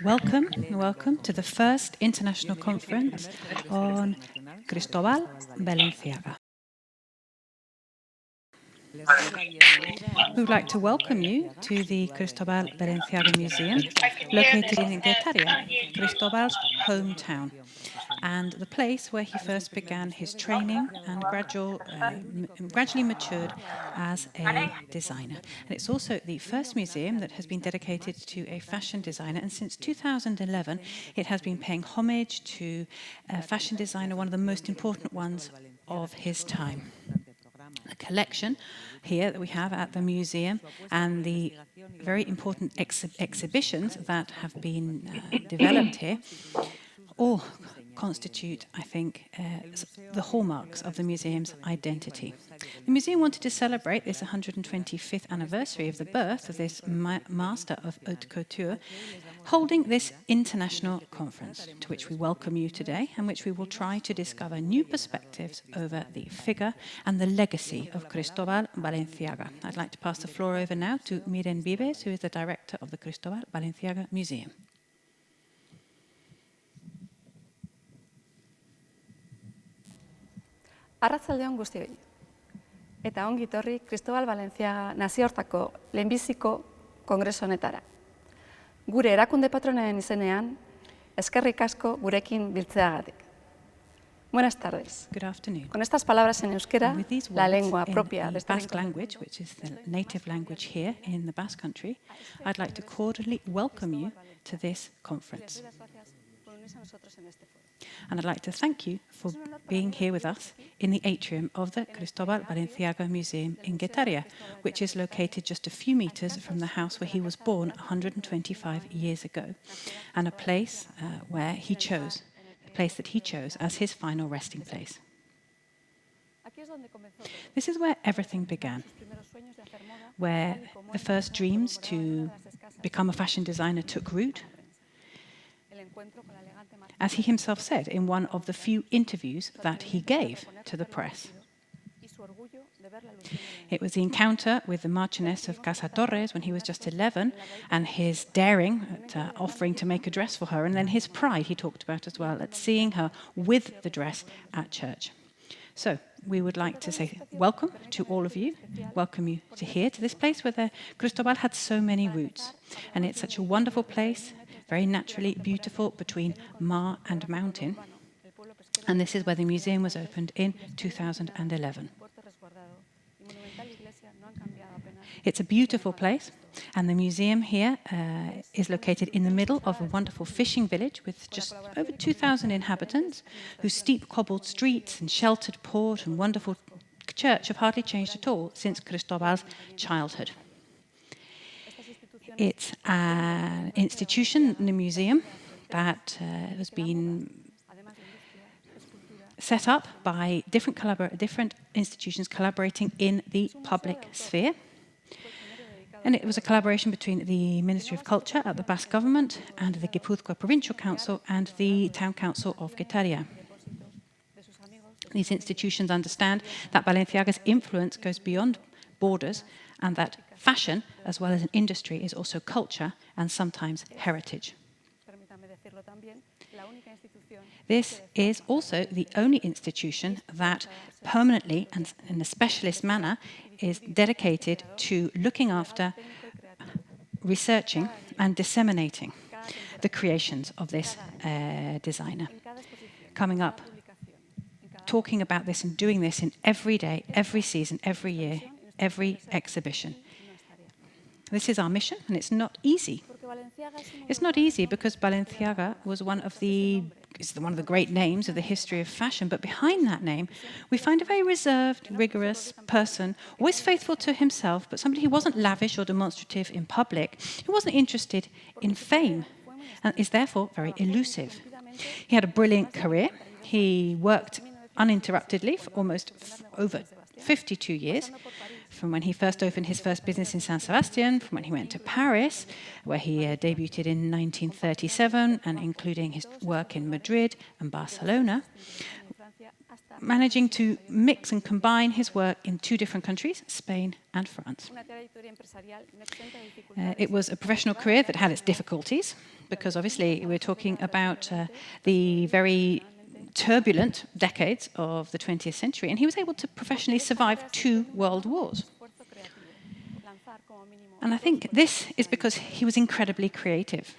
Welcome to the first international conference on Cristóbal Balenciaga. We would like to welcome you to the Cristóbal Balenciaga Museum, located in Guetaria, Cristóbal's hometown, and the place where he first began his training and gradually matured as a designer. And it's also the first museum that has been dedicated to a fashion designer, and since 2011 it has been paying homage to a fashion designer, one of the most important ones of his time. A collection here that we have at the museum and the very important exhibitions that have been developed here all constitute, I think, the hallmarks of the museum's identity. The museum wanted to celebrate this 125th anniversary of the birth of this master of haute couture, holding this international conference, to which we welcome you today, and which we will try to discover new perspectives over the figure and the legacy of Cristóbal Balenciaga. I'd like to pass the floor over now to Miren Vives, who is the director of the Cristóbal Balenciaga Museum. Arratsalde on guztioi. Eta ongi etorri Cristóbal Balenciaga nazioarteko lehenbiziko kongresu honetara. Gure erakunde patronaren izenean, eskerrik asko gurekin biltzeagatik. Buenas tardes. Good afternoon. Con estas palabras en euskera, la lengua propia de the Basque language, which is the native language here in the Basque Country, I'd like to cordially welcome you to this conference. And I'd like to thank you for being here with us in the atrium of the Cristóbal Balenciaga Museum in Guetaria, which is located just a few meters from the house where he was born 125 years ago, and a place that he chose as his final resting place. This is where everything began, where the first dreams to become a fashion designer took root. As he himself said in one of the few interviews that he gave to the press. It was the encounter with the Marchioness of Casa Torres when he was just 11, and his daring at offering to make a dress for her, and then his pride he talked about as well at seeing her with the dress at church. So we would like to say welcome to all of you, welcome you to here, to this place where Cristóbal had so many roots, and it's such a wonderful place, very naturally beautiful between mar and mountain. And this is where the museum was opened in 2011. It's a beautiful place, and the museum here is located in the middle of a wonderful fishing village with just over 2,000 inhabitants, whose steep cobbled streets and sheltered port and wonderful church have hardly changed at all since Cristóbal's childhood. It's an institution in the museum that has been set up by different institutions collaborating in the public sphere. And it was a collaboration between the Ministry of Culture at the Basque Government and the Guipúzcoa Provincial Council and the Town Council of Guetaria. These institutions understand that Balenciaga's influence goes beyond borders, and that fashion, as well as an industry, is also culture and sometimes heritage. This is also the only institution that permanently and in a specialist manner is dedicated to looking after, researching and disseminating the creations of this designer. Coming up, talking about this and doing this in every day, every season, every year, every exhibition. This is our mission, and it's not easy. It's not easy because Balenciaga was one of the great names of the history of fashion, but behind that name, we find a very reserved, rigorous person, always faithful to himself, but somebody who wasn't lavish or demonstrative in public, who wasn't interested in fame, and is therefore very elusive. He had a brilliant career. He worked uninterruptedly for almost over 52 years, from when he first opened his first business in San Sebastian, from when he went to Paris, where he debuted in 1937, and including his work in Madrid and Barcelona, managing to mix and combine his work in 2 different countries, Spain and France. It was a professional career that had its difficulties, because obviously we're talking about the very turbulent decades of the 20th century, and he was able to professionally survive 2 world wars. And I think this is because he was incredibly creative.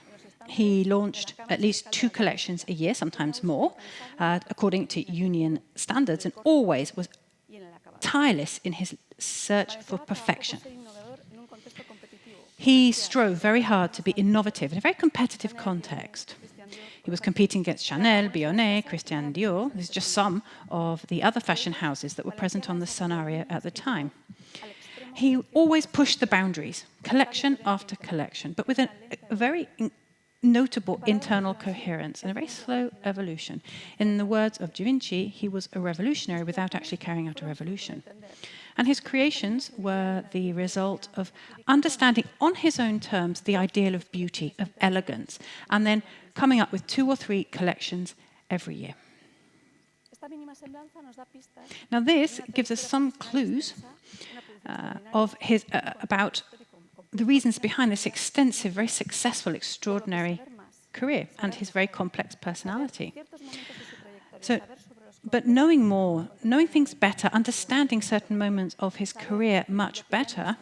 He launched at least 2 collections a year, sometimes more, according to union standards, and always was tireless in his search for perfection. He strove very hard to be innovative in a very competitive context. He was competing against Chanel, Bionnet, Christian Dior. These are just some of the other fashion houses that were present on the scenario at the time. He always pushed the boundaries, collection after collection, but with a very notable internal coherence and a very slow evolution. In the words of Da Vinci, he was a revolutionary without actually carrying out a revolution. And his creations were the result of understanding on his own terms the ideal of beauty, of elegance, and then coming up with 2 or 3 collections every year. Now this gives us some clues about the reasons behind this extensive, very successful, extraordinary career and his very complex personality. But knowing more, knowing things better, understanding certain moments of his career much better,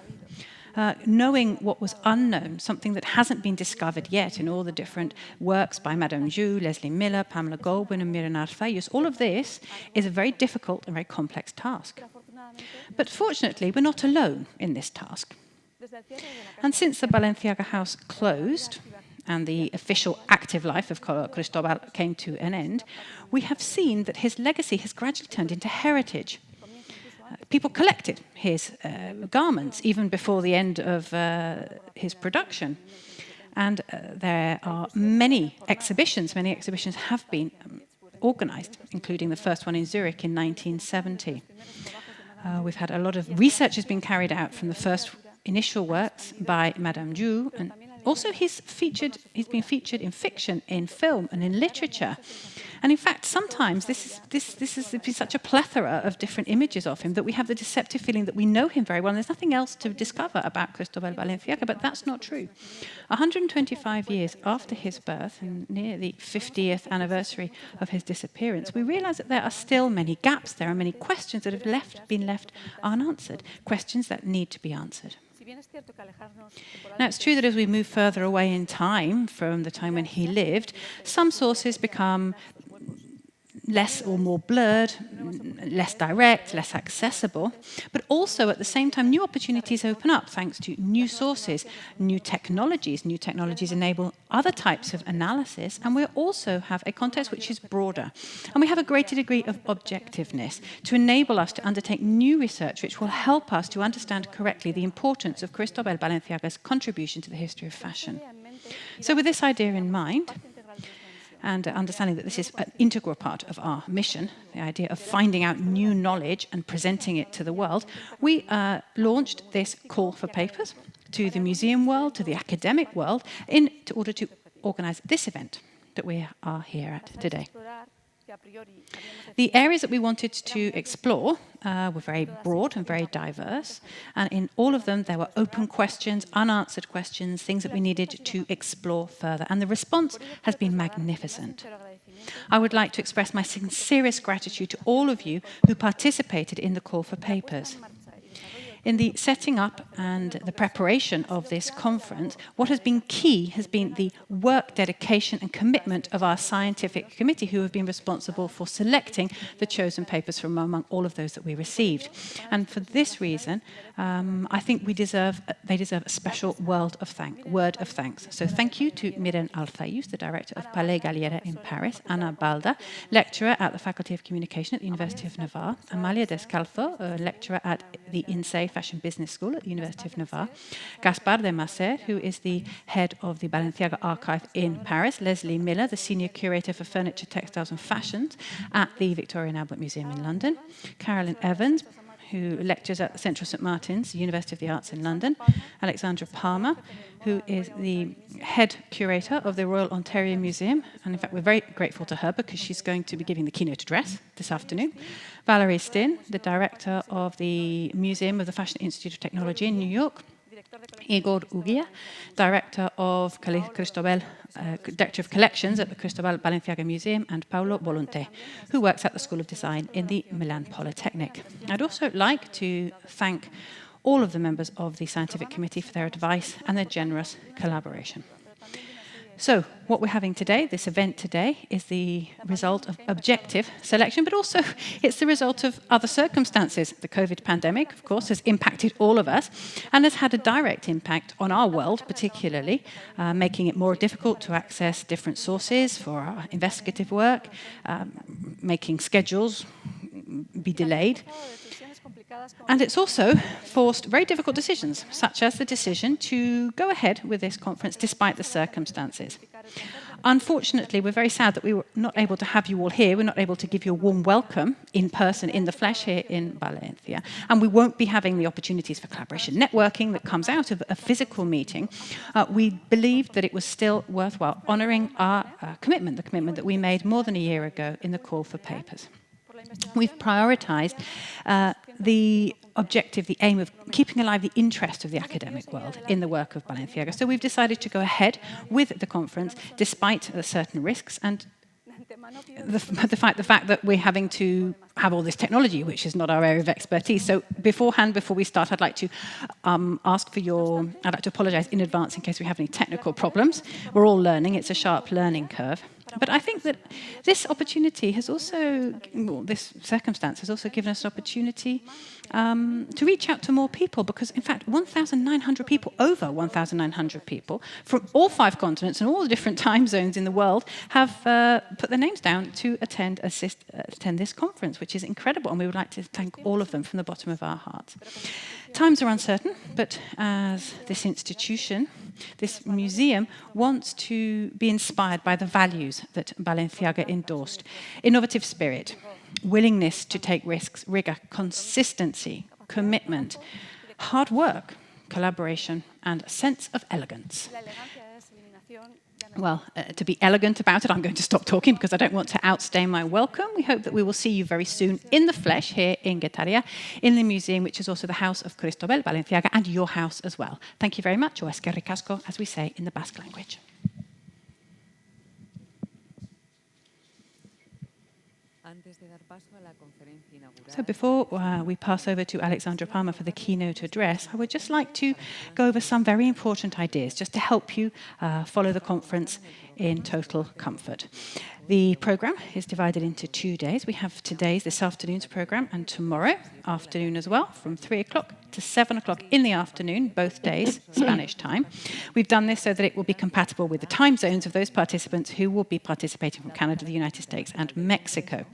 knowing what was unknown, something that hasn't been discovered yet in all the different works by Madame Zhu, Leslie Miller, Pamela Goldwyn and Miren Alfayus, all of this is a very difficult and very complex task. But fortunately, we're not alone in this task. And since the Balenciaga house closed and the official active life of Cristobal came to an end, we have seen that his legacy has gradually turned into heritage. People collected his garments even before the end of his production. And there are many exhibitions have been organized, including the first one in Zurich in 1970. We've had a lot of research has been carried out from the first initial works by Madame Zhu, and also he's been featured in fiction, in film, and in literature. And in fact, sometimes this is such a plethora of different images of him that we have the deceptive feeling that we know him very well, and there's nothing else to discover about Cristobal Balenciaga, but that's not true. 125 years after his birth, and near the 50th anniversary of his disappearance, we realize that there are still many gaps, there are many questions that have been left unanswered, questions that need to be answered. Now, it's true that as we move further away in time from the time when he lived, some sources become less or more blurred, less direct, less accessible, but also at the same time new opportunities open up thanks to new sources, new technologies. New technologies enable other types of analysis, and we also have a context which is broader. And we have a greater degree of objectiveness to enable us to undertake new research which will help us to understand correctly the importance of Cristobal Balenciaga's contribution to the history of fashion. So with this idea in mind, and understanding that this is an integral part of our mission, the idea of finding out new knowledge and presenting it to the world, we launched this call for papers to the museum world, to the academic world, in order to organize this event that we are here at today. The areas that we wanted to explore were very broad and very diverse, and in all of them there were open questions, unanswered questions, things that we needed to explore further, and the response has been magnificent. I would like to express my sincerest gratitude to all of you who participated in the call for papers. In the setting up and the preparation of this conference, what has been key has been the work, dedication and commitment of our scientific committee, who have been responsible for selecting the chosen papers from among all of those that we received. And for this reason, I think they deserve a special word of thanks. So thank you to Miren Alfayus, the director of Palais Galliera in Paris, Ana Balda, lecturer at the Faculty of Communication at the University of Navarre, Amalia Descalzo, a lecturer at the INSEE Fashion Business School at the University of Navarre, Gaspard de Masser, who is the head of the Balenciaga Archive in Paris, Leslie Miller, the senior curator for furniture, textiles and fashions at the Victoria and Albert Museum in London, Carolyn Evans, who lectures at the Central St Martin's, University of the Arts in London, Alexandra Palmer, who is the head curator of the Royal Ontario Museum, and in fact we're very grateful to her because she's going to be giving the keynote address this afternoon. Valerie Stinn, the director of the Museum of the Fashion Institute of Technology in New York. Igor Ugia, Director of Director of Collections at the Cristobal Balenciaga Museum, and Paolo Volonté, who works at the School of Design in the Milan Polytechnic. I'd also like to thank all of the members of the Scientific Committee for their advice and their generous collaboration. So, what we're having today, this event today, is the result of objective selection, but also it's the result of other circumstances. The COVID pandemic, of course, has impacted all of us and has had a direct impact on our world, particularly, making it more difficult to access different sources for our investigative work, making schedules be delayed. And it's also forced very difficult decisions, such as the decision to go ahead with this conference despite the circumstances. Unfortunately, we're very sad that we were not able to have you all here. We're not able to give you a warm welcome in person, in the flesh here in Valencia. And we won't be having the opportunities for collaboration networking that comes out of a physical meeting. We believed that it was still worthwhile honouring our commitment, the commitment that we made more than a year ago in the call for papers. We've prioritised the objective, the aim of keeping alive the interest of the academic world in the work of Balenciaga. So we've decided to go ahead with the conference despite certain risks and the fact that we're having to have all this technology, which is not our area of expertise. So beforehand, before we start, I'd like to apologise in advance in case we have any technical problems. We're all learning. It's a sharp learning curve. But I think that this opportunity has also, this circumstance has also given us an opportunity to reach out to more people because, in fact, 1,900 people, over 1,900 people from all 5 continents and all the different time zones in the world have put their names down to attend this conference, which is incredible, and we would like to thank all of them from the bottom of our hearts. Times are uncertain, but as this institution, this museum wants to be inspired by the values that Balenciaga endorsed. Innovative spirit, willingness to take risks, rigor, consistency, commitment, hard work, collaboration, and a sense of elegance. Well, to be elegant about it, I'm going to stop talking because I don't want to outstay my welcome. We hope that we will see you very soon in the flesh here in Getaria, in the museum, which is also the house of Cristobal Balenciaga and your house as well. Thank you very much, o eskerrik asko, as we say in the Basque language. So before we pass over to Alexandra Palmer for the keynote address, I would just like to go over some very important ideas just to help you follow the conference in total comfort. The program is divided into 2 days. We have this afternoon's program, and tomorrow afternoon as well, from 3 o'clock to 7 o'clock in the afternoon, both days, Spanish time. We've done this so that it will be compatible with the time zones of those participants who will be participating from Canada, the United States, and Mexico.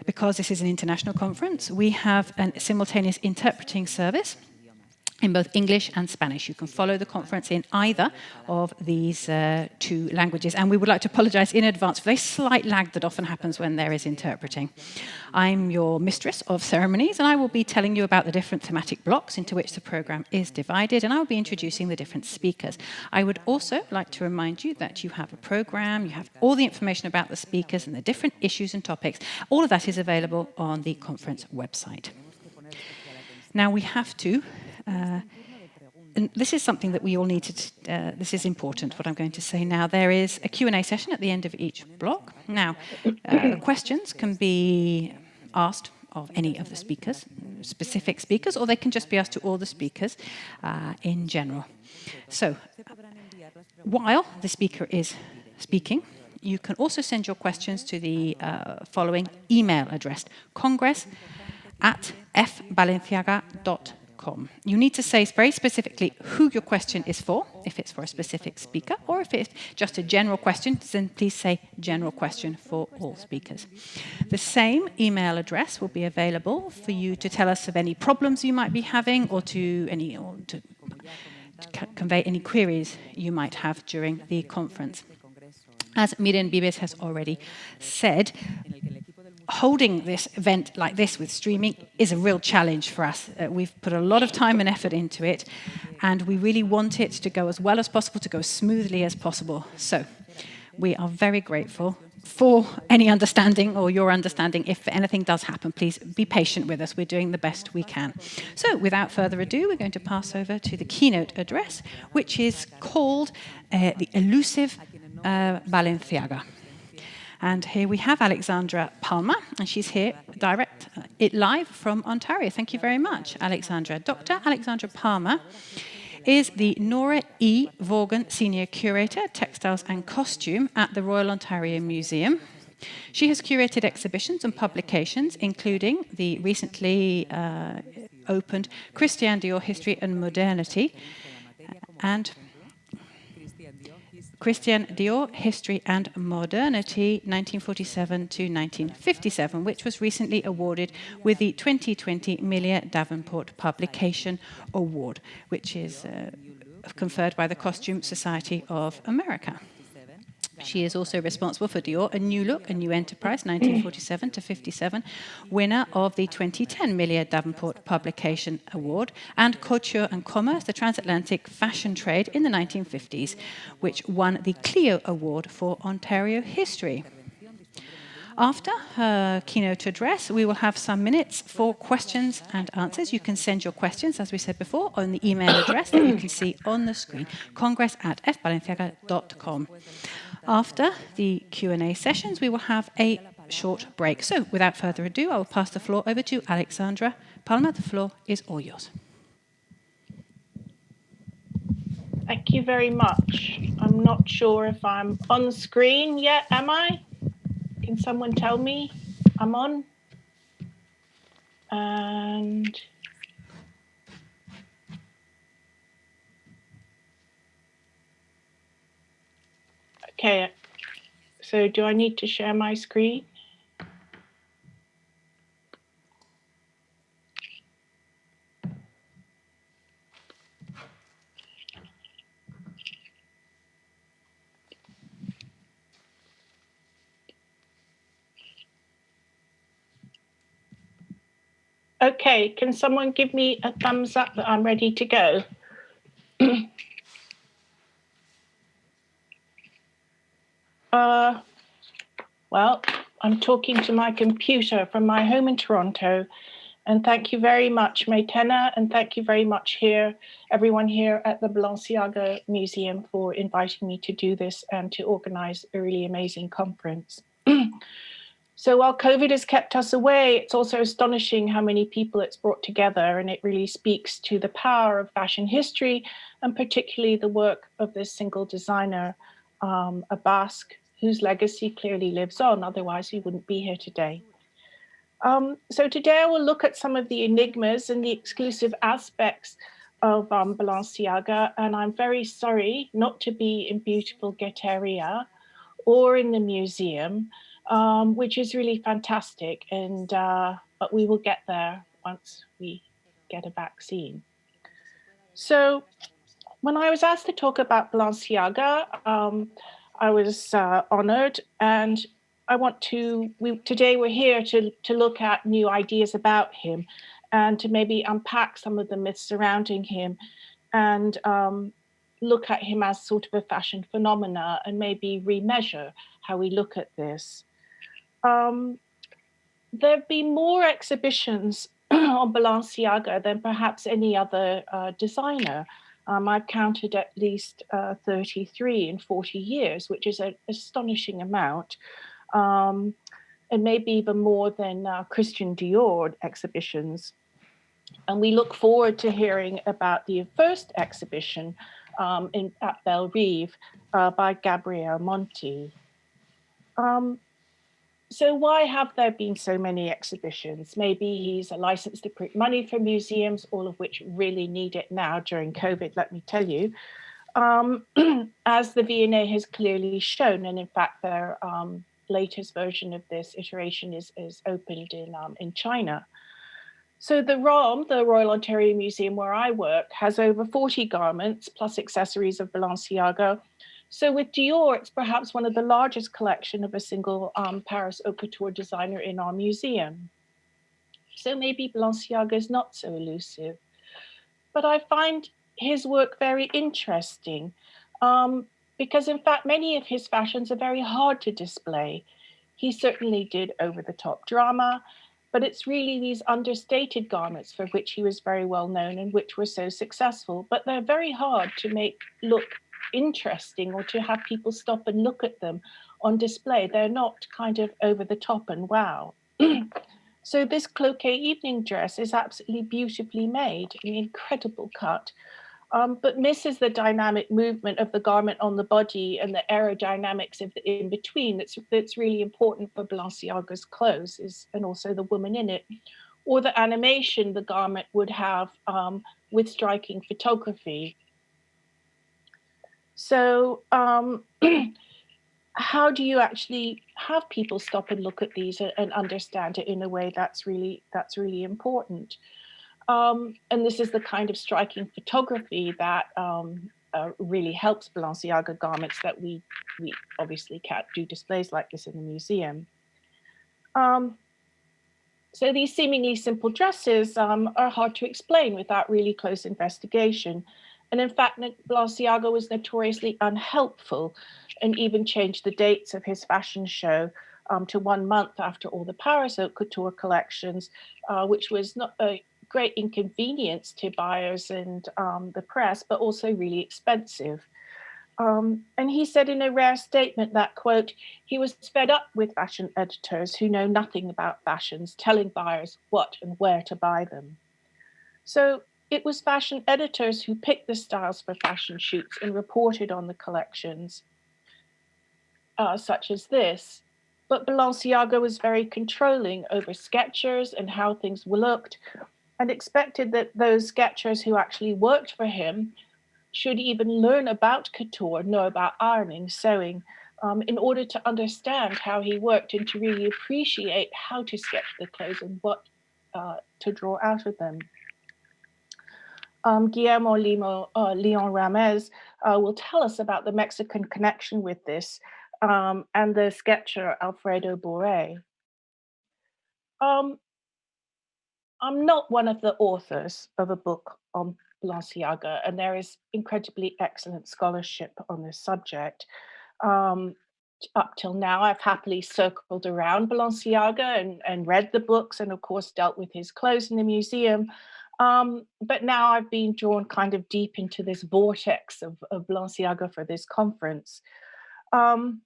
Because this is an international conference, we have a simultaneous interpreting service in both English and Spanish. You can follow the conference in either of these 2 languages. And we would like to apologize in advance for the slight lag that often happens when there is interpreting. I'm your mistress of ceremonies, and I will be telling you about the different thematic blocks into which the program is divided, and I will be introducing the different speakers. I would also like to remind you that you have a program, you have all the information about the speakers and the different issues and topics. All of that is available on the conference website. Now we have to and this is something that we all need to, this is important, what I'm going to say now. There is a Q&A session at the end of each block. Now, questions can be asked of any of the speakers, specific speakers, or they can just be asked to all the speakers in general. So, while the speaker is speaking, you can also send your questions to the following email address, congress@fbalenciaga.com. You need to say very specifically who your question is for, if it's for a specific speaker, or if it's just a general question, then please say general question for all speakers. The same email address will be available for you to tell us of any problems you might be having or to convey any queries you might have during the conference. As Miren Vives has already said, holding this event like this with streaming is a real challenge for us. We've put a lot of time and effort into it, and we really want it to go as well as possible, to go as smoothly as possible. So we are very grateful for any understanding or your understanding. If anything does happen, please be patient with us. We're doing the best we can. So without further ado, we're going to pass over to the keynote address, which is called The Elusive Balenciaga. And here we have Alexandra Palmer, and she's here live from Ontario. Thank you very much, Alexandra. Dr. Alexandra Palmer is the Nora E. Vaughan Senior Curator, Textiles and Costume at the Royal Ontario Museum. She has curated exhibitions and publications, including the recently opened Christian Dior History and Modernity and Christian Dior History and Modernity 1947 to 1957, which was recently awarded with the 2020 Millia Davenport Publication Award, which is conferred by the Costume Society of America. She is also responsible for Dior, A New Look, A New Enterprise, 1947 to 57, winner of the 2010 Millia Davenport Publication Award, and Couture and Commerce, the Transatlantic Fashion Trade in the 1950s, which won the Clio Award for Ontario History. After her keynote address, we will have some minutes for questions and answers. You can send your questions, as we said before, on the email address that you can see on the screen, congress@fbalenciaga.com. After the Q&A sessions, we will have a short break. So, without further ado, I will pass the floor over to Alexandra Palmer. The floor is all yours. Thank you very much. I'm not sure if I'm on screen yet, am I? Can someone tell me I'm on? And okay, so do I need to share my screen? Okay, can someone give me a thumbs up that I'm ready to go? Well, I'm talking to my computer from my home in Toronto, and thank you very much, Maytena, and thank you very much everyone here at the Balenciaga Museum for inviting me to do this and to organize a really amazing conference. So while COVID has kept us away, it's also astonishing how many people it's brought together, and it really speaks to the power of fashion history, and particularly the work of this single designer, a Basque, whose legacy clearly lives on, otherwise he wouldn't be here today. So today I will look at some of the enigmas and the exclusive aspects of Balenciaga, and I'm very sorry not to be in beautiful Guéteria or in the museum, which is really fantastic, and but we will get there once we get a vaccine. So when I was asked to talk about Balenciaga, I was honored, and today we're here to look at new ideas about him and to maybe unpack some of the myths surrounding him and look at him as sort of a fashion phenomena and maybe remeasure how we look at this. There have been more exhibitions on Balenciaga than perhaps any other designer. I've counted at least 33 in 40 years, which is an astonishing amount, and maybe even more than Christian Dior exhibitions. And we look forward to hearing about the first exhibition at Belle Rive by Gabriele Monti. So why have there been so many exhibitions? Maybe he's a license to print money for museums, all of which really need it now during COVID, let me tell you. As the V&A has clearly shown, and in fact their latest version of this iteration is opened in China. So the ROM, the Royal Ontario Museum where I work, has over 40 garments plus accessories of Balenciaga, So with Dior, it's perhaps one of the largest collection of a single Paris haute couture designer in our museum. So maybe Balenciaga is not so elusive. But I find his work very interesting because, in fact, many of his fashions are very hard to display. He certainly did over the top drama, but it's really these understated garments for which he was very well known and which were so successful. But they're very hard to make look interesting or to have people stop and look at them on display. They're not kind of over the top and wow. So this cloquet evening dress is absolutely beautifully made, an incredible cut, but misses the dynamic movement of the garment on the body and the aerodynamics of the in between. That's really important for Balenciaga's clothes, and also the woman in it, or the animation the garment would have with striking photography. So how do you actually have people stop and look at these and understand it in a way that's really important? And this is the kind of striking photography that really helps Balenciaga garments that we obviously can't do displays like this in the museum. So these seemingly simple dresses are hard to explain without really close investigation. And in fact, Balenciaga was notoriously unhelpful and even changed the dates of his fashion show to 1 month after all the Paris haute couture collections, which was not a great inconvenience to buyers and the press, but also really expensive. And he said in a rare statement that, quote, he was fed up with fashion editors who know nothing about fashions, telling buyers what and where to buy them. So it was fashion editors who picked the styles for fashion shoots and reported on the collections, such as this. But Balenciaga was very controlling over sketchers and how things looked, and expected that those sketchers who actually worked for him should even learn about couture, know about ironing, sewing, in order to understand how he worked and to really appreciate how to sketch the clothes and what to draw out of them. Guillermo Leon Ramez will tell us about the Mexican connection with this and the sketcher Alfredo Boré. I'm not one of the authors of a book on Balenciaga, and there is incredibly excellent scholarship on this subject. Um, Up till now, I've happily circled around Balenciaga and read the books, and of course, dealt with his clothes in the museum. But now I've been drawn kind of deep into this vortex of Balenciaga for this conference. Um,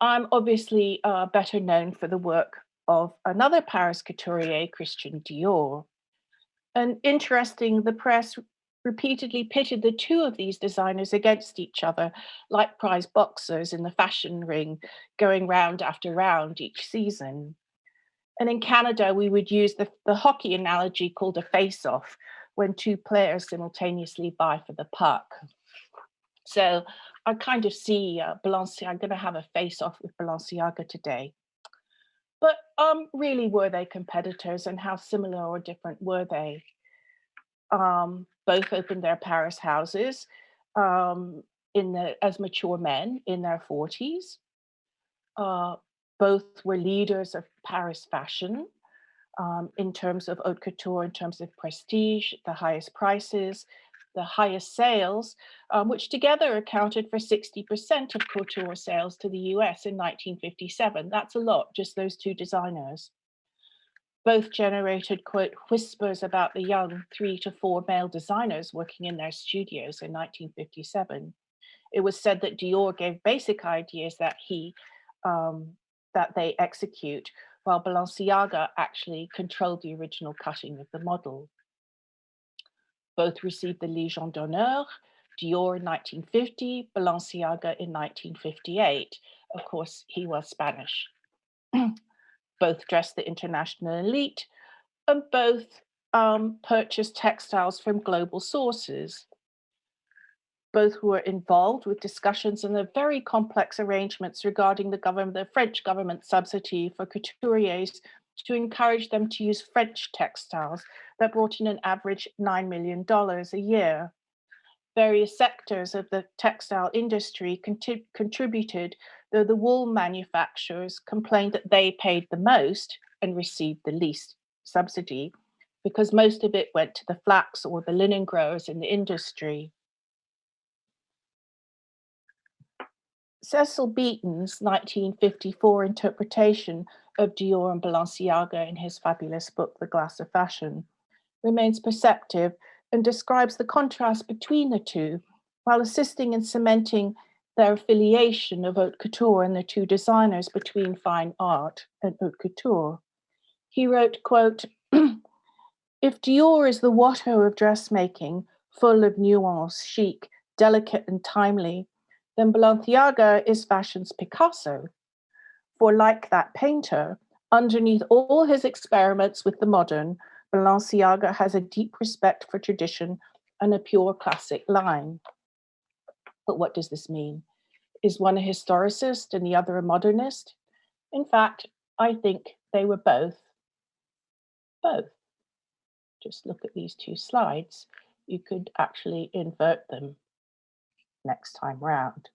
I'm obviously better known for the work of another Paris couturier, Christian Dior. And interesting, the press repeatedly pitted the two of these designers against each other, like prize boxers in the fashion ring, going round after round each season. And in Canada, we would use the hockey analogy called a face off, when two players simultaneously vie for the puck. So I kind of see Balenciaga, I'm going to have a face off with Balenciaga today. But really, were they competitors, and how similar or different were they? Both opened their Paris houses um, as mature men in their 40s. Uh, Both were leaders of Paris fashion in terms of haute couture, in terms of prestige, the highest prices, the highest sales, which together accounted for 60% of couture sales to the US in 1957. That's a lot, just those two designers. Both generated, quote, whispers about the young 3 to 4 male designers working in their studios in 1957. It was said that Dior gave basic ideas um, that they execute, while Balenciaga actually controlled the original cutting of the model. Both received the Légion d'honneur, Dior in 1950, Balenciaga in 1958. Of course, he was Spanish. Both dressed the international elite, and both purchased textiles from global sources. Both were involved with discussions in the very complex arrangements regarding the French government subsidy for couturiers to encourage them to use French textiles that brought in an average $9 million a year. Various sectors of the textile industry contributed, though the wool manufacturers complained that they paid the most and received the least subsidy because most of it went to the flax or the linen growers in the industry. Cecil Beaton's 1954 interpretation of Dior and Balenciaga in his fabulous book, The Glass of Fashion, remains perceptive and describes the contrast between the two while assisting in cementing their affiliation of haute couture and the two designers between fine art and haute couture. He wrote, quote, "If Dior is the Watteau of dressmaking, full of nuance, chic, delicate and timely, then Balenciaga is fashion's Picasso. For like that painter, underneath all his experiments with the modern, Balenciaga has a deep respect for tradition and a pure classic line." But what does this mean? Is one a historicist and the other a modernist? In fact, I think they were both. Both. Just look at these two slides. You could actually invert them next time round.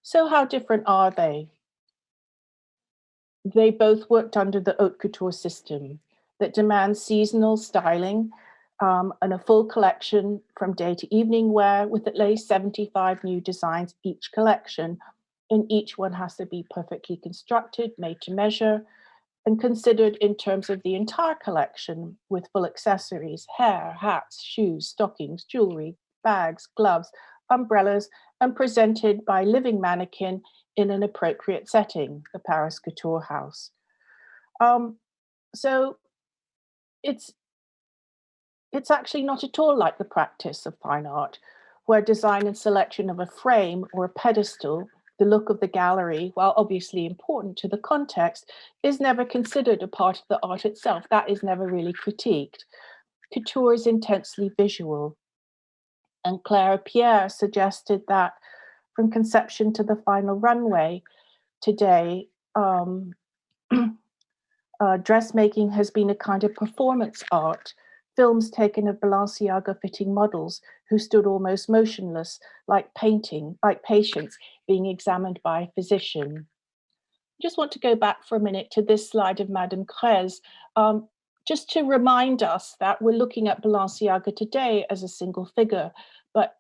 So how different are they? They both worked under the haute couture system that demands seasonal styling and a full collection from day to evening wear with at least 75 new designs each collection. And each one has to be perfectly constructed, made to measure, and considered in terms of the entire collection with full accessories, hair, hats, shoes, stockings, jewelry, bags, gloves, umbrellas, and presented by living mannequin in an appropriate setting, the Paris Couture House. So it's actually not at all like the practice of fine art, where design and selection of a frame or a pedestal, the look of the gallery, while obviously important to the context, is never considered a part of the art itself. That is never really critiqued. Couture is intensely visual. And Clara Pierre suggested that from conception to the final runway, today, dressmaking has been a kind of performance art. Films taken of Balenciaga fitting models who stood almost motionless, like patients being examined by a physician. I just want to go back for a minute to this slide of Madame Grès, just to remind us that we're looking at Balenciaga today as a single figure, but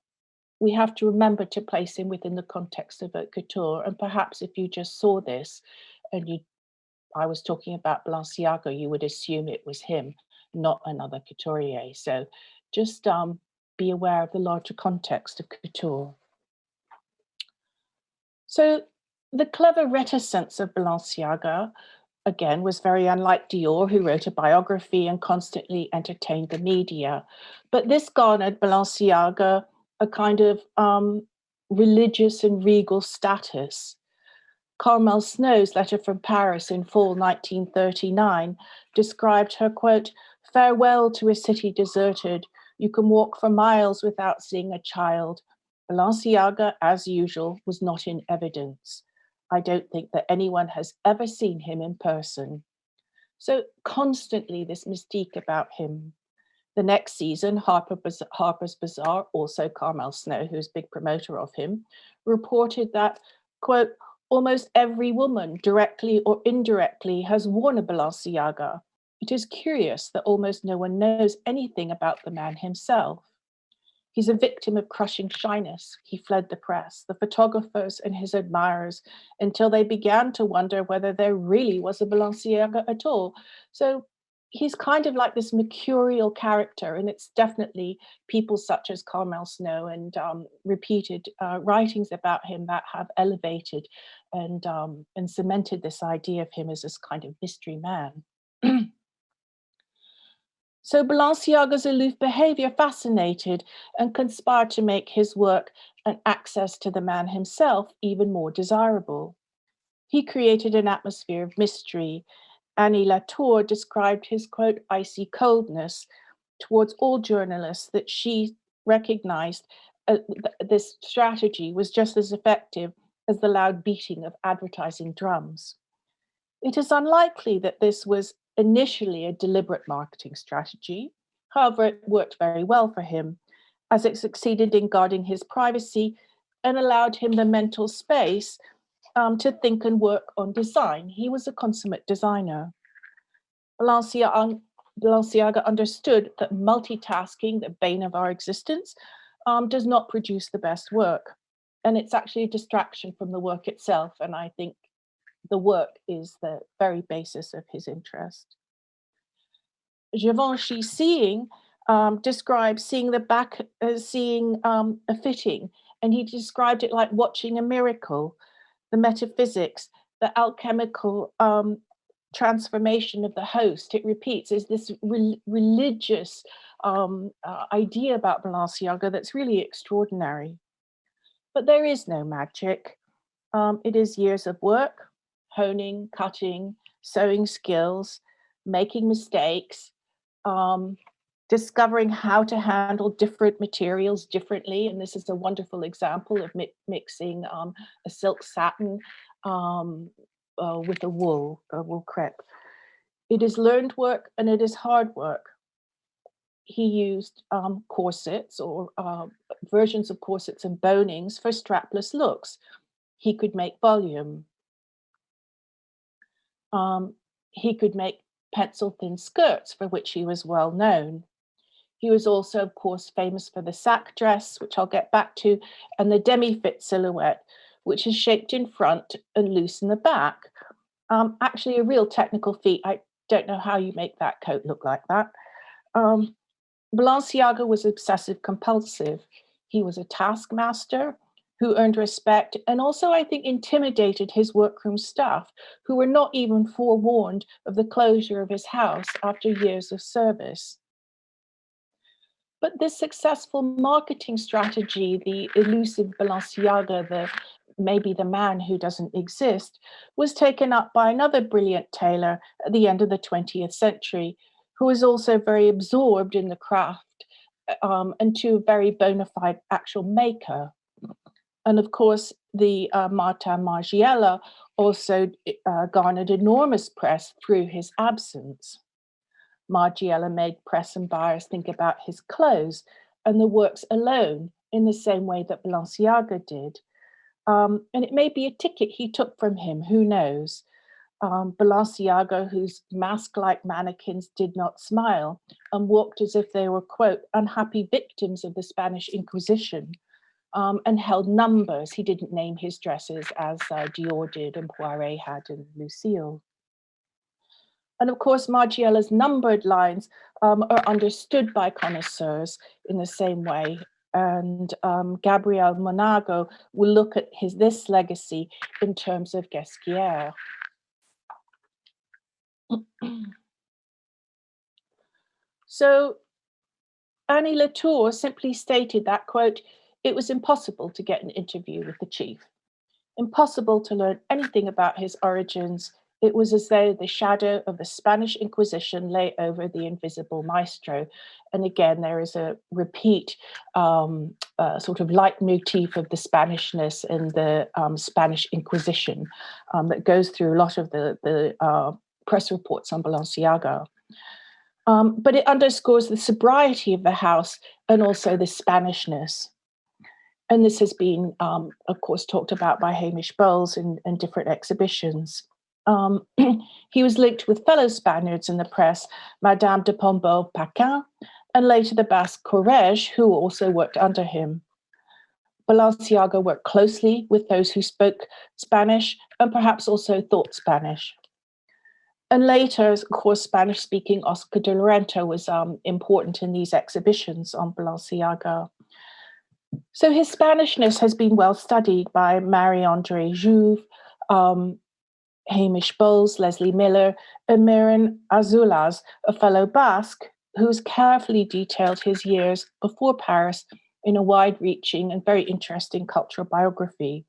we have to remember to place him within the context of haute couture. And perhaps if you just saw this and I was talking about Balenciaga, you would assume it was him, not another couturier. So just be aware of the larger context of couture. So the clever reticence of Balenciaga, again, was very unlike Dior, who wrote a biography and constantly entertained the media. But this garnered Balenciaga a kind of religious and regal status. Carmel Snow's letter from Paris in fall 1939 described her, quote, "Farewell to a city deserted. You can walk for miles without seeing a child. Balenciaga, as usual, was not in evidence. I don't think that anyone has ever seen him in person." So constantly this mystique about him. The next season, Harper's Bazaar, also Carmel Snow, who's a big promoter of him, reported that, quote, "Almost every woman, directly or indirectly, has worn a Balenciaga. It is curious that almost no one knows anything about the man himself. He's a victim of crushing shyness. He fled the press, the photographers, and his admirers until they began to wonder whether there really was a Balenciaga at all." So he's kind of like this mercurial character, and it's definitely people such as Carmel Snow and repeated writings about him that have elevated and cemented this idea of him as this kind of mystery man. So Balenciaga's aloof behavior fascinated and conspired to make his work and access to the man himself even more desirable. He created an atmosphere of mystery. Annie Latour described his, quote, "icy coldness" towards all journalists that she recognized this strategy was just as effective as the loud beating of advertising drums. It is unlikely that this was initially a deliberate marketing strategy. However, it worked very well for him, as it succeeded in guarding his privacy and allowed him the mental space to think and work on design. He was a consummate designer. Balenciaga understood that multitasking, the bane of our existence, does not produce the best work. And it's actually a distraction from the work itself. And I think the work is the very basis of his interest. Givenchy seeing describes seeing the back as seeing a fitting, and he described it like watching a miracle, the metaphysics, the alchemical transformation of the host. It repeats, is this religious idea about Balenciaga that's really extraordinary. But there is no magic. It is years of work, honing, cutting, sewing skills, making mistakes, discovering how to handle different materials differently. And this is a wonderful example of mixing a silk satin with a wool crepe. It is learned work and it is hard work. He used corsets or versions of corsets and bonings for strapless looks. He could make volume. He could make pencil-thin skirts, for which he was well known. He was also, of course, famous for the sack dress, which I'll get back to, and the demi-fit silhouette, which is shaped in front and loose in the back. Actually, a real technical feat. I don't know how you make that coat look like that. Balenciaga was obsessive compulsive. He was a taskmaster who earned respect and also, I think, intimidated his workroom staff, who were not even forewarned of the closure of his house after years of service. But this successful marketing strategy, the elusive Balenciaga, maybe the man who doesn't exist, was taken up by another brilliant tailor at the end of the 20th century, who was also very absorbed in the craft and to a very bona fide actual maker. And of course, the Martin Margiela also garnered enormous press through his absence. Margiela made press and buyers think about his clothes and the works alone in the same way that Balenciaga did. And it may be a ticket he took from him, who knows? Balenciaga, whose mask-like mannequins did not smile and walked as if they were, quote, unhappy victims of the Spanish Inquisition, and held numbers. He didn't name his dresses as Dior did and Poiret had and Lucille. And of course, Margiela's numbered lines are understood by connoisseurs in the same way. And Gabriel Monago will look at this legacy in terms of Guesquière. So Annie Latour simply stated that, quote, it was impossible to get an interview with the chief, impossible to learn anything about his origins. It was as though the shadow of the Spanish Inquisition lay over the invisible maestro. And again, there is a repeat sort of leitmotif of the Spanishness and the Spanish Inquisition that goes through a lot of the press reports on Balenciaga. But it underscores the sobriety of the house and also the Spanishness. And this has been, of course, talked about by Hamish Bowles in different exhibitions. He was linked with fellow Spaniards in the press, Madame de Pombal-Pacin, and later the Basque Corrège, who also worked under him. Balenciaga worked closely with those who spoke Spanish and perhaps also thought Spanish. And later, of course, Spanish-speaking Oscar de Lorento was important in these exhibitions on Balenciaga. So his Spanishness has been well studied by Marie-André Jouve, Hamish Bowles, Leslie Miller, and Miren Azulas, a fellow Basque, who's carefully detailed his years before Paris in a wide-reaching and very interesting cultural biography.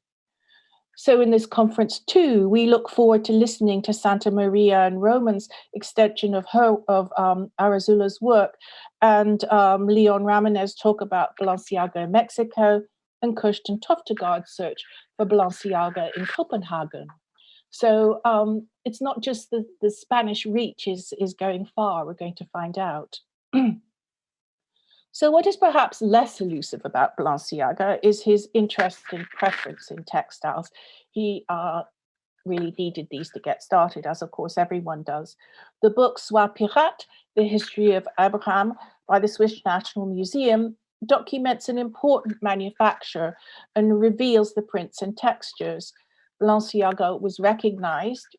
So in this conference too, we look forward to listening to Santa Maria and Roman's extension of Arazula's work, and Leon Ramirez talk about Balenciaga in Mexico, and Kirsten Toftegard's search for Balenciaga in Copenhagen. So it's not just the Spanish reach is going far, we're going to find out. So what is perhaps less elusive about Balenciaga is his interest and preference in textiles. He really needed these to get started, as of course everyone does. The book Soie Pirate, The History of Abraham by the Swiss National Museum documents an important manufacture and reveals the prints and textures. Balenciaga was recognized,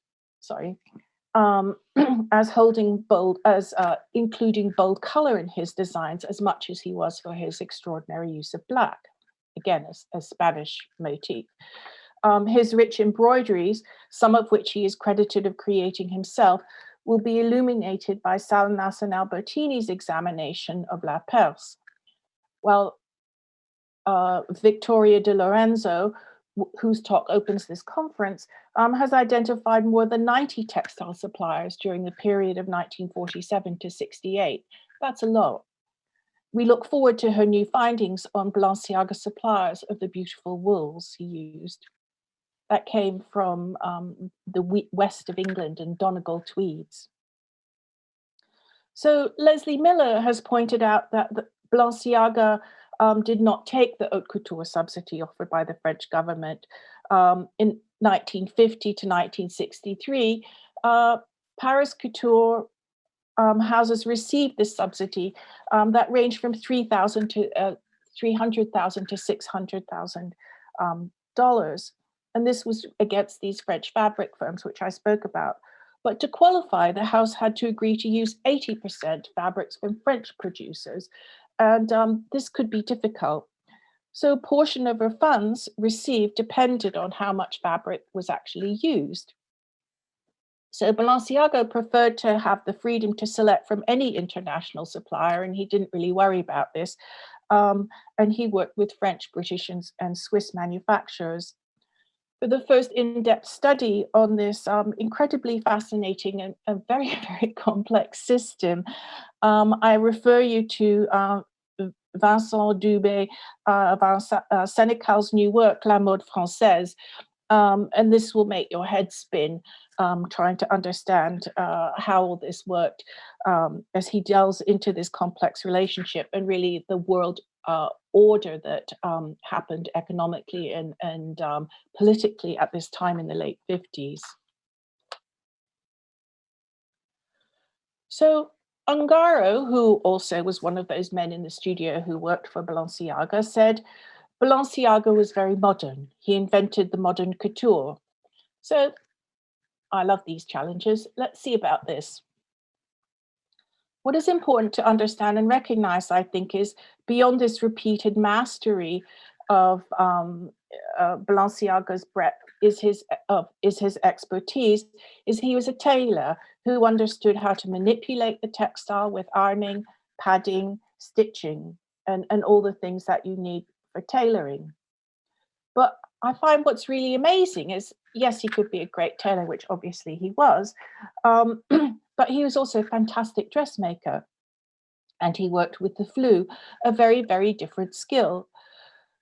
as holding bold, as including bold color in his designs as much as he was for his extraordinary use of black, again, a Spanish motif. His rich embroideries, some of which he is credited of creating himself, will be illuminated by Salinas and Albertini's examination of La Perse. Well, Victoria de Lorenzo, whose talk opens this conference, has identified more than 90 textile suppliers during the period of 1947 to 68. That's a lot. We look forward to her new findings on Balenciaga suppliers of the beautiful wools he used. That came from the west of England and Donegal tweeds. So Leslie Miller has pointed out that Balenciaga did not take the haute couture subsidy offered by the French government. In 1950 to 1963, Paris Couture houses received this subsidy that ranged from $300,000 to $600,000. And this was against these French fabric firms, which I spoke about. But to qualify, the house had to agree to use 80% fabrics from French producers. And this could be difficult. So a portion of her funds received depended on how much fabric was actually used. So Balenciaga preferred to have the freedom to select from any international supplier, and he didn't really worry about this. And he worked with French, British, and Swiss manufacturers. For the first in-depth study on this incredibly fascinating and very, very complex system, I refer you to Vincent Dubé, Senecal's new work, La Mode Française, and this will make your head spin trying to understand how all this worked as he delves into this complex relationship and really the world order that happened economically and politically at this time in the late 50s. So Ungaro, who also was one of those men in the studio who worked for Balenciaga, said Balenciaga was very modern. He invented the modern couture. So I love these challenges. Let's see about this. What is important to understand and recognize, I think, is beyond this repeated mastery of Balenciaga's breadth is his expertise, is he was a tailor who understood how to manipulate the textile with ironing, padding, stitching, and all the things that you need for tailoring. But I find what's really amazing is, yes, he could be a great tailor, which obviously he was, but he was also a fantastic dressmaker. And he worked with the flue, a very, very different skill.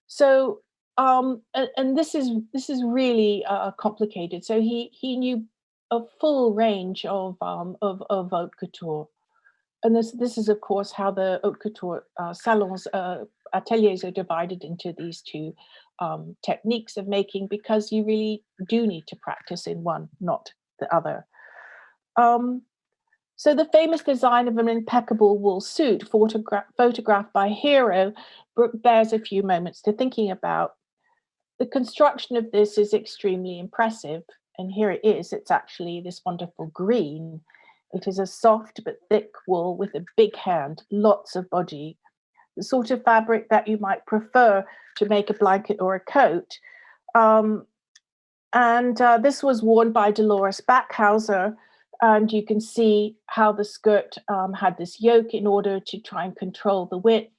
So, and this is really complicated. So he knew a full range of haute couture. And this is, of course, how the haute couture salons, ateliers are divided into these two techniques of making, because you really do need to practice in one, not the other. So the famous design of an impeccable wool suit, photographed by Hero, bears a few moments to thinking about. The construction of this is extremely impressive. And here it is. It's actually this wonderful green. It is a soft but thick wool with a big hand, lots of body, the sort of fabric that you might prefer to make a blanket or a coat. This was worn by Dolores Backhauser, and you can see how the skirt had this yoke in order to try and control the width.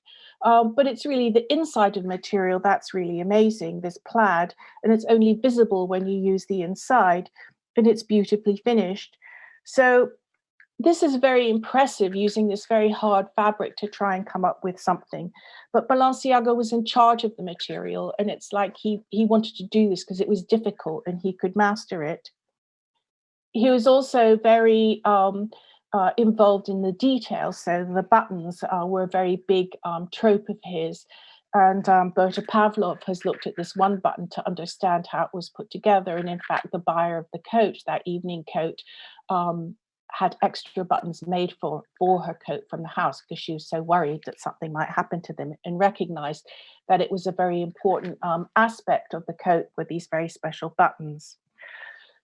But it's really the inside of the material that's really amazing, this plaid, and it's only visible when you use the inside, and it's beautifully finished. So this is very impressive, using this very hard fabric to try and come up with something. But Balenciaga was in charge of the material, and it's like he wanted to do this because it was difficult and he could master it. He was also very involved in the details. So the buttons were a very big trope of his. And Berta Pavlov has looked at this one button to understand how it was put together. And in fact, the buyer of the coat, that evening coat, had extra buttons made for her coat from the house because she was so worried that something might happen to them, and recognized that it was a very important aspect of the coat with these very special buttons.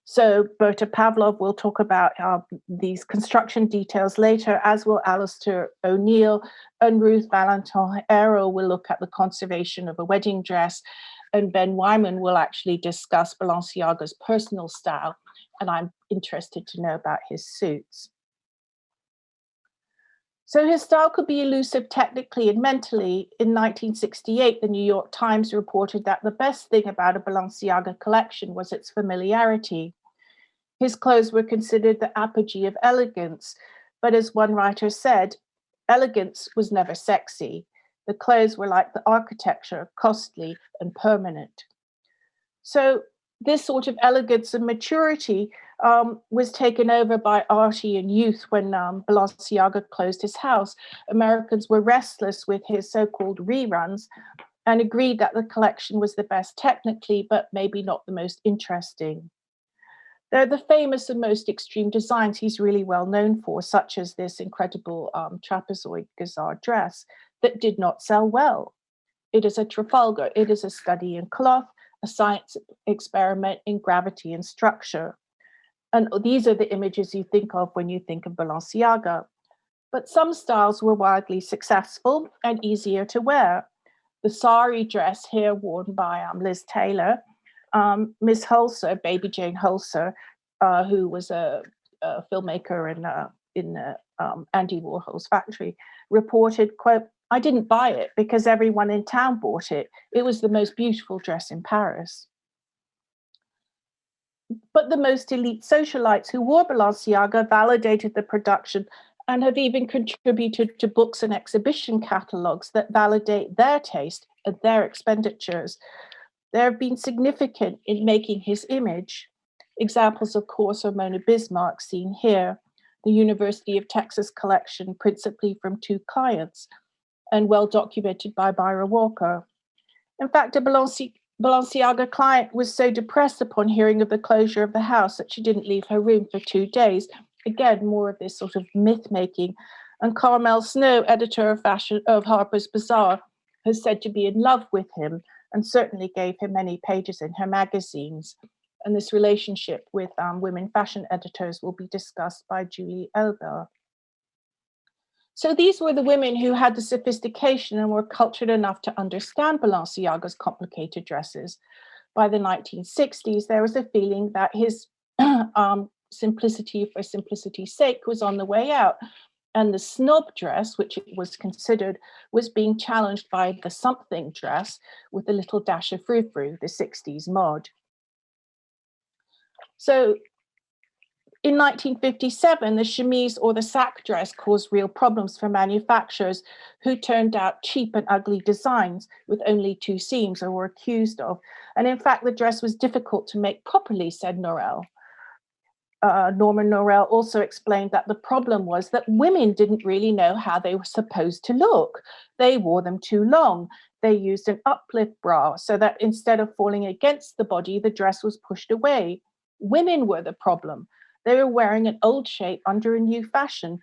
So Berta Pavlov will talk about these construction details later, as will Alistair O'Neill, and Ruth Valentin Arrow will look at the conservation of a wedding dress, and Ben Wyman will actually discuss Balenciaga's personal style, and I'm interested to know about his suits. So his style could be elusive technically and mentally. In 1968, the New York Times reported that the best thing about a Balenciaga collection was its familiarity. His clothes were considered the apogee of elegance, but as one writer said, elegance was never sexy. The clothes were like the architecture, costly and permanent. So this sort of elegance and maturity was taken over by arty and youth when Balenciaga closed his house. Americans were restless with his so-called reruns and agreed that the collection was the best technically, but maybe not the most interesting. They're the famous and most extreme designs he's really well known for, such as this incredible trapezoid gazar dress that did not sell well. It is a Trafalgar. It is a study in cloth, a science experiment in gravity and structure. And these are the images you think of when you think of Balenciaga. But some styles were wildly successful and easier to wear. The sari dress here worn by Liz Taylor, Miss Hulser, Baby Jane Hulser, who was a filmmaker in Andy Warhol's factory, reported, quote, "I didn't buy it because everyone in town bought it. It was the most beautiful dress in Paris." But the most elite socialites who wore Balenciaga validated the production and have even contributed to books and exhibition catalogues that validate their taste and their expenditures. They have been significant in making his image. Examples, of course, are Mona Bismarck, seen here, the University of Texas collection, principally from 2 clients, and well documented by Myra Walker. In fact, a Balenciaga client was so depressed upon hearing of the closure of the house that she didn't leave her room for 2 days. Again, more of this sort of myth-making. And Carmel Snow, editor of fashion of Harper's Bazaar, has said to be in love with him and certainly gave him many pages in her magazines. And this relationship with women fashion editors will be discussed by Julie Elber. So these were the women who had the sophistication and were cultured enough to understand Balenciaga's complicated dresses. By the 1960s, there was a feeling that his simplicity for simplicity's sake was on the way out. And the snob dress, which it was considered, was being challenged by the something dress with a little dash of frou-frou, the 60s mod. So in 1957, the chemise or the sack dress caused real problems for manufacturers who turned out cheap and ugly designs with only 2 seams, or were accused of. And in fact, the dress was difficult to make properly, said Norell. Norman Norell also explained that the problem was that women didn't really know how they were supposed to look. They wore them too long. They used an uplift bra so that instead of falling against the body, the dress was pushed away. Women were the problem. They were wearing an old shape under a new fashion.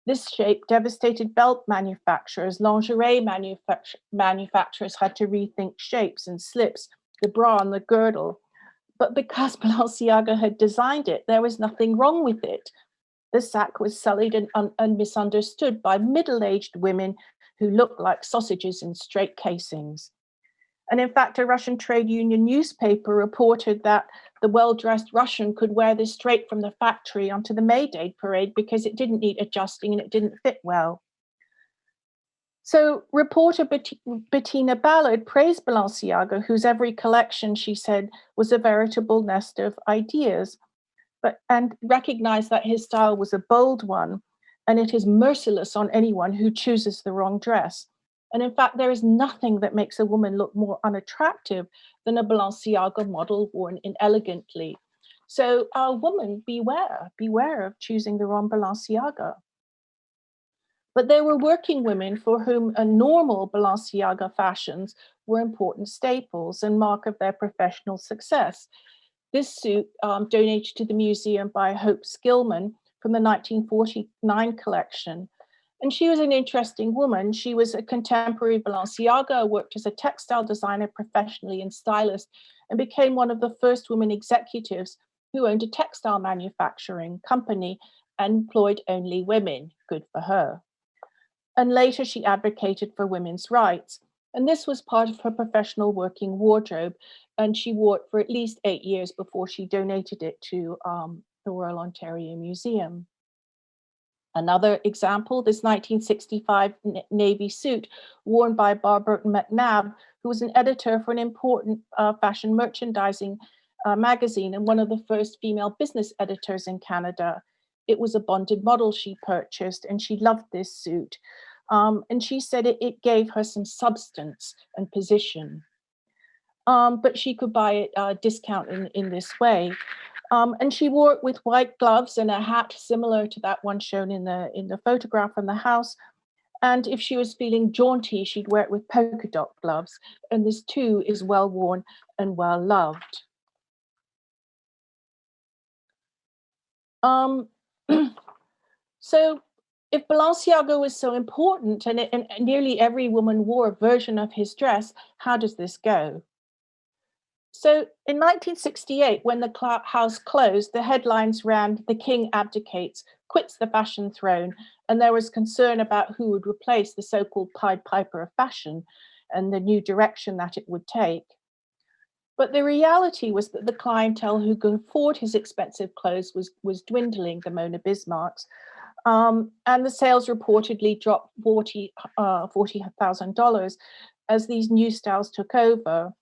This shape devastated belt manufacturers. Lingerie manufacturers had to rethink shapes and slips, the bra and the girdle. But because Balenciaga had designed it, there was nothing wrong with it. The sack was sullied and misunderstood by middle-aged women who looked like sausages in straight casings. And in fact, a Russian trade union newspaper reported that the well-dressed Russian could wear this straight from the factory onto the May Day parade because it didn't need adjusting and it didn't fit well. So reporter Bettina Ballard praised Balenciaga, whose every collection, she said, was a veritable nest of ideas, and recognized that his style was a bold one, and it is merciless on anyone who chooses the wrong dress. And in fact, there is nothing that makes a woman look more unattractive than a Balenciaga model worn inelegantly. So women, beware of choosing the wrong Balenciaga. But there were working women for whom a normal Balenciaga fashions were important staples and mark of their professional success. This suit, donated to the museum by Hope Skillman from the 1949 collection. And she was an interesting woman. She was a contemporary Balenciaga, worked as a textile designer professionally and stylist, and became one of the first women executives who owned a textile manufacturing company and employed only women. Good for her. And later she advocated for women's rights. And this was part of her professional working wardrobe. And she wore it for at least 8 years before she donated it to the Royal Ontario Museum. Another example, this 1965 navy suit worn by Barbara McNabb, who was an editor for an important fashion merchandising magazine and one of the first female business editors in Canada. It was a bonded model she purchased, and she loved this suit. And she said it gave her some substance and position. But she could buy it discount in this way. And she wore it with white gloves and a hat similar to that one shown in the photograph in the house. And if she was feeling jaunty, she'd wear it with polka dot gloves. And this too is well worn and well loved. So if Balenciaga was so important and nearly every woman wore a version of his dress, how does this go? So in 1968, when the house closed, the headlines ran, "The King abdicates, quits the fashion throne," and there was concern about who would replace the so-called Pied Piper of fashion and the new direction that it would take. But the reality was that the clientele who could afford his expensive clothes was dwindling, the Mona Bismarcks, and the sales reportedly dropped $40,000 as these new styles took over.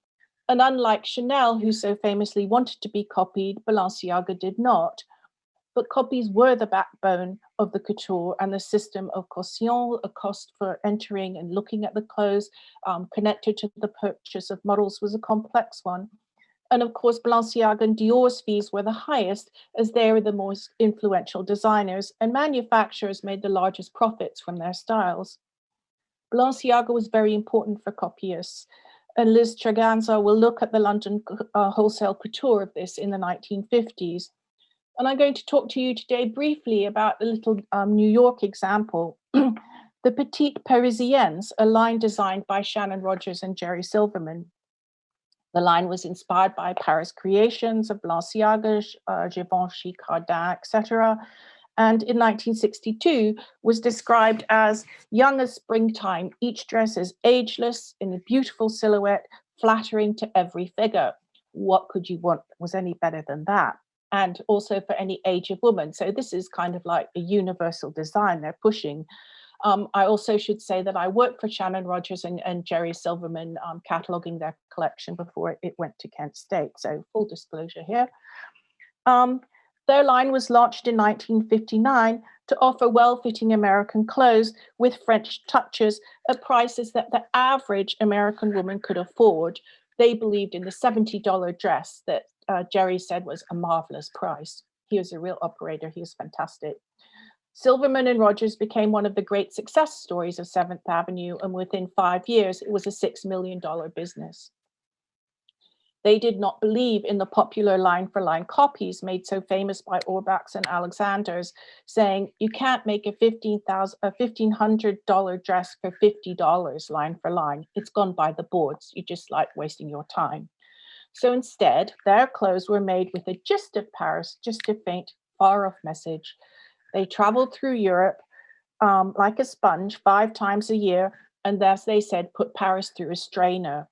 And unlike Chanel, who so famously wanted to be copied, Balenciaga did not. But copies were the backbone of the couture and the system of caution, a cost for entering and looking at the clothes, connected to the purchase of models, was a complex one. And of course, Balenciaga and Dior's fees were the highest, as they were the most influential designers, and manufacturers made the largest profits from their styles. Balenciaga was very important for copyists. And Liz Treganza will look at the London wholesale couture of this in the 1950s. And I'm going to talk to you today briefly about the little New York example, the Petite Parisiennes, a line designed by Shannon Rogers and Jerry Silverman. The line was inspired by Paris creations of Balenciaga, Givenchy, Cardin, etc. And in 1962 was described as young as springtime. Each dress is ageless, in a beautiful silhouette, flattering to every figure. What could you want was any better than that? And also for any age of woman. So this is kind of like a universal design they're pushing. I also should say that I worked for Shannon Rogers and Jerry Silverman, cataloging their collection before it went to Kent State. So full disclosure here. Their line was launched in 1959 to offer well-fitting American clothes with French touches at prices that the average American woman could afford. They believed in the $70 dress that Jerry said was a marvelous price. He was a real operator. He was fantastic. Silverman and Rogers became one of the great success stories of 7th Avenue, and within 5 years, it was a $6 million business. They did not believe in the popular line-for-line copies made so famous by Orbachs and Alexanders, saying you can't make a $1,500 dress for $50 line for line. It's gone by the boards. You just like wasting your time. So instead, their clothes were made with a gist of Paris, just a faint, far-off message. They traveled through Europe like a sponge 5 times a year, and as they said, put Paris through a strainer.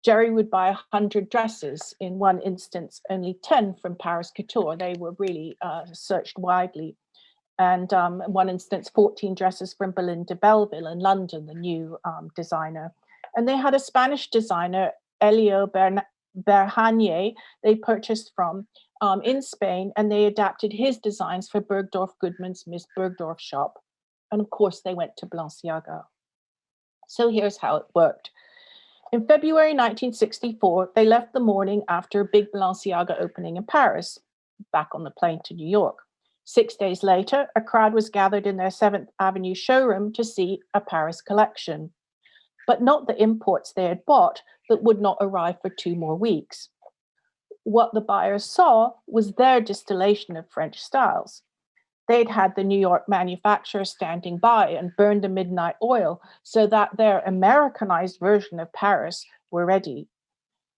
Jerry would buy 100 dresses. In one instance, only 10 from Paris Couture. They were really searched widely. And in one instance, 14 dresses from Belinda Belleville in London, the new designer. And they had a Spanish designer, Elio Berhanier, they purchased from in Spain, and they adapted his designs for Bergdorf Goodman's Miss Bergdorf shop. And of course, they went to Balenciaga. So here's how it worked. In February 1964, they left the morning after a big Balenciaga opening in Paris. back on the plane to New York. 6 days later, a crowd was gathered in their 7th Avenue showroom to see a Paris collection, but not the imports they had bought that would not arrive for 2 more weeks. What the buyers saw was their distillation of French styles. They'd had the New York manufacturer standing by and burned the midnight oil so that their Americanized version of Paris were ready.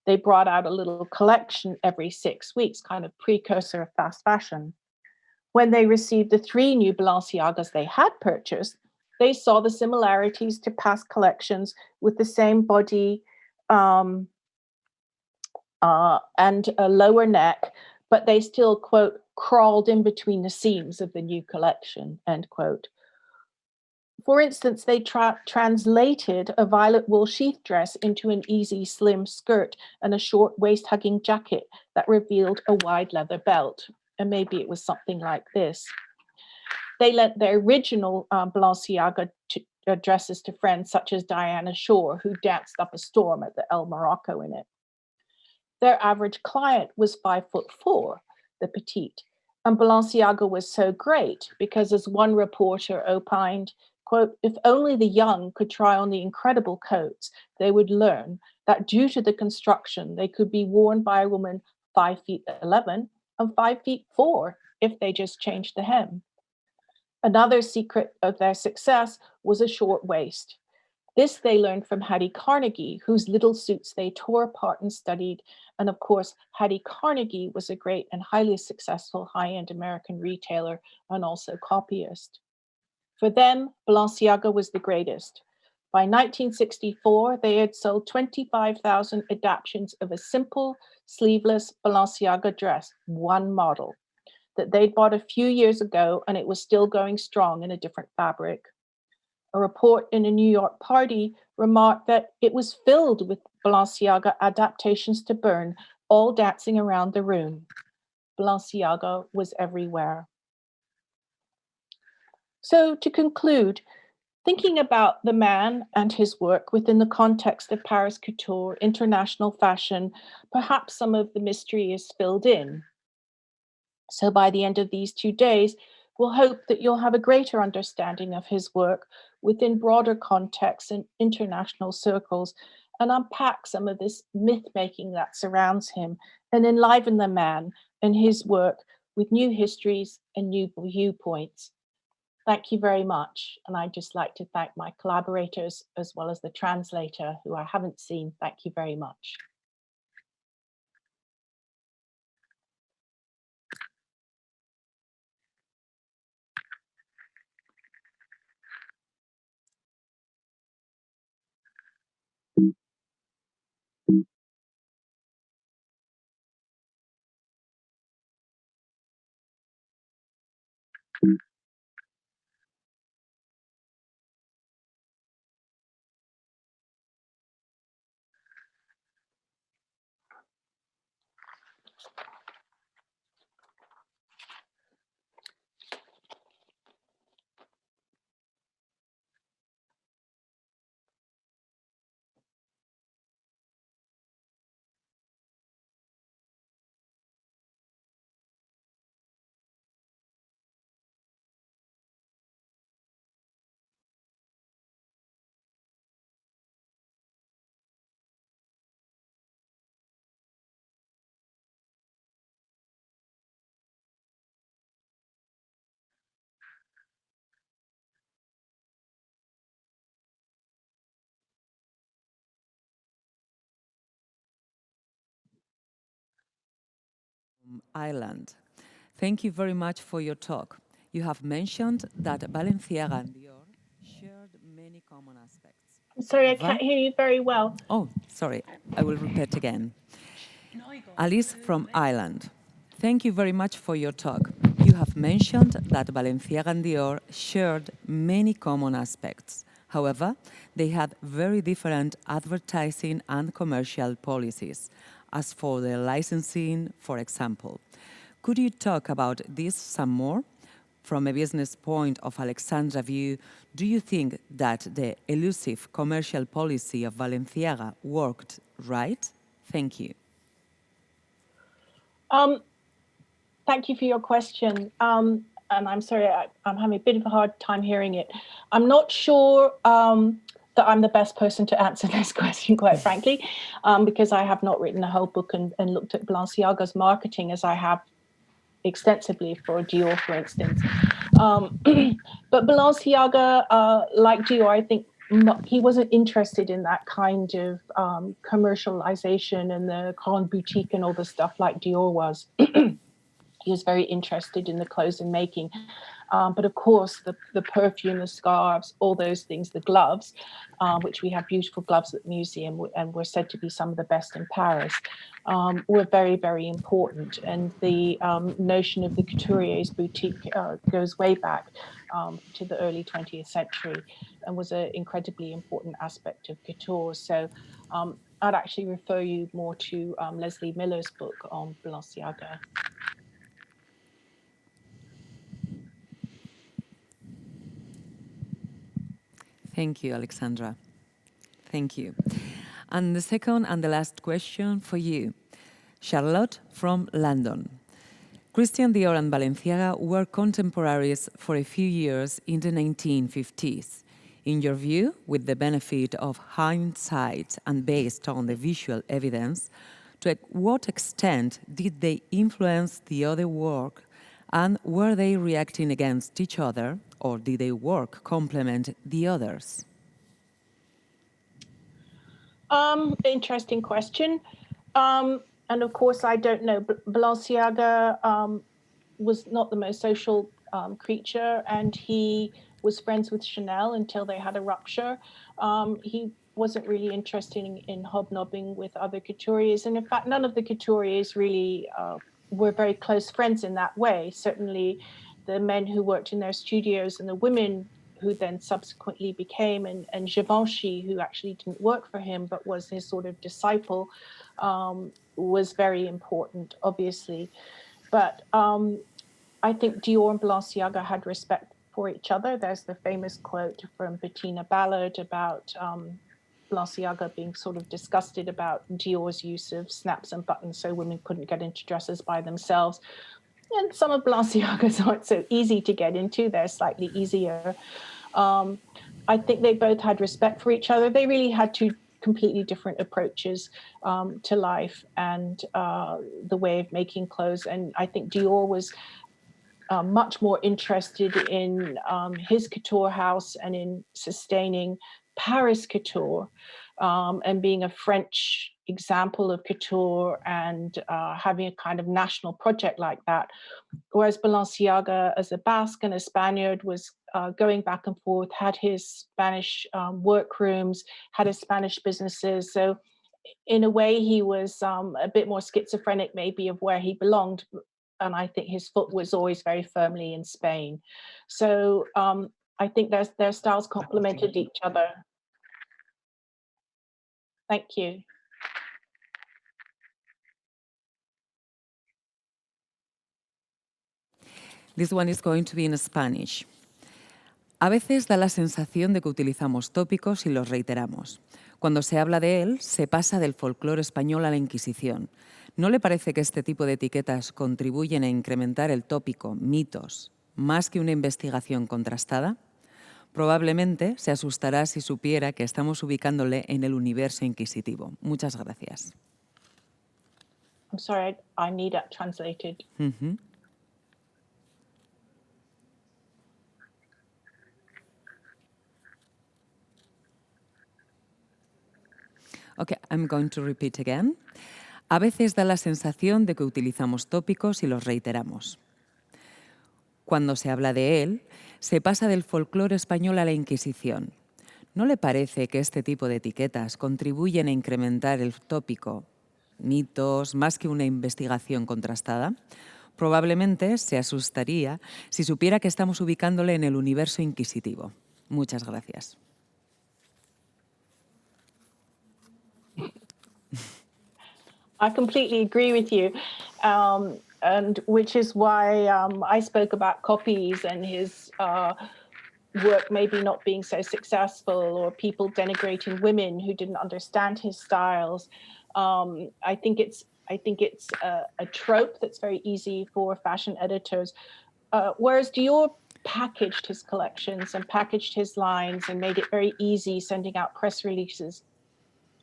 They brought out a little collection every 6 weeks, kind of precursor of fast fashion. When they received the 3 new Balenciagas they had purchased, they saw the similarities to past collections with the same body and a lower neck, but they still, quote, crawled in between the seams of the new collection, end quote. For instance, they translated a violet wool sheath dress into an easy, slim skirt and a short waist-hugging jacket that revealed a wide leather belt. And maybe it was something like this. They lent their original Balenciaga dresses to friends such as Diana Shore, who danced up a storm at the El Morocco in it. Their average client was 5'4", the petite, and Balenciaga was so great because, as one reporter opined, quote, if only the young could try on the incredible coats, they would learn that due to the construction, they could be worn by a woman 5'11" and 5'4" if they just changed the hem. Another secret of their success was a short waist. This they learned from Hattie Carnegie, whose little suits they tore apart and studied. And of course, Hattie Carnegie was a great and highly successful high-end American retailer and also copyist. For them, Balenciaga was the greatest. By 1964, they had sold 25,000 adaptations of a simple, sleeveless Balenciaga dress, one model, that they'd bought a few years ago, and it was still going strong in a different fabric. A report in a New York party remarked that it was filled with Balenciaga adaptations to burn, all dancing around the room. Balenciaga was everywhere. So to conclude, thinking about the man and his work within the context of Paris couture, international fashion, perhaps some of the mystery is filled in. So by the end of these 2 days, we'll hope that you'll have a greater understanding of his work within broader contexts and international circles, and unpack some of this myth-making that surrounds him, and enliven the man and his work with new histories and new viewpoints. Thank you very much. And I'd just like to thank my collaborators as well as the translator, who I haven't seen. Thank you very much. Ireland. Thank you very much for your talk. You have mentioned that Balenciaga and Dior shared many common aspects. I'm sorry, I can't hear you very well. Oh, sorry. I will repeat again. Alice from Ireland. Thank you very much for your talk. You have mentioned that Balenciaga and Dior shared many common aspects. However, they had very different advertising and commercial policies. As for the licensing, for example, could you talk about this some more? From a business point of Alexandra view, do you think that the elusive commercial policy of Balenciaga worked right? Thank you. Thank you for your question. And I'm sorry, I'm having a bit of a hard time hearing it. I'm not sure that I'm the best person to answer this question, quite frankly, because I have not written a whole book and looked at Balenciaga's marketing as I have extensively for Dior, for instance. But Balenciaga, like Dior, I think he wasn't interested in that kind of commercialization and the Grande Boutique and all the stuff like Dior was. He was very interested in the clothes and making. But of course, the perfume, the scarves, all those things, the gloves, which we have beautiful gloves at the museum and were said to be some of the best in Paris, were very, very important. And the notion of the couturier's boutique goes way back to the early 20th century and was an incredibly important aspect of couture. So I'd actually refer you more to Leslie Miller's book on Balenciaga. Thank you, Alexandra. Thank you. And the second and the last question for you, Charlotte from London. Christian Dior and Balenciaga were contemporaries for a few years in the 1950s. In your view, with the benefit of hindsight and based on the visual evidence, to what extent did they influence the other work, and were they reacting against each other, or did their work complement the others? Interesting question. And of course, I don't know. Balenciaga was not the most social creature, and he was friends with Chanel until they had a rupture. He wasn't really interested in hobnobbing with other couturiers. And in fact, none of the couturiers really were very close friends in that way. Certainly the men who worked in their studios and the women who then subsequently became, and Givenchy, who actually didn't work for him, but was his sort of disciple, was very important, obviously. But I think Dior and Balenciaga had respect for each other. There's the famous quote from Bettina Ballard about Balenciaga being sort of disgusted about Dior's use of snaps and buttons so women couldn't get into dresses by themselves. And some of Balenciaga's aren't so easy to get into. They're slightly easier. I think they both had respect for each other. They really had two completely different approaches to life and the way of making clothes. And I think Dior was much more interested in his couture house and in sustaining Paris couture and being a French example of couture and having a kind of national project like that. Whereas Balenciaga, as a Basque and a Spaniard, was going back and forth, had his Spanish workrooms, had his Spanish businesses. So in a way, he was a bit more schizophrenic maybe of where he belonged. And I think his foot was always very firmly in Spain. So I think their styles complemented each other. Thank you. This one is going to be in Spanish. A veces da la sensación de que utilizamos tópicos y los reiteramos. Cuando se habla de él, se pasa del folclore español a la Inquisición. ¿No le parece que este tipo de etiquetas contribuyen a incrementar el tópico, mitos, más que una investigación contrastada? Probablemente se asustará si supiera que estamos ubicándole en el universo inquisitivo. Muchas gracias. I'm sorry, I need that translated. Mm-hmm. Okay, I'm going to repeat again. A veces da la sensación de que utilizamos tópicos y los reiteramos. Cuando se habla de él, se pasa del folclore español a la Inquisición. ¿No le parece que este tipo de etiquetas contribuyen a incrementar el tópico, mitos, más que una investigación contrastada? Probablemente se asustaría si supiera que estamos ubicándole en el universo inquisitivo. Muchas gracias. I completely agree with you, and which is why I spoke about copies and his work maybe not being so successful, or people denigrating women who didn't understand his styles. I think it's I think it's a trope that's very easy for fashion editors. Whereas Dior packaged his collections and packaged his lines and made it very easy, sending out press releases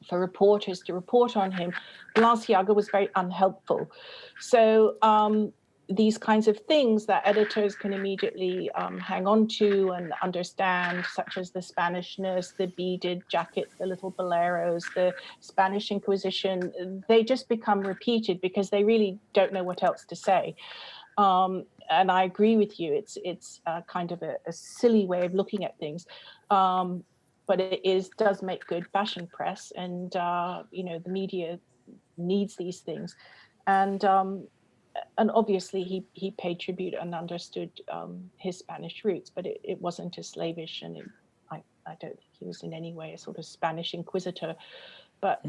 for reporters to report on him, Balenciaga was very unhelpful. So these kinds of things that editors can immediately hang on to and understand, such as the Spanishness, the beaded jackets, the little boleros, the Spanish Inquisition, they just become repeated because they really don't know what else to say. And I agree with you. It's kind of a silly way of looking at things. But it does make good fashion press, and the media needs these things, and obviously he paid tribute and understood his Spanish roots, but it wasn't as slavish, and I don't think he was in any way a sort of Spanish inquisitor. But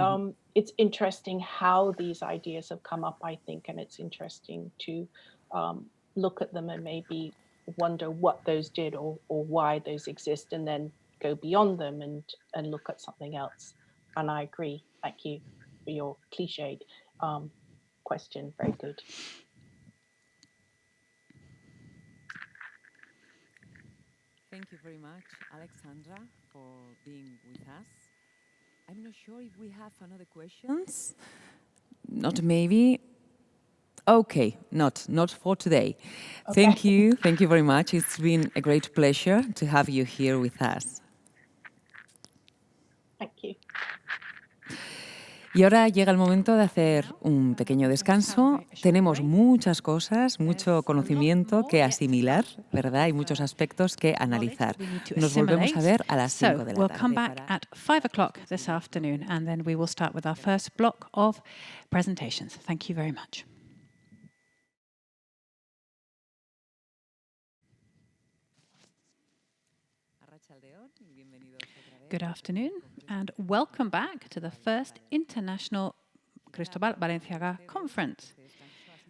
it's interesting how these ideas have come up, I think, and it's interesting to look at them and maybe wonder what those did or why those exist, and then go beyond them and look at something else. And I agree. Thank you for your cliched question. Very good. Thank you very much, Alexandra, for being with us. I'm not sure if we have another questions. Not maybe. Okay, not for today. Okay. Thank you very much. It's been a great pleasure to have you here with us. Thank you. Y ahora llega el momento de hacer un pequeño descanso. Tenemos muchas cosas, mucho conocimiento que asimilar, ¿verdad? Y muchos aspectos que analizar. Nos volvemos a ver a las 5 de la tarde. We'll come back at 5 o'clock this afternoon, and then we will start with our first block of presentations. Thank you very much. Good afternoon, and welcome back to the first International Cristobal Balenciaga Conference.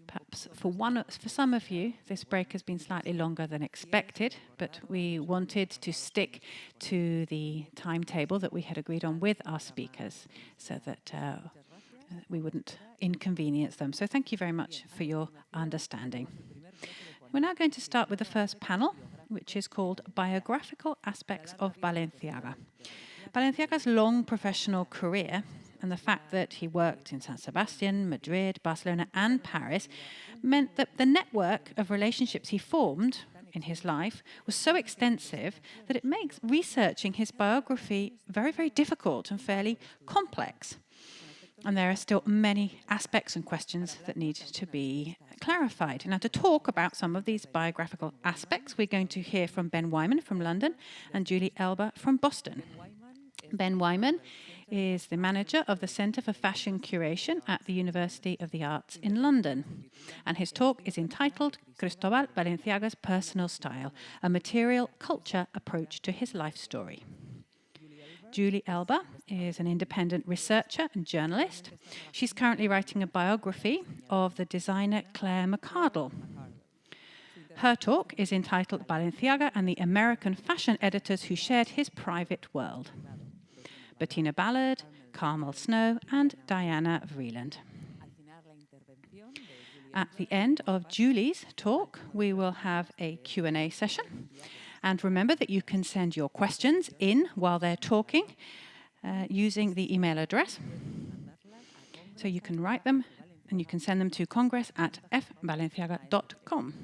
Perhaps for some of you, this break has been slightly longer than expected, but we wanted to stick to the timetable that we had agreed on with our speakers so that we wouldn't inconvenience them. So thank you very much for your understanding. We're now going to start with the first panel, which is called Biographical Aspects of Balenciaga. Balenciaga's long professional career and the fact that he worked in San Sebastian, Madrid, Barcelona, and Paris meant that the network of relationships he formed in his life was so extensive that it makes researching his biography very, very difficult and fairly complex. And there are still many aspects and questions that need to be clarified. Now, to talk about some of these biographical aspects, we're going to hear from Ben Wyman from London and Julie Elba from Boston. Ben Wyman is the manager of the Centre for Fashion Curation at the University of the Arts in London. And his talk is entitled Cristobal Balenciaga's Personal Style, a Material Culture Approach to His Life Story. Julie Elba is an independent researcher and journalist. She's currently writing a biography of the designer Claire McCardell. Her talk is entitled Balenciaga and the American Fashion Editors Who Shared His Private World. Bettina Ballard, Carmel Snow, and Diana Vreeland. At the end of Julie's talk, we will have a Q&A session. And remember that you can send your questions in while they're talking using the email address. So you can write them and you can send them to congress@fbalenciaga.com.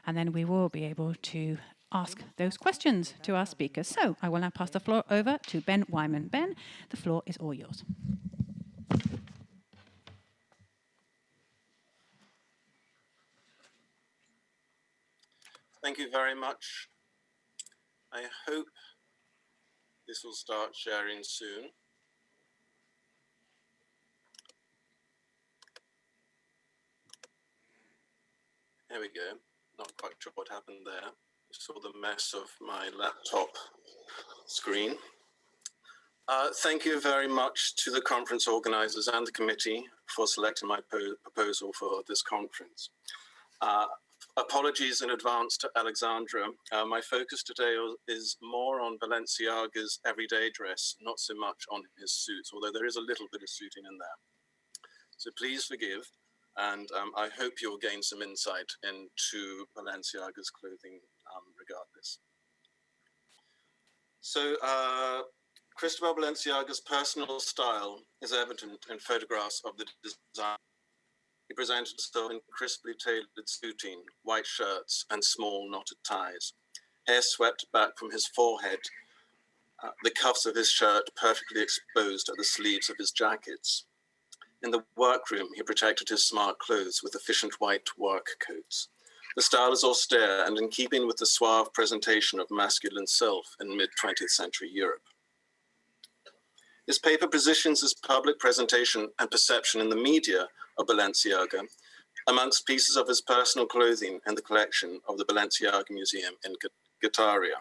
And then we will be able to ask those questions to our speakers. So I will now pass the floor over to Ben Wyman. Ben, the floor is all yours. Thank you very much. I hope this will start sharing soon. There we go. Not quite sure what happened there. You saw the mess of my laptop screen. Thank you very much to the conference organizers and the committee for selecting my proposal for this conference. Apologies in advance to Alexandra. My focus today is more on Balenciaga's everyday dress, not so much on his suits, although there is a little bit of suiting in there. So please forgive, and I hope you'll gain some insight into Balenciaga's clothing regardless. So Cristobal Balenciaga's personal style is evident in photographs of the design. He presented himself in crisply tailored suiting, white shirts, and small knotted ties, hair swept back from his forehead, the cuffs of his shirt perfectly exposed at the sleeves of his jackets. In the workroom, he protected his smart clothes with efficient white work coats. The style is austere and in keeping with the suave presentation of masculine self in mid-20th century Europe. His paper positions his public presentation and perception in the media of Balenciaga amongst pieces of his personal clothing in the collection of the Balenciaga Museum in Guetaria.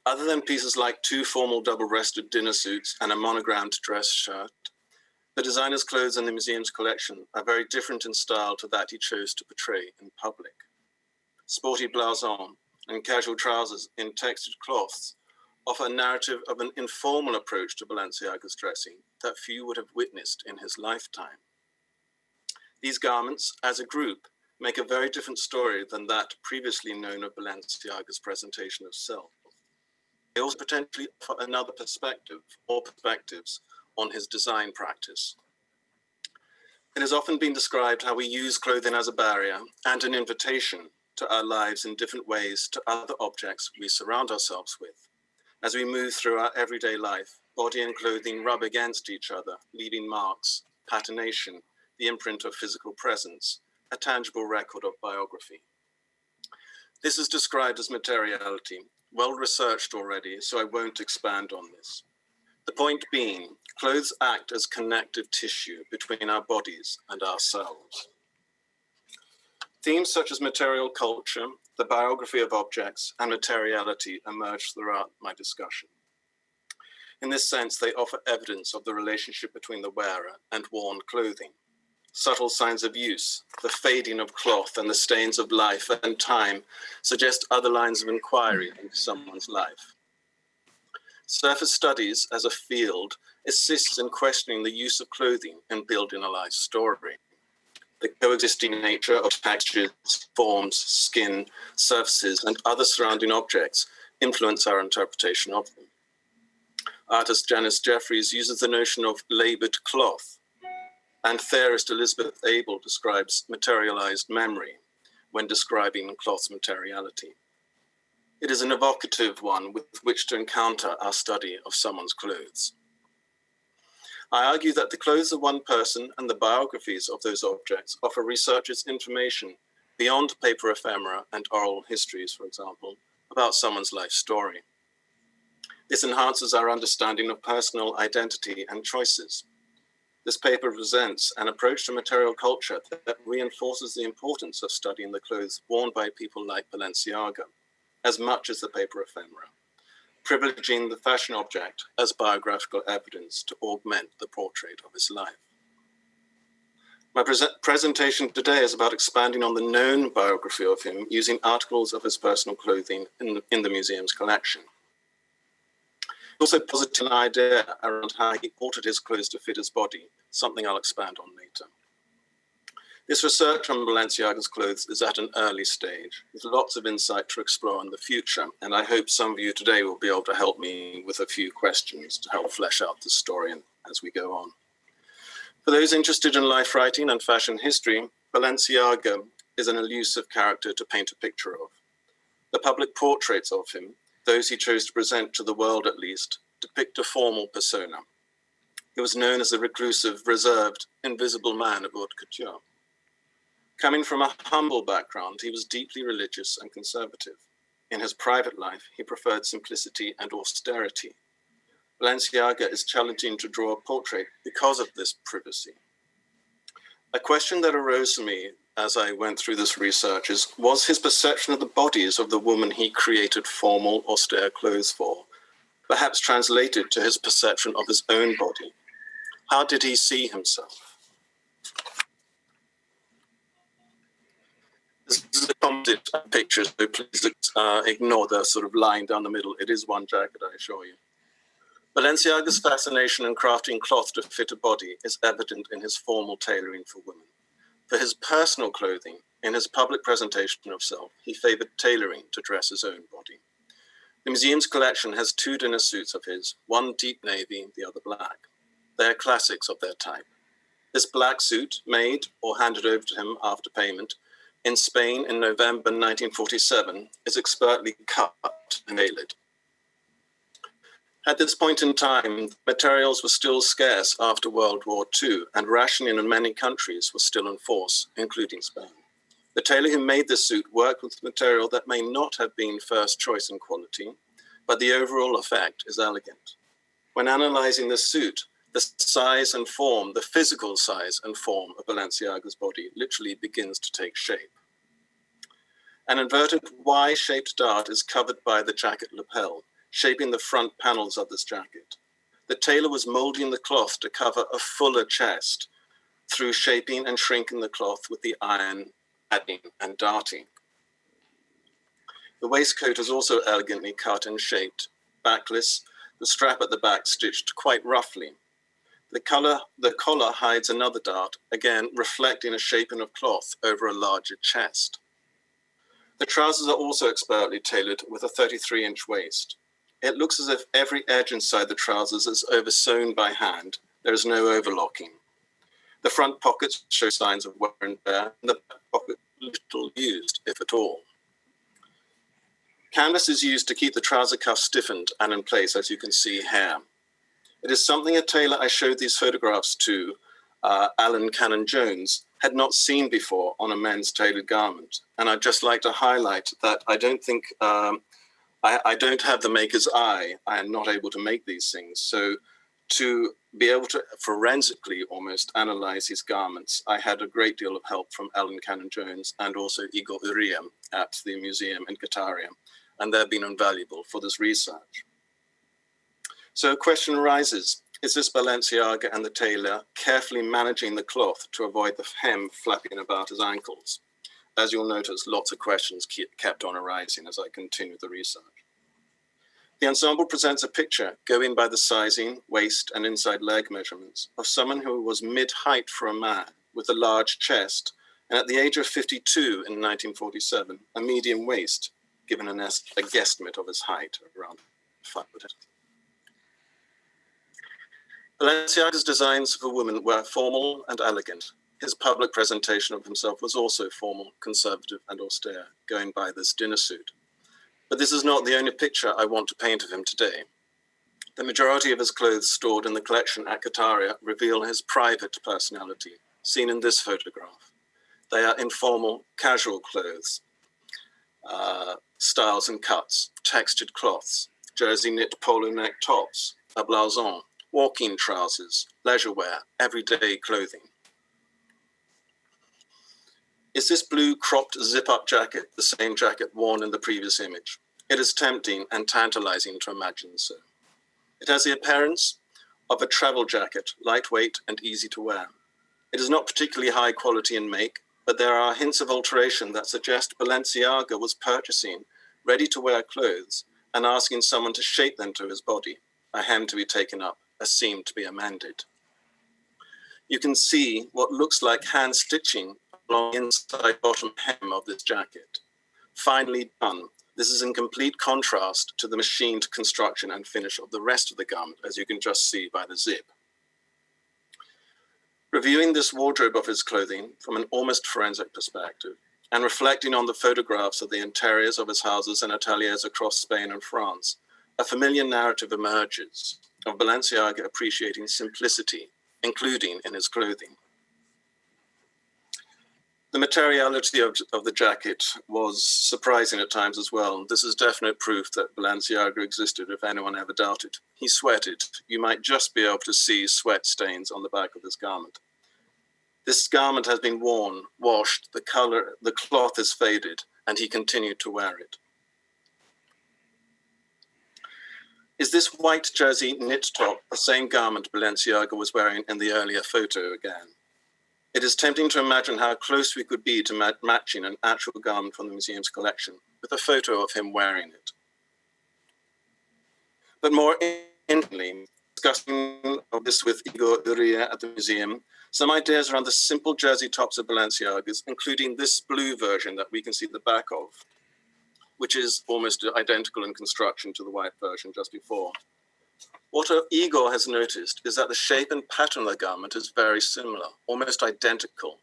Other than pieces like two formal double-breasted dinner suits and a monogrammed dress shirt, the designer's clothes in the museum's collection are very different in style to that he chose to portray in public. Sporty blouson and casual trousers in textured cloths offer a narrative of an informal approach to Balenciaga's dressing that few would have witnessed in his lifetime. These garments, as a group, make a very different story than that previously known of Balenciaga's presentation of self. They also potentially offer another perspective or perspectives on his design practice. It has often been described how we use clothing as a barrier and an invitation to our lives in different ways to other objects we surround ourselves with. As we move through our everyday life, body and clothing rub against each other, leaving marks, patination, the imprint of physical presence, a tangible record of biography. This is described as materiality, well researched already, so I won't expand on this. The point being, clothes act as connective tissue between our bodies and ourselves. Themes such as material culture, the biography of objects, and materiality emerge throughout my discussion. In this sense, they offer evidence of the relationship between the wearer and worn clothing. Subtle signs of use, the fading of cloth and the stains of life and time suggest other lines of inquiry into someone's life. Surface studies as a field assists in questioning the use of clothing and building a life story. The coexisting nature of textures, forms, skin, surfaces, and other surrounding objects influence our interpretation of them. Artist Janice Jeffries uses the notion of labored cloth, and theorist Elizabeth Abel describes materialized memory when describing cloth's materiality. It is an evocative one with which to encounter our study of someone's clothes. I argue that the clothes of one person and the biographies of those objects offer researchers information beyond paper ephemera and oral histories, for example, about someone's life story. This enhances our understanding of personal identity and choices. This paper presents an approach to material culture that reinforces the importance of studying the clothes worn by people like Balenciaga, as much as the paper ephemera, privileging the fashion object as biographical evidence to augment the portrait of his life. My presentation today is about expanding on the known biography of him using articles of his personal clothing in the museum's collection. Also posited an idea around how he altered his clothes to fit his body, something I'll expand on later. This research on Balenciaga's clothes is at an early stage, with lots of insight to explore in the future, and I hope some of you today will be able to help me with a few questions to help flesh out the story as we go on. For those interested in life writing and fashion history, Balenciaga is an elusive character to paint a picture of. The public portraits of him, those he chose to present to the world at least, depict a formal persona. He was known as a reclusive, reserved, invisible man of haute couture. Coming from a humble background, he was deeply religious and conservative. In his private life, he preferred simplicity and austerity. Balenciaga is challenging to draw a portrait because of this privacy. A question that arose to me as I went through this research was his perception of the bodies of the woman he created formal, austere clothes for, perhaps translated to his perception of his own body. How did he see himself? This is a composite picture, so please ignore the sort of line down the middle. It is one jacket, I assure you. Balenciaga's fascination in crafting cloth to fit a body is evident in his formal tailoring for women. For his personal clothing, in his public presentation of self, he favored tailoring to dress his own body. The museum's collection has 2 dinner suits of his, one deep navy, the other black. They are classics of their type. This black suit, made or handed over to him after payment, in Spain in November 1947, is expertly cut and tailored. At this point in time, materials were still scarce after World War II, and rationing in many countries was still in force, including Spain. The tailor who made this suit worked with material that may not have been first choice in quality, but the overall effect is elegant. When analyzing this suit, the size and form, the physical size and form of Balenciaga's body literally begins to take shape. An inverted Y-shaped dart is covered by the jacket lapel, shaping the front panels of this jacket. The tailor was molding the cloth to cover a fuller chest through shaping and shrinking the cloth with the iron, adding and darting. The waistcoat is also elegantly cut and shaped, backless, the strap at the back stitched quite roughly. The collar hides another dart, again reflecting a shaping of cloth over a larger chest. The trousers are also expertly tailored with a 33-inch waist. It looks as if every edge inside the trousers is oversewn by hand. There is no overlocking. The front pockets show signs of wear and tear, and the back pocket little used, if at all. Canvas is used to keep the trouser cuff stiffened and in place, as you can see here. It is something a tailor I showed these photographs to, Alan Cannon-Jones, had not seen before on a men's tailored garment. And I'd just like to highlight that I don't think, I don't have the maker's eye. I am not able to make these things. So to be able to forensically almost analyze these garments, I had a great deal of help from Alan Cannon-Jones and also Igor Uria at the museum in Kataria. And they've been invaluable for this research. So a question arises, is this Balenciaga and the tailor carefully managing the cloth to avoid the hem flapping about his ankles? As you'll notice, lots of questions kept on arising as I continue the research. The ensemble presents a picture, going by the sizing, waist, and inside leg measurements, of someone who was mid-height for a man with a large chest, and at the age of 52 in 1947, a medium waist, given a guesstimate of his height, around 5 foot. Balenciaga's designs for women were formal and elegant. His public presentation of himself was also formal, conservative, and austere, going by this dinner suit. But this is not the only picture I want to paint of him today. The majority of his clothes stored in the collection at Kataria reveal his private personality, seen in this photograph. They are informal, casual clothes, styles and cuts, textured cloths, jersey knit polo neck tops, a blouson, walking trousers, leisure wear, everyday clothing. Is this blue cropped zip-up jacket the same jacket worn in the previous image? It is tempting and tantalizing to imagine so. It has the appearance of a travel jacket, lightweight and easy to wear. It is not particularly high quality in make, but there are hints of alteration that suggest Balenciaga was purchasing ready-to-wear clothes and asking someone to shape them to his body, a hem to be taken up, a seam to be amended. You can see what looks like hand stitching along the inside bottom hem of this jacket. Finely done, this is in complete contrast to the machined construction and finish of the rest of the garment, as you can just see by the zip. Reviewing this wardrobe of his clothing from an almost forensic perspective, and reflecting on the photographs of the interiors of his houses and ateliers across Spain and France, a familiar narrative emerges of Balenciaga appreciating simplicity, including in his clothing. The materiality of the jacket was surprising at times as well. This is definite proof that Balenciaga existed, if anyone ever doubted. He sweated. You might just be able to see sweat stains on the back of this garment. This garment has been worn, washed, the cloth is faded, and he continued to wear it. Is this white jersey knit top the same garment Balenciaga was wearing in the earlier photo again? It is tempting to imagine how close we could be to matching an actual garment from the museum's collection with a photo of him wearing it. But more Interestingly, discussing this with Igor Uria at the museum, some ideas around the simple jersey tops of Balenciagas, including this blue version that we can see the back of, which is almost identical in construction to the white version just before. What Igor has noticed is that the shape and pattern of the garment is very similar, almost identical,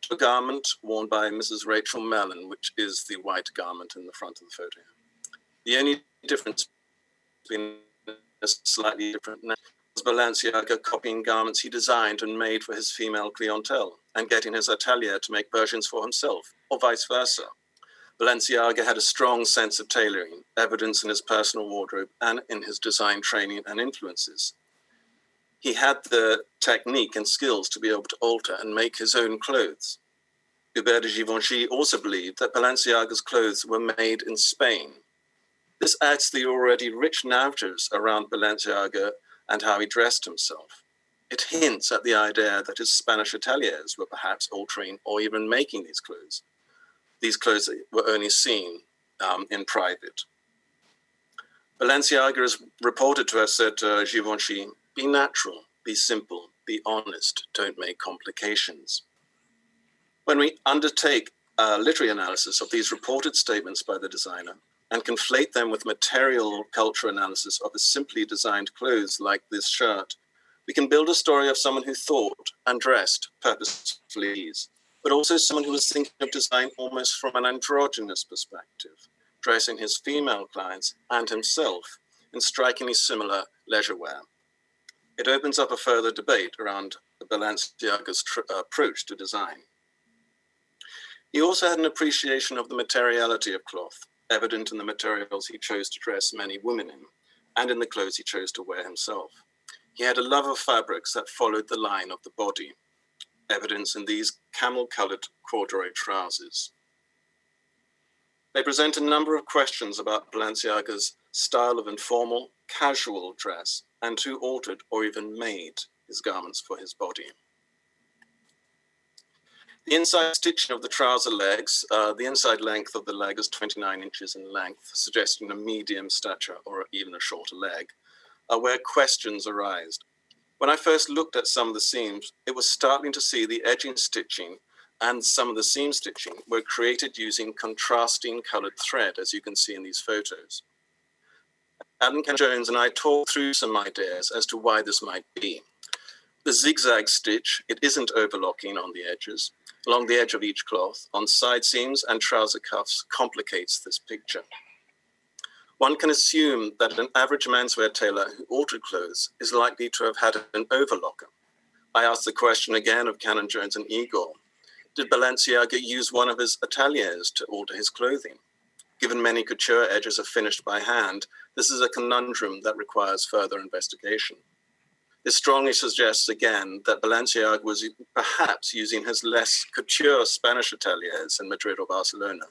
to a garment worn by Mrs. Rachel Mellon, which is the white garment in the front of the photo. The only difference between a slightly different name was Balenciaga copying garments he designed and made for his female clientele and getting his atelier to make versions for himself, or vice versa. Balenciaga had a strong sense of tailoring, evidence in his personal wardrobe and in his design training and influences. He had the technique and skills to be able to alter and make his own clothes. Hubert de Givenchy also believed that Balenciaga's clothes were made in Spain. This adds to the already rich narratives around Balenciaga and how he dressed himself. It hints at the idea that his Spanish ateliers were perhaps altering or even making these clothes. These clothes were only seen in private. Balenciaga is reported to have said to Givenchy, "Be natural, be simple, be honest, don't make complications." When we undertake a literary analysis of these reported statements by the designer and conflate them with material culture analysis of his simply designed clothes like this shirt, we can build a story of someone who thought and dressed purposefully, but also someone who was thinking of design almost from an androgynous perspective, dressing his female clients and himself in strikingly similar leisure wear. It opens up a further debate around Balenciaga's approach to design. He also had an appreciation of the materiality of cloth, evident in the materials he chose to dress many women in, and in the clothes he chose to wear himself. He had a love of fabrics that followed the line of the body, evidence in these camel-colored corduroy trousers. They present a number of questions about Balenciaga's style of informal, casual dress, and who altered or even made his garments for his body. The inside stitching of the trouser legs, the inside length of the leg is 29 inches in length, suggesting a medium stature or even a shorter leg, where questions arise. When I first looked at some of the seams, it was startling to see the edging stitching and some of the seam stitching were created using contrasting colored thread, as you can see in these photos. Adam Jones and I talked through some ideas as to why this might be. The zigzag stitch, it isn't overlocking on the edges, along the edge of each cloth, on side seams and trouser cuffs complicates this picture. One can assume that an average menswear tailor who altered clothes is likely to have had an overlocker. I asked the question again of Canon Jones and Igor. Did Balenciaga use one of his ateliers to alter his clothing? Given many couture edges are finished by hand, this is a conundrum that requires further investigation. This strongly suggests again that Balenciaga was perhaps using his less couture Spanish ateliers in Madrid or Barcelona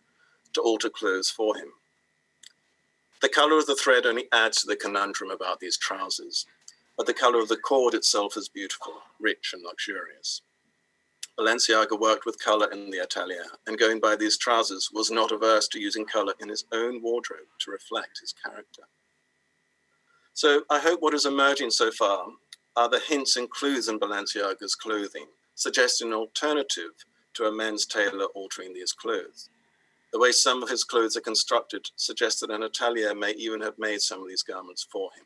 to alter clothes for him. The color of the thread only adds to the conundrum about these trousers, but the color of the cord itself is beautiful, rich and luxurious. Balenciaga worked with color in the atelier, and going by these trousers was not averse to using color in his own wardrobe to reflect his character. So I hope what is emerging so far are the hints and clues in Balenciaga's clothing, suggesting an alternative to a men's tailor altering these clothes. The way some of his clothes are constructed suggests that an atelier may even have made some of these garments for him.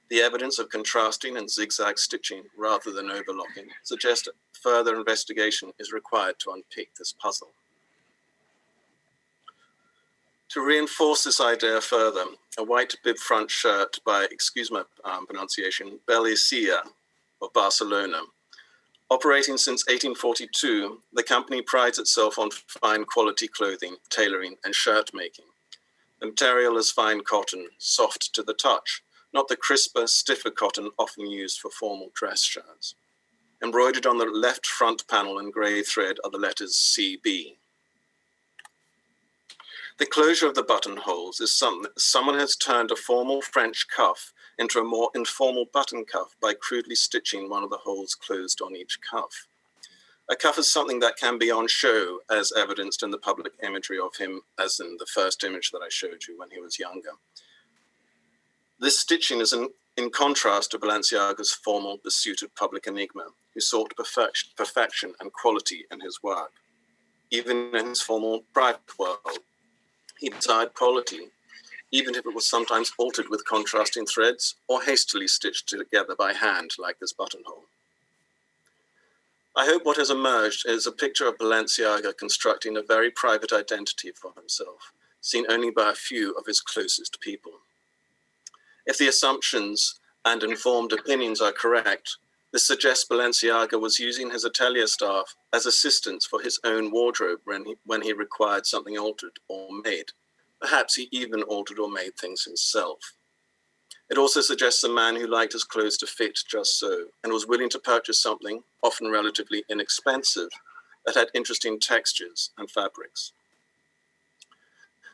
The evidence of contrasting and zigzag stitching rather than overlocking suggests that further investigation is required to unpick this puzzle. To reinforce this idea further, a white bib front shirt by, excuse my pronunciation, Bellicea of Barcelona. Operating since 1842, the company prides itself on fine quality clothing, tailoring, and shirt making. The material is fine cotton, soft to the touch, not the crisper, stiffer cotton often used for formal dress shirts. Embroidered on the left front panel in grey thread are the letters CB. The closure of the buttonholes is something that someone has turned a formal French cuff into a more informal button cuff by crudely stitching one of the holes closed on each cuff. A cuff is something that can be on show, as evidenced in the public imagery of him, as in the first image that I showed you when he was younger. This stitching is an in contrast to Balenciaga's formal besuited public enigma, who sought perfection and quality in his work. Even in his formal private world, he desired quality, even if it was sometimes altered with contrasting threads or hastily stitched together by hand, like this buttonhole. I hope what has emerged is a picture of Balenciaga constructing a very private identity for himself, seen only by a few of his closest people. If the assumptions and informed opinions are correct, this suggests Balenciaga was using his atelier staff as assistants for his own wardrobe when he required something altered or made. Perhaps he even altered or made things himself. It also suggests a man who liked his clothes to fit just so, and was willing to purchase something, often relatively inexpensive, that had interesting textures and fabrics.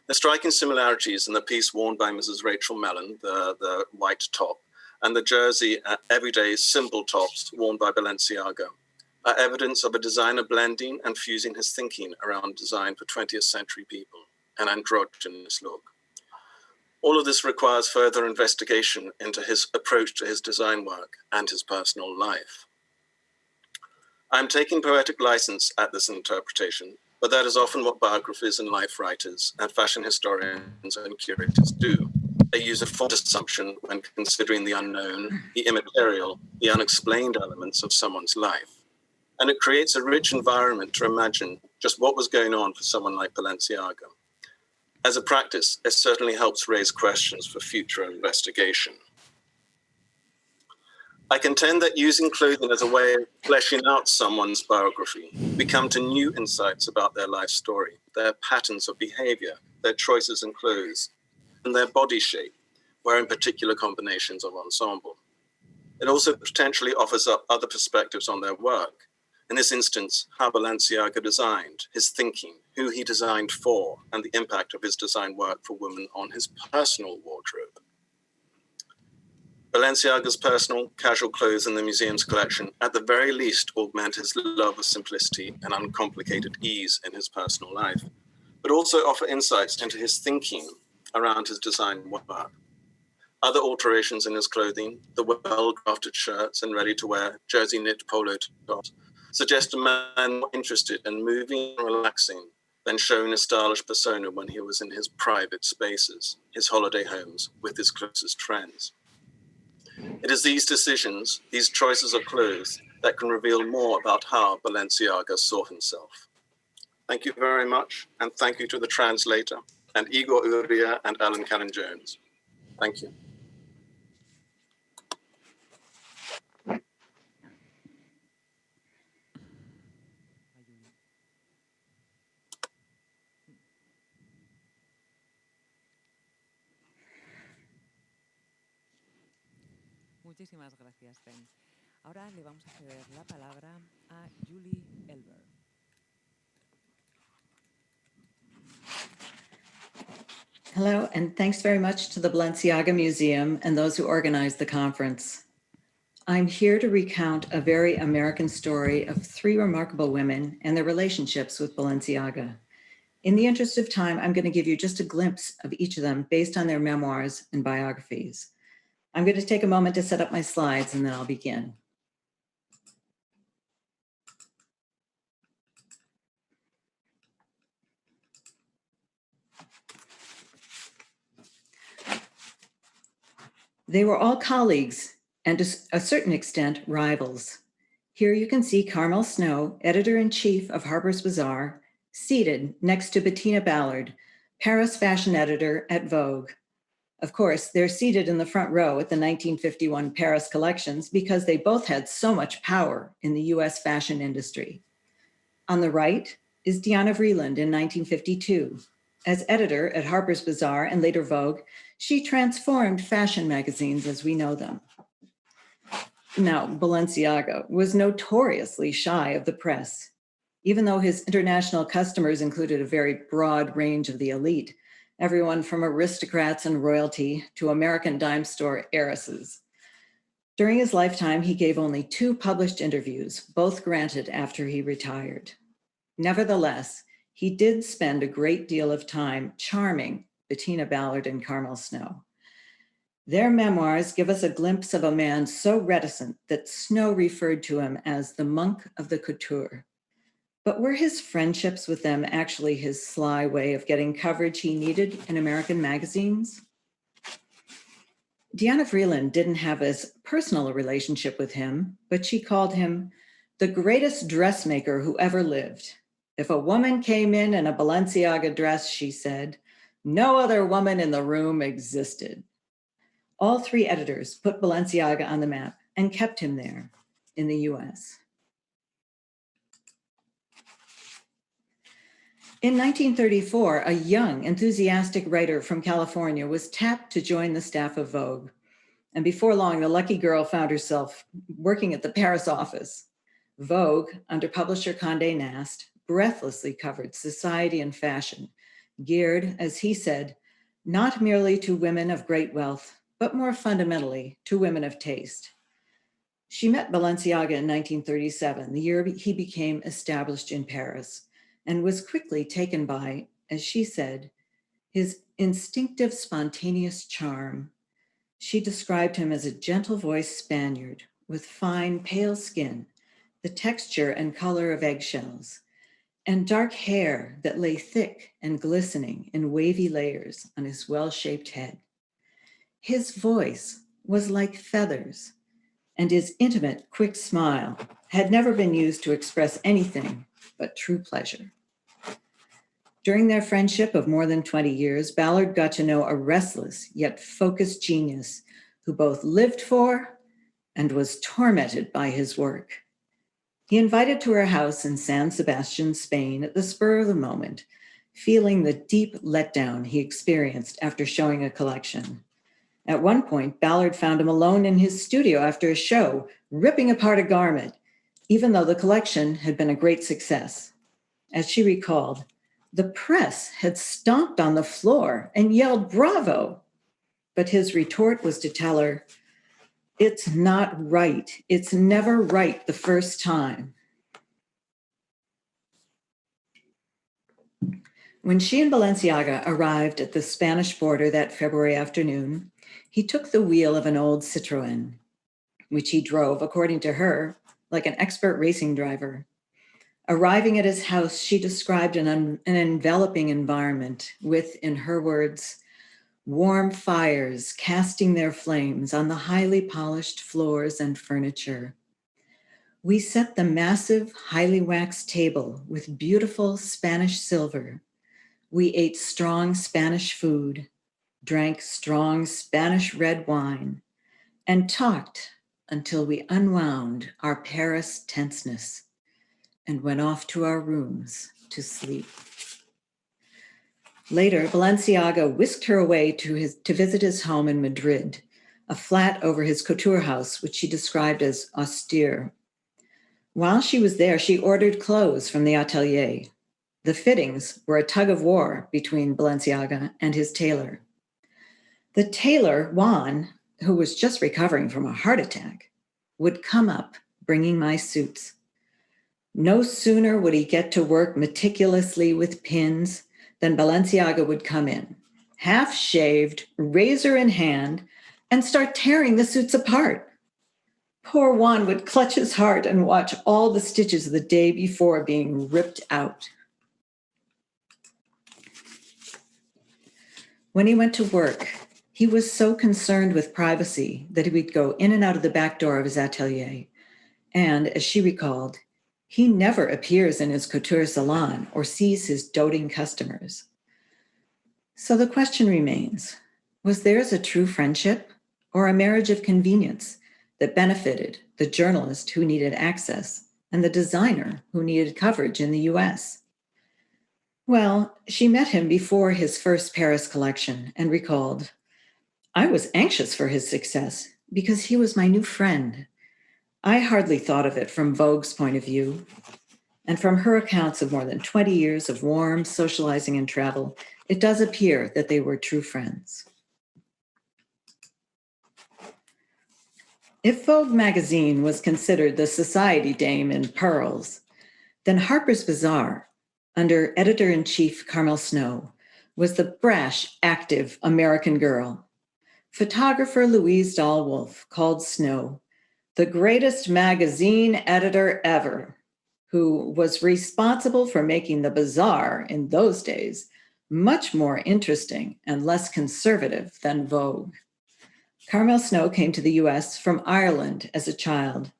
There are striking similarities in the piece worn by Mrs. Rachel Mellon, the white top, and the jersey everyday simple tops worn by Balenciaga, are evidence of a designer blending and fusing his thinking around design for 20th century people, an androgynous look. All of this requires further investigation into his approach to his design work and his personal life. I'm taking poetic license at this interpretation, but that is often what biographers and life writers and fashion historians and curators do. They use a false assumption when considering the unknown, the immaterial, the unexplained elements of someone's life. And it creates a rich environment to imagine just what was going on for someone like Balenciaga. As a practice, it certainly helps raise questions for future investigation. I contend that using clothing as a way of fleshing out someone's biography, we come to new insights about their life story, their patterns of behavior, their choices in clothes, and their body shape, wearing particular combinations of ensemble. It also potentially offers up other perspectives on their work. In this instance, how Balenciaga designed, his thinking, who he designed for, and the impact of his design work for women on his personal wardrobe. Balenciaga's personal, casual clothes in the museum's collection at the very least augment his love of simplicity and uncomplicated ease in his personal life, but also offer insights into his thinking around his design work. Other alterations in his clothing, the well-crafted shirts and ready-to-wear jersey knit polo tops, suggest a man more interested in moving and relaxing than showing a stylish persona when he was in his private spaces, his holiday homes, with his closest friends. It is these decisions, these choices of clothes, that can reveal more about how Balenciaga saw himself. Thank you very much, and thank you to the translator, and Igor Uria and Alan Cannon-Jones. Thank you. Muchísimas gracias, Ben. Ahora le vamos a ceder la palabra a Julie Elber. Hello, and thanks very much to the Balenciaga Museum and those who organized the conference. I'm here to recount a very American story of three remarkable women and their relationships with Balenciaga. In the interest of time, I'm going to give you just a glimpse of each of them based on their memoirs and biographies. I'm going to take a moment to set up my slides and then I'll begin. They were all colleagues and to a certain extent, rivals. Here you can see Carmel Snow, editor-in-chief of Harper's Bazaar, seated next to Bettina Ballard, Paris fashion editor at Vogue. Of course, they're seated in the front row at the 1951 Paris collections because they both had so much power in the US fashion industry. On the right is Diana Vreeland in 1952. As editor at Harper's Bazaar and later Vogue, she transformed fashion magazines as we know them. Now, Balenciaga was notoriously shy of the press. Even though his international customers included a very broad range of the elite, everyone from aristocrats and royalty to American dime store heiresses. During his lifetime, he gave only 2 published interviews, both granted after he retired. Nevertheless, he did spend a great deal of time charming Bettina Ballard and Carmel Snow. Their memoirs give us a glimpse of a man so reticent that Snow referred to him as the monk of the couture. But were his friendships with them actually his sly way of getting coverage he needed in American magazines? Diana Vreeland didn't have as personal a relationship with him, but she called him the greatest dressmaker who ever lived. If a woman came in a Balenciaga dress, she said, no other woman in the room existed. All three editors put Balenciaga on the map and kept him there in the US. In 1934, a young, enthusiastic writer from California was tapped to join the staff of Vogue. And before long, the lucky girl found herself working at the Paris office. Vogue, under publisher Condé Nast, breathlessly covered society and fashion, geared, as he said, not merely to women of great wealth, but more fundamentally to women of taste. She met Balenciaga in 1937, the year he became established in Paris, and was quickly taken by, as she said, his instinctive, spontaneous charm. She described him as a gentle-voiced Spaniard with fine, pale skin, the texture and color of eggshells, and dark hair that lay thick and glistening in wavy layers on his well-shaped head. His voice was like feathers, and his intimate, quick smile had never been used to express anything but true pleasure. During their friendship of more than 20 years, Ballard got to know a restless yet focused genius who both lived for and was tormented by his work. He invited to her house in San Sebastian, Spain, at the spur of the moment, feeling the deep letdown he experienced after showing a collection. At one point, Ballard found him alone in his studio after a show, ripping apart a garment, even though the collection had been a great success. As she recalled, the press had stomped on the floor and yelled, "Bravo!" But his retort was to tell her, "It's not right. It's never right the first time." When she and Balenciaga arrived at the Spanish border that February afternoon, he took the wheel of an old Citroën, which he drove, according to her, like an expert racing driver. Arriving at his house, she described an enveloping environment with, in her words, warm fires casting their flames on the highly polished floors and furniture. We set the massive, highly waxed table with beautiful Spanish silver. We ate strong Spanish food, drank strong Spanish red wine, and talked until we unwound our Paris tenseness and went off to our rooms to sleep. Later, Balenciaga whisked her away to visit his home in Madrid, a flat over his couture house, which she described as austere. While she was there, she ordered clothes from the atelier. The fittings were a tug of war between Balenciaga and his tailor. The tailor, Juan, who was just recovering from a heart attack, would come up bringing my suits. No sooner would he get to work meticulously with pins than Balenciaga would come in, half-shaved, razor in hand, and start tearing the suits apart. Poor Juan would clutch his heart and watch all the stitches of the day before being ripped out. When he went to work, he was so concerned with privacy that he would go in and out of the back door of his atelier. And, as she recalled, he never appears in his couture salon or sees his doting customers. So the question remains, was theirs a true friendship or a marriage of convenience that benefited the journalist who needed access and the designer who needed coverage in the US? Well, she met him before his first Paris collection and recalled, "I was anxious for his success because he was my new friend. I hardly thought of it from Vogue's point of view." And from her accounts of more than 20 years of warm socializing and travel, it does appear that they were true friends. If Vogue magazine was considered the society dame in pearls, then Harper's Bazaar, under editor-in-chief Carmel Snow, was the brash, active American girl. photographer Louise Dahl-Wolf called Snow the greatest magazine editor ever, who was responsible for making the bazaar in those days much more interesting and less conservative than Vogue. Carmel Snow came to the US from Ireland as a child,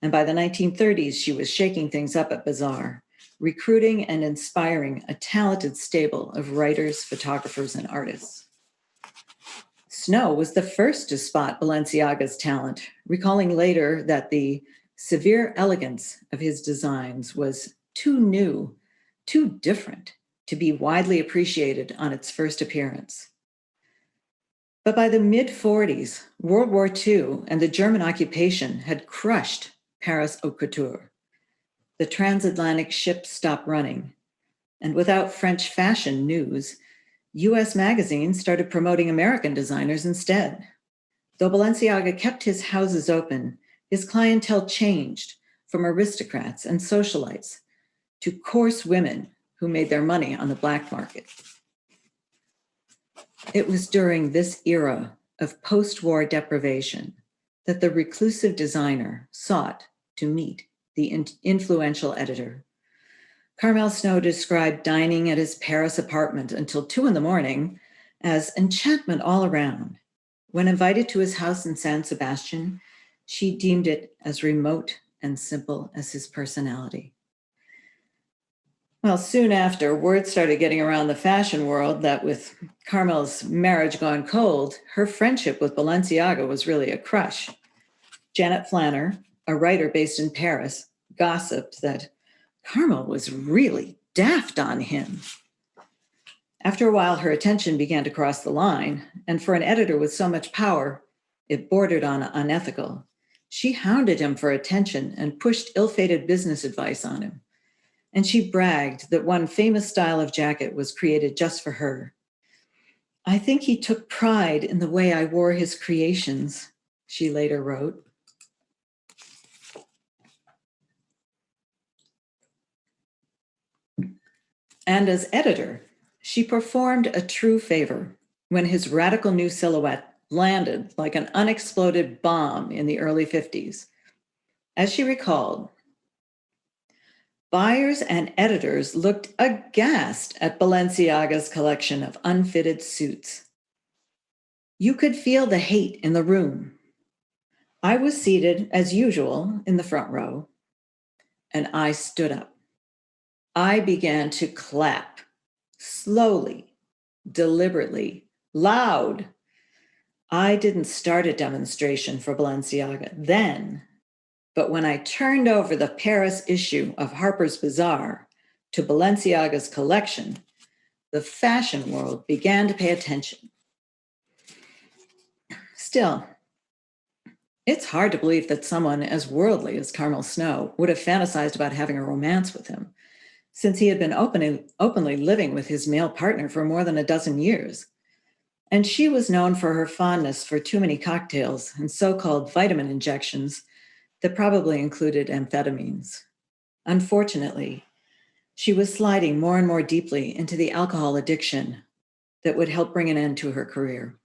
and by the 1930s, she was shaking things up at Bazaar, recruiting and inspiring a talented stable of writers, photographers, and artists. Snow was the first to spot Balenciaga's talent, recalling later that the severe elegance of his designs was too new, too different to be widely appreciated on its first appearance. But by the mid-40s, World War II and the German occupation had crushed Paris haute couture. The transatlantic ships stopped running, and without French fashion news, US magazines started promoting American designers instead. Though Balenciaga kept his houses open, his clientele changed from aristocrats and socialites to coarse women who made their money on the black market. It was during this era of post-war deprivation that the reclusive designer sought to meet the influential editor. Carmel Snow described dining at his Paris apartment until 2 a.m. as enchantment all around. When invited to his house in San Sebastian, she deemed it as remote and simple as his personality. Well, soon after, word started getting around the fashion world that with Carmel's marriage gone cold, her friendship with Balenciaga was really a crush. Janet Flanner, a writer based in Paris, gossiped that Carmel was really daft on him. After a while, her attention began to cross the line, and for an editor with so much power, it bordered on unethical. She hounded him for attention and pushed ill-fated business advice on him. And she bragged that one famous style of jacket was created just for her. "I think he took pride in the way I wore his creations," she later wrote. And as editor, she performed a true favor when his radical new silhouette landed like an unexploded bomb in the early 50s. As she recalled, buyers and editors looked aghast at Balenciaga's collection of unfitted suits. You could feel the hate in the room. I was seated, as usual, in the front row, and I stood up. I began to clap, slowly, deliberately, loud. I didn't start a demonstration for Balenciaga then, but when I turned over the Paris issue of Harper's Bazaar to Balenciaga's collection, the fashion world began to pay attention. Still, it's hard to believe that someone as worldly as Carmel Snow would have fantasized about having a romance with him, since he had been openly living with his male partner for more than a dozen years. And she was known for her fondness for too many cocktails and so-called vitamin injections that probably included amphetamines. Unfortunately, she was sliding more and more deeply into the alcohol addiction that would help bring an end to her career.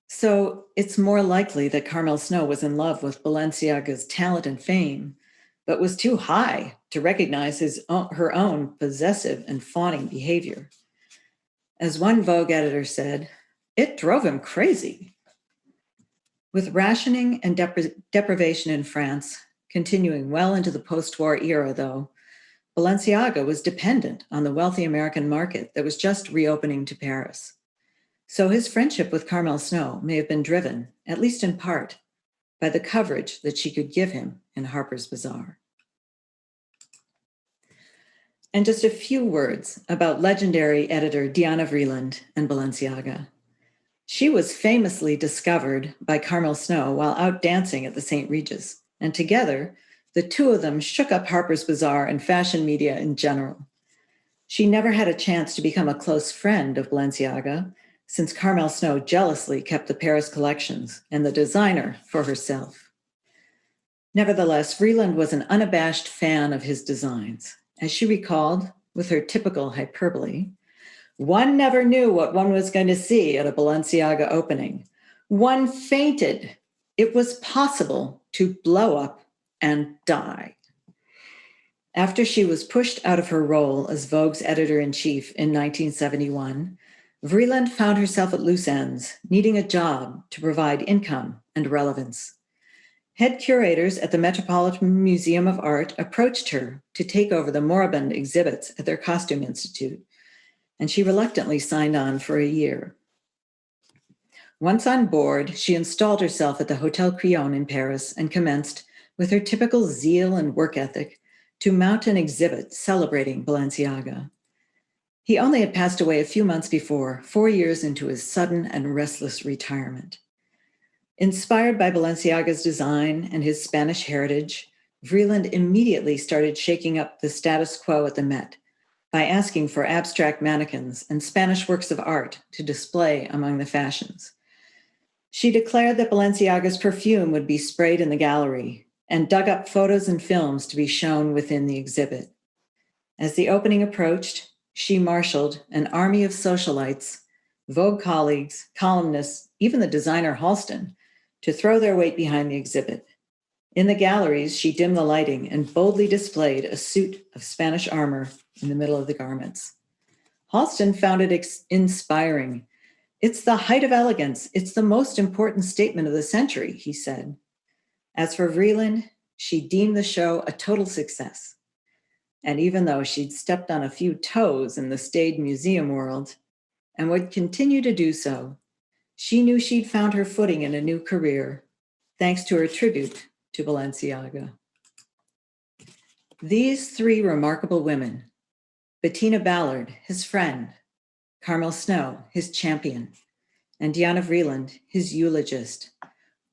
So it's more likely that Carmel Snow was in love with Balenciaga's talent and fame, but was too high to recognize her own possessive and fawning behavior. As one Vogue editor said, it drove him crazy. With rationing and deprivation in France continuing well into the post-war era, though, Balenciaga was dependent on the wealthy American market that was just reopening to Paris. So his friendship with Carmel Snow may have been driven, at least in part, by the coverage that she could give him in Harper's Bazaar. And just a few words about legendary editor Diana Vreeland and Balenciaga. She was famously discovered by Carmel Snow while out dancing at the St. Regis, and together, the two of them shook up Harper's Bazaar and fashion media in general. She never had a chance to become a close friend of Balenciaga, since Carmel Snow jealously kept the Paris collections and the designer for herself. Nevertheless, Vreeland was an unabashed fan of his designs. As she recalled, with her typical hyperbole, one never knew what one was going to see at a Balenciaga opening. One fainted. It was possible to blow up and die. After she was pushed out of her role as Vogue's editor-in-chief in 1971, Vreeland found herself at loose ends, needing a job to provide income and relevance. Head curators at the Metropolitan Museum of Art approached her to take over the moribund exhibits at their Costume Institute, and she reluctantly signed on for a year. Once on board, she installed herself at the Hotel Crillon in Paris and commenced, with her typical zeal and work ethic, to mount an exhibit celebrating Balenciaga. He only had passed away a few months before, 4 years into his sudden and restless retirement. Inspired by Balenciaga's design and his Spanish heritage, Vreeland immediately started shaking up the status quo at the Met by asking for abstract mannequins and Spanish works of art to display among the fashions. She declared that Balenciaga's perfume would be sprayed in the gallery and dug up photos and films to be shown within the exhibit. As the opening approached, she marshaled an army of socialites, Vogue colleagues, columnists, even the designer Halston, to throw their weight behind the exhibit. In the galleries, she dimmed the lighting and boldly displayed a suit of Spanish armor in the middle of the garments. Halston found it inspiring. "It's the height of elegance. It's the most important statement of the century," he said. As for Vreeland, she deemed the show a total success. And even though she'd stepped on a few toes in the staid museum world and would continue to do so, she knew she'd found her footing in a new career, thanks to her tribute to Balenciaga. These three remarkable women, Bettina Ballard, his friend, Carmel Snow, his champion, and Diana Vreeland, his eulogist,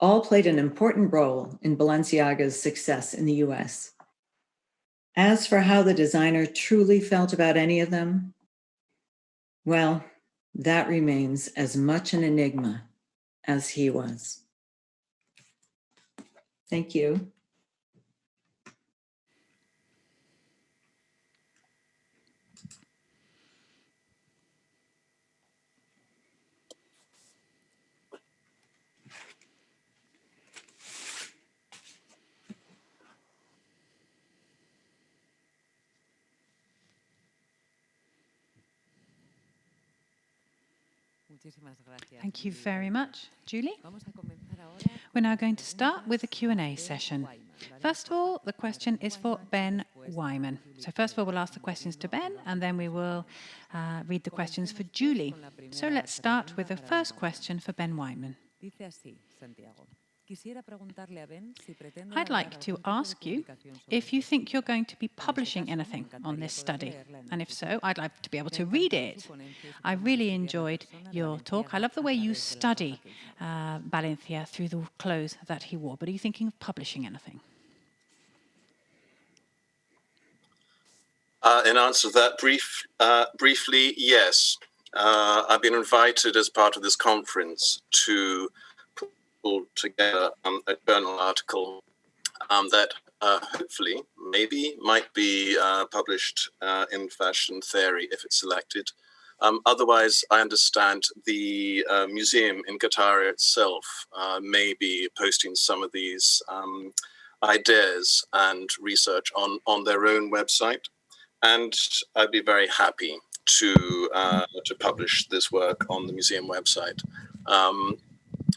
all played an important role in Balenciaga's success in the US. As for how the designer truly felt about any of them, well, that remains as much an enigma as he was. Thank you. Thank you very much, Julie. We're now going to start with the Q&A session. First of all, the question is for Ben Wyman. So first of all, we'll ask the questions to Ben, and then we will read the questions for Julie. So let's start with the first question for Ben Wyman. I'd like to ask you if you think you're going to be publishing anything on this study. And if so, I'd like to be able to read it. I really enjoyed your talk. I love the way you study Balenciaga through the clothes that he wore. But are you thinking of publishing anything? In answer to that, briefly, yes. I've been invited as part of this conference to pull together a journal article that hopefully, maybe, might be published in Fashion Theory if it's selected. Otherwise, I understand the museum in Qatar itself may be posting some of these ideas and research on their own website. And I'd be very happy to publish this work on the museum website.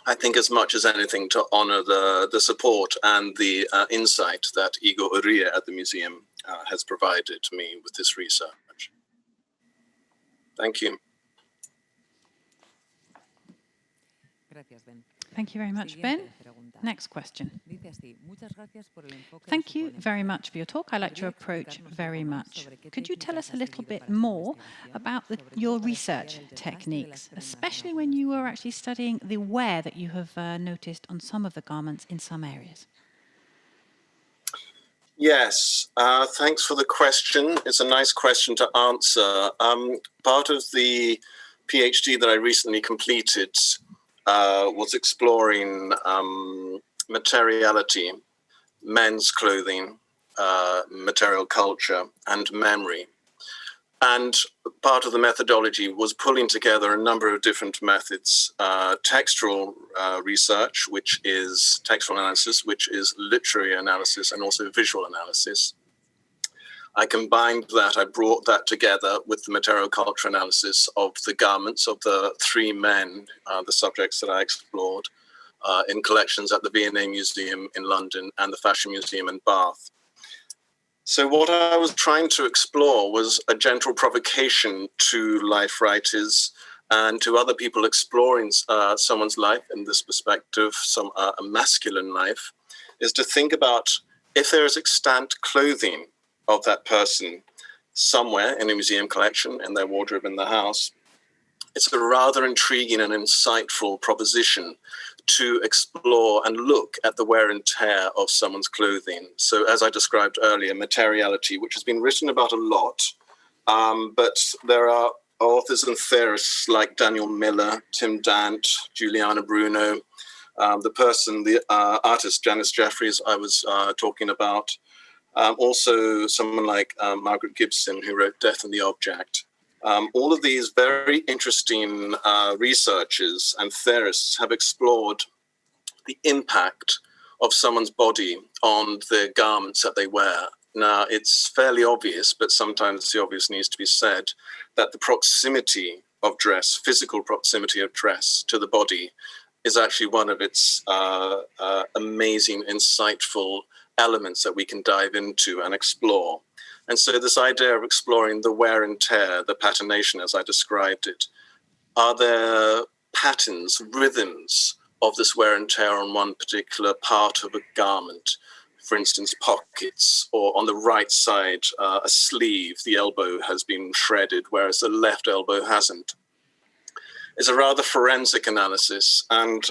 I think as much as anything to honor the support and the insight that Igor Uria at the museum has provided me with this research. Thank you. Thank you very much, Ben. Next question. Thank you very much for your talk. I liked your approach very much. Could you tell us a little bit more about your research techniques, especially when you were actually studying the wear that you have noticed on some of the garments in some areas? Yes, thanks for the question. It's a nice question to answer. Part of the PhD that I recently completed was exploring materiality, men's clothing, material culture, and memory. And part of the methodology was pulling together a number of different methods, textual research, which is textual analysis, which is literary analysis, and also visual analysis. I combined that, I brought that together with the material-culture analysis of the garments of the three men, the subjects that I explored, in collections at the V&A Museum in London and the Fashion Museum in Bath. So what I was trying to explore was a gentle provocation to life writers and to other people exploring someone's life in this perspective, a masculine life, is to think about if there is extant clothing of that person somewhere in a museum collection, in their wardrobe in the house. It's a rather intriguing and insightful proposition to explore and look at the wear and tear of someone's clothing. So as I described earlier, materiality, which has been written about a lot, but there are authors and theorists like Daniel Miller, Tim Dant, Juliana Bruno, the artist Janice Jeffries I was talking about, also someone like Margaret Gibson, who wrote Death and the Object. All of these very interesting researchers and theorists have explored the impact of someone's body on the garments that they wear. Now, it's fairly obvious, but sometimes the obvious needs to be said, that the proximity of dress, physical proximity of dress to the body, is actually one of its amazing, insightful elements that we can dive into and explore. And so this idea of exploring the wear and tear, the patternation as I described it, are there patterns, rhythms of this wear and tear on one particular part of a garment? For instance, pockets, or on the right side, a sleeve, the elbow has been shredded, whereas the left elbow hasn't. It's a rather forensic analysis, and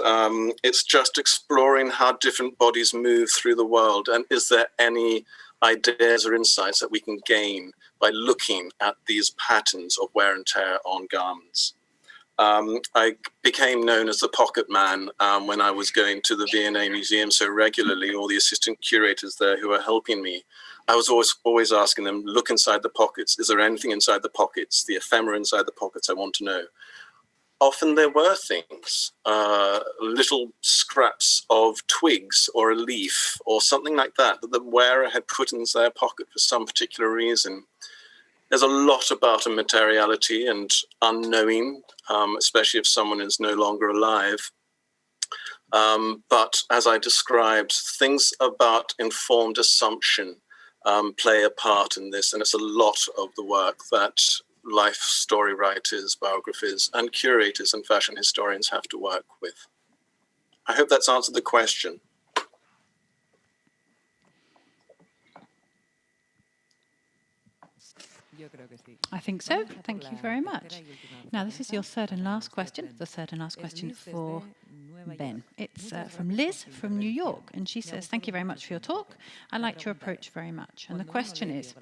it's just exploring how different bodies move through the world, and is there any ideas or insights that we can gain by looking at these patterns of wear and tear on garments. I became known as the pocket man when I was going to the V&A Museum so regularly. All the assistant curators there who were helping me, I was always asking them, look inside the pockets. Is there anything inside the pockets, the ephemera inside the pockets? I want to know. Often there were things, little scraps of twigs or a leaf or something like that the wearer had put in their pocket for some particular reason. There's a lot about a materiality and unknowing, especially if someone is no longer alive. But as I described, things about informed assumption play a part in this, and it's a lot of the work that life story writers, biographers, and curators and fashion historians have to work with. I hope that's answered the question. I think so. Thank you very much. Now, this is your third and last question, the third and last question for Ben. It's from Liz from New York, and she says, thank you very much for your talk. I liked your approach very much. And the question is,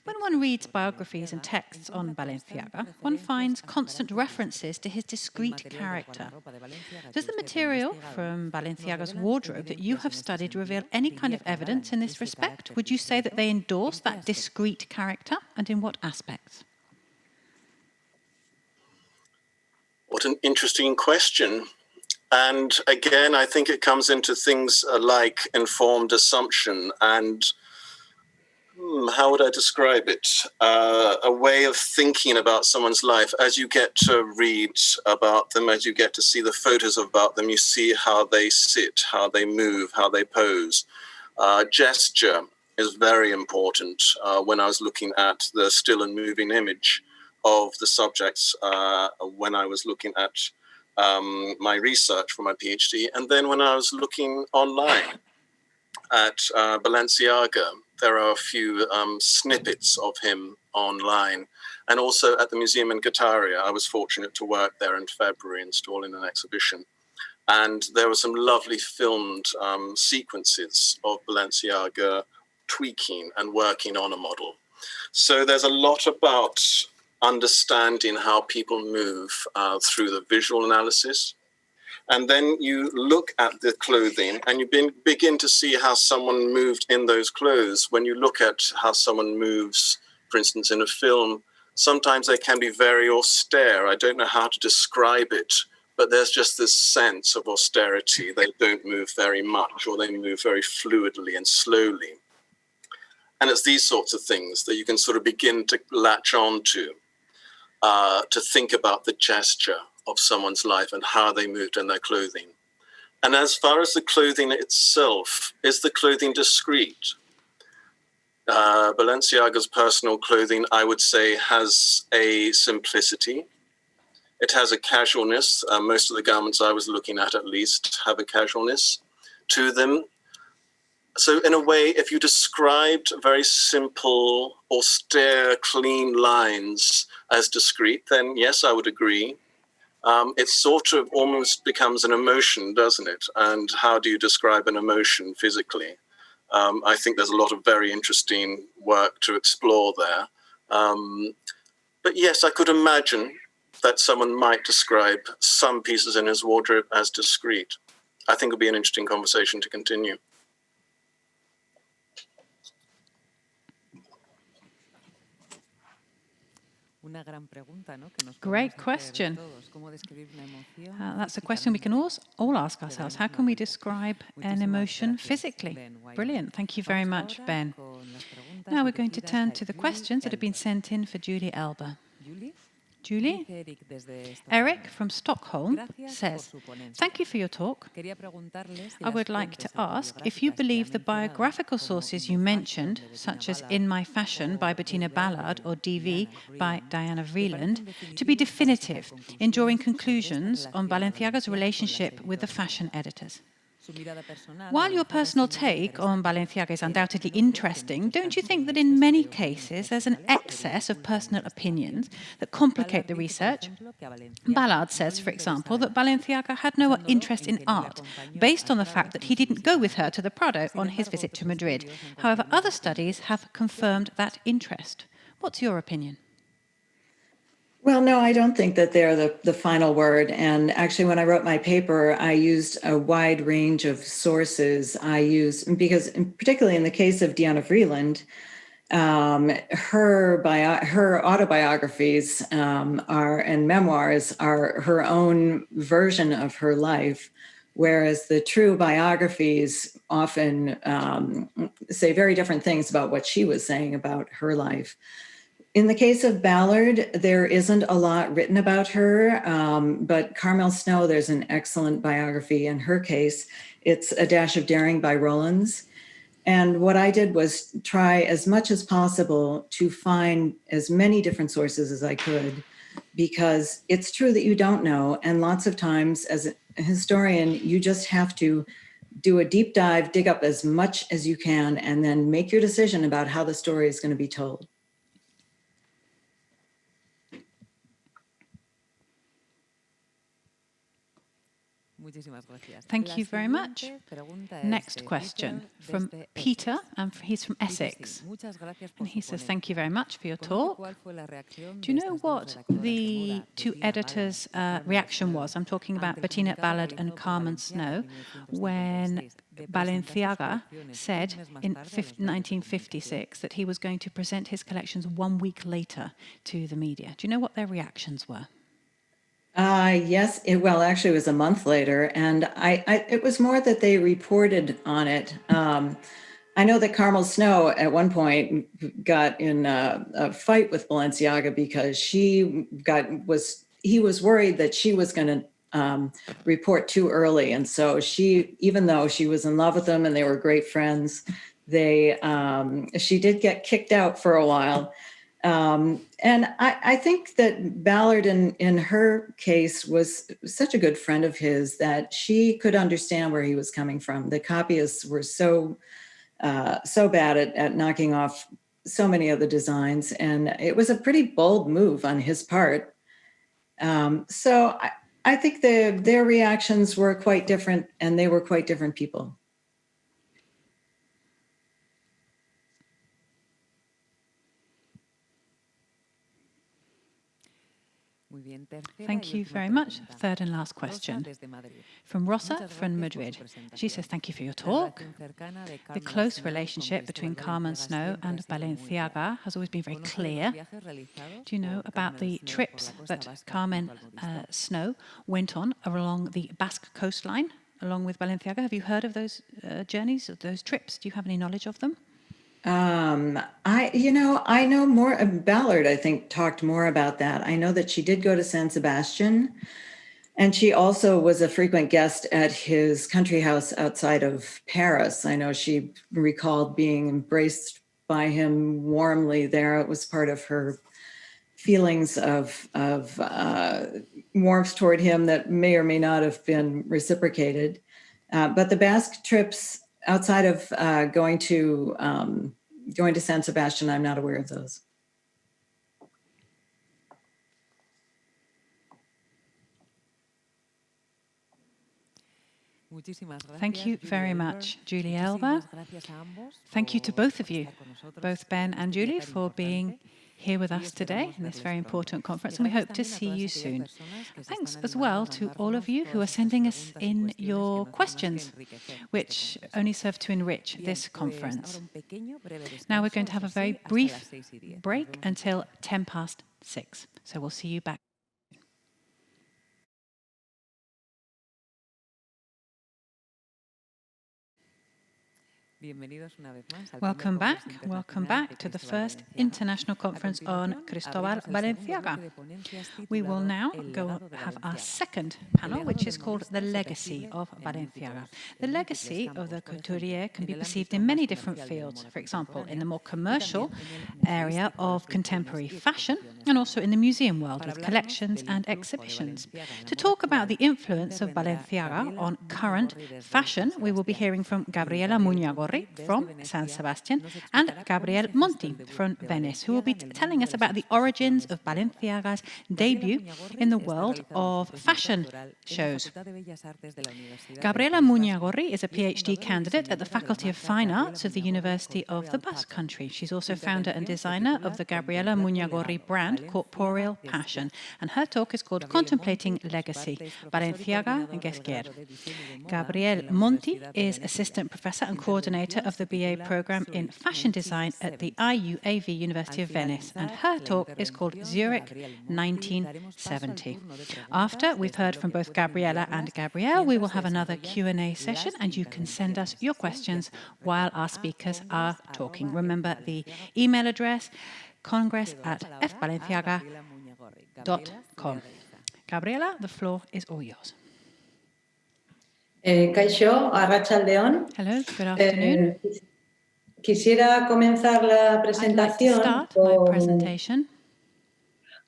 when one reads biographies and texts on Balenciaga, one finds constant references to his discreet character. Does the material from Balenciaga's wardrobe that you have studied reveal any kind of evidence in this respect? Would you say that they endorse that discreet character, and in what aspects? What an interesting question. And again, I think it comes into things like informed assumption and, how would I describe it? A way of thinking about someone's life. As you get to read about them, as you get to see the photos about them, you see how they sit, how they move, how they pose. Gesture is very important when I was looking at the still and moving image of the subjects when I was looking at my research for my PhD. And then when I was looking online at Balenciaga, there are a few snippets of him online. And also at the museum in Guetaria, I was fortunate to work there in February installing an exhibition. And there were some lovely filmed sequences of Balenciaga tweaking and working on a model. So there's a lot about understanding how people move through the visual analysis. And then you look at the clothing and you begin to see how someone moved in those clothes. When you look at how someone moves, for instance, in a film, Sometimes they can be very austere. I don't know how to describe it, but there's just this sense of austerity. They don't move very much, or they move very fluidly and slowly. And it's these sorts of things that you can sort of begin to latch on to think about the gesture of someone's life and how they moved in their clothing. And as far as the clothing itself, is the clothing discreet? Balenciaga's personal clothing, I would say, has a simplicity. It has a casualness. Most of the garments I was looking at least, have a casualness to them. So in a way, if you described very simple, austere, clean lines as discreet, then yes, I would agree. It sort of almost becomes an emotion, doesn't it? And how do you describe an emotion physically? I think there's a lot of very interesting work to explore there. But yes, I could imagine that someone might describe some pieces in his wardrobe as discreet. I think it'll be an interesting conversation to continue. Great question. That's a question we can all ask ourselves. How can we describe an emotion physically? Brilliant. Thank you very much, Ben. Now we're going to turn to the questions that have been sent in for Julie Elber. Julie? Eric from Stockholm says, thank you for your talk. I would like to ask if you believe the biographical sources you mentioned, such as In My Fashion by Bettina Ballard or DV by Diana Vreeland, to be definitive in drawing conclusions on Balenciaga's relationship with the fashion editors. While your personal take on Balenciaga is undoubtedly interesting, don't you think that in many cases there's an excess of personal opinions that complicate the research? Ballard says, for example, that Balenciaga had no interest in art, based on the fact that he didn't go with her to the Prado on his visit to Madrid. However, other studies have confirmed that interest. What's your opinion? Well, no, I don't think that they're the final word. And actually, when I wrote my paper, I used a wide range of sources. Because particularly in the case of Diana Vreeland, her autobiographies and memoirs are her own version of her life, whereas the true biographies often say very different things about what she was saying about her life. In the case of Ballard, there isn't a lot written about her, but Carmel Snow, there's an excellent biography in her case. It's A Dash of Daring by Rollins. And what I did was try as much as possible to find as many different sources as I could, because it's true that you don't know. And lots of times as a historian, you just have to do a deep dive, dig up as much as you can, and then make your decision about how the story is going to be told. Thank you very much. Next question from Peter, and he's from Essex. And he says, thank you very much for your talk. Do you know what the two editors' reaction was? I'm talking about Bettina Ballard and Carmen Snow, when Balenciaga said in 1956 that he was going to present his collections 1 week later to the media. Do you know what their reactions were? Yes. Actually, it was a month later, and it was more that they reported on it. I know that Carmel Snow at one point got in a fight with Balenciaga because he was worried that she was going to report too early, and so even though she was in love with him and they were great friends, she did get kicked out for a while. And I think that Ballard in her case was such a good friend of his that she could understand where he was coming from. The copyists were so bad at knocking off so many of the designs, and it was a pretty bold move on his part. So I think their reactions were quite different, and they were quite different people. Thank you very much. Third and last question from Rosa from Madrid. She says, thank you for your talk. The close relationship between Carmen Snow and Balenciaga has always been very clear. Do you know about the trips that Carmen Snow went on along the Basque coastline along with Balenciaga? Have you heard of those journeys, of those trips? Do you have any knowledge of them? I know more. Ballard, I think, talked more about that. I know that she did go to San Sebastian, and she also was a frequent guest at his country house outside of Paris. I know she recalled being embraced by him warmly there. It was part of her feelings of warmth toward him that may or may not have been reciprocated. But the Basque trips outside of going to San Sebastian, I'm not aware of those. Thank you very much, Julie Elba. Thank you to both of you, both Ben and Julie, for being here with us today in this very important conference, and we hope to see you soon. Thanks as well to all of you who are sending us in your questions, which only serve to enrich this conference. Now we're going to have a very brief break until 6:10, so we'll see you back. Welcome back to the first international conference on Cristóbal Balenciaga. We will now have our second panel, which is called The Legacy of Balenciaga. The legacy of the couturier can be perceived in many different fields, for example, in the more commercial area of contemporary fashion, and also in the museum world with collections and exhibitions. To talk about the influence of Balenciaga on current fashion, we will be hearing from Gabriela Muñagorri from San Sebastian and Gabriel Monti from Venice, who will be telling us about the origins of Balenciaga's debut in the world of fashion shows. Gabriela Muñagorri is a PhD candidate at the Faculty of Fine Arts of the University of the Basque Country. She's also founder and designer of the Gabriela Muñagorri brand Corporeal Passion, and her talk is called Contemplating Legacy, Balenciaga and Guesquier. Gabriel Monti is assistant professor and coordinator of the BA program in fashion design at the IUAV University of Venice, and her talk is called Zurich 1970. After we've heard from both Gabriela and Gabriel, we will have another Q&A session, and you can send us your questions while our speakers are talking. Remember the email address, congress@fbalenciaga.com. Gabriela, the floor is all yours. Kaixo, arratsaldeon. Hello, good afternoon. Quisiera comenzar la I'd like to presentación start my presentation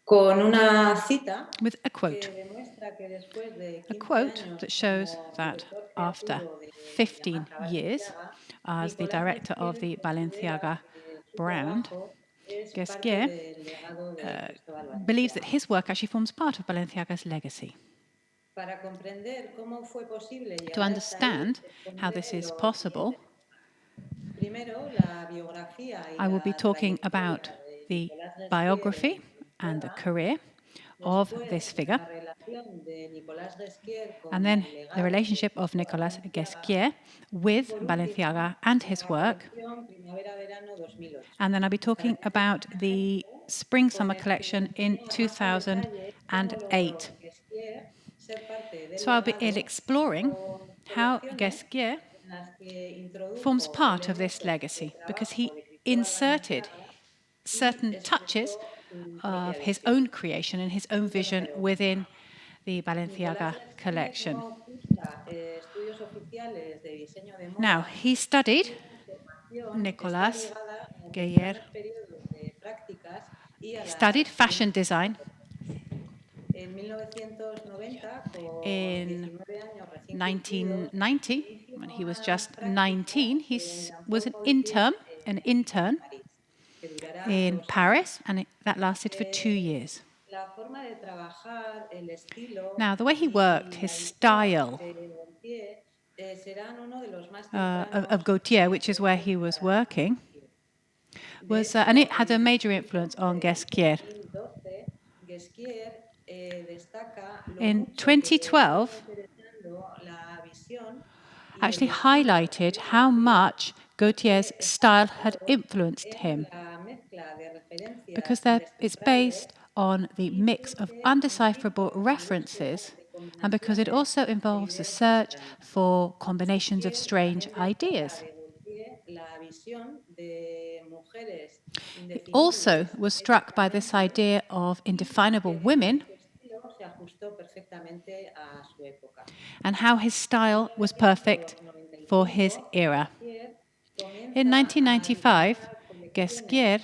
con una cita with a que quote. demuestra que después de A 15 quote años that shows como that director after creativo de 15 la marca years Balenciaga, as the Nicolás director of the Guesquier Balenciaga considera que su brand, trabajo es Guesquier parte del legado de Cristóbal believes that Balenciaga. his work actually forms part of Balenciaga's legacy. Para comprender cómo fue posible To llegar hasta ahí, understand how this is expondré lo possible, siguiente. Primero, la biografía y I will be la talking trayectoria about de the Nicolás Guesquier biography en and the Balenciaga. career of Después, this figure, la relación de Nicolás Guesquier con and then el legado the relationship de of Nicolas Balenciaga. Guesquier with Por último, Balenciaga and his la work. colección Primavera-Verano 2008. And then I'll be talking about the Spring-Summer collection in 2008. So I'll be exploring how Guesquier forms part of this legacy, because he inserted certain touches of his own creation and his own vision within the Balenciaga collection. Now, he studied Nicolas Guesquier, studied fashion design in 1990, when he was just 19. He was an intern in Paris, and that lasted for 2 years. Now, the way he worked, his style of Gaultier, which is where he was working, was, and it had a major influence on Guesquier. in 2012 actually highlighted how much Gautier's style had influenced him, because it's based on the mix of undecipherable references and because it also involves the search for combinations of strange ideas. He also was struck by this idea of indefinable women and how his style was perfect for his era. In 1995, Guesquier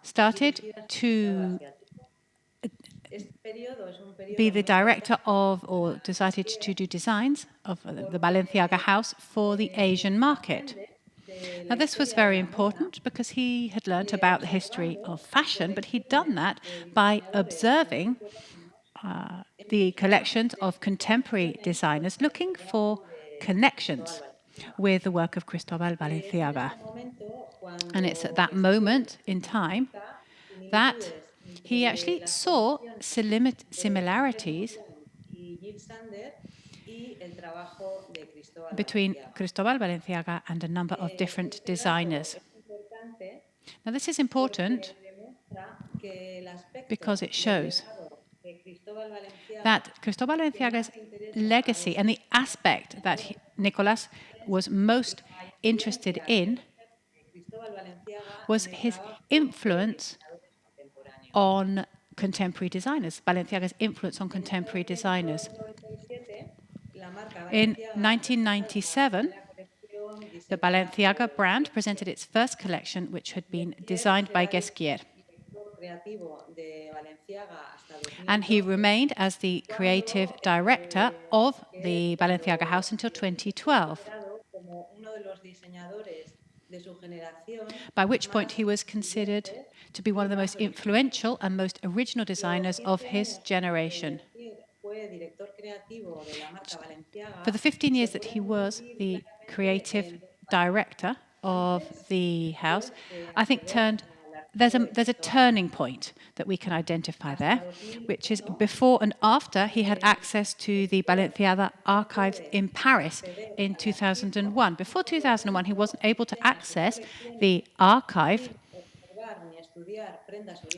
started to be the director of, or decided to do designs of the Balenciaga house for the Asian market. Now, this was very important because he had learnt about the history of fashion, but he'd done that by observing the collections of contemporary designers looking for connections with the work of Cristóbal Balenciaga. And it's at that moment in time that he actually saw similarities between Cristóbal Balenciaga and a number of different designers. Now, this is important because it shows that Cristóbal Balenciaga's legacy and the aspect that Nicolas was most interested in was his influence on contemporary designers, Balenciaga's influence on contemporary designers. In 1997, the Balenciaga brand presented its first collection, which had been designed by Guesquier. And he remained as the creative director of the Balenciaga house until 2012, by which point he was considered to be one of the most influential and most original designers of his generation. For the 15 years that he was the creative director of the house, I think there's a turning point that we can identify there, which is before and after he had access to the Balenciaga archives in Paris in 2001. Before 2001, he wasn't able to access the archive,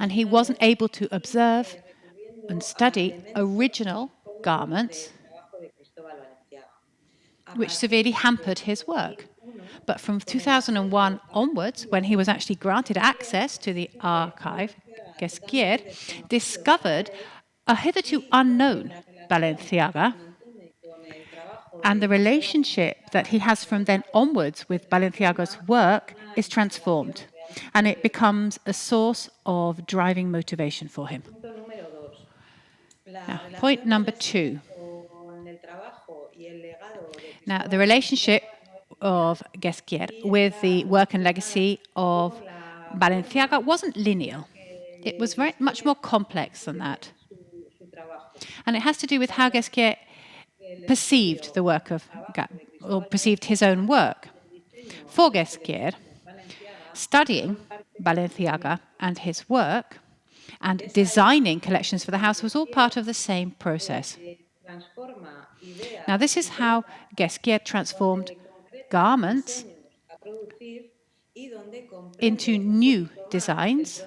and he wasn't able to observe and study original garments, which severely hampered his work. But from 2001 onwards, when he was actually granted access to the archive, Guesquier discovered a hitherto unknown Balenciaga, and the relationship that he has from then onwards with Balenciaga's work is transformed, and it becomes a source of driving motivation for him. Now, point number 2. Now, the relationship of Guesquier with the work and legacy of Balenciaga wasn't linear. It was very much more complex than that. And it has to do with how Guesquier perceived the work of, or perceived his own work. For Guesquier, studying Balenciaga and his work and designing collections for the house was all part of the same process. Now, this is how Guesquier transformed garments into new designs,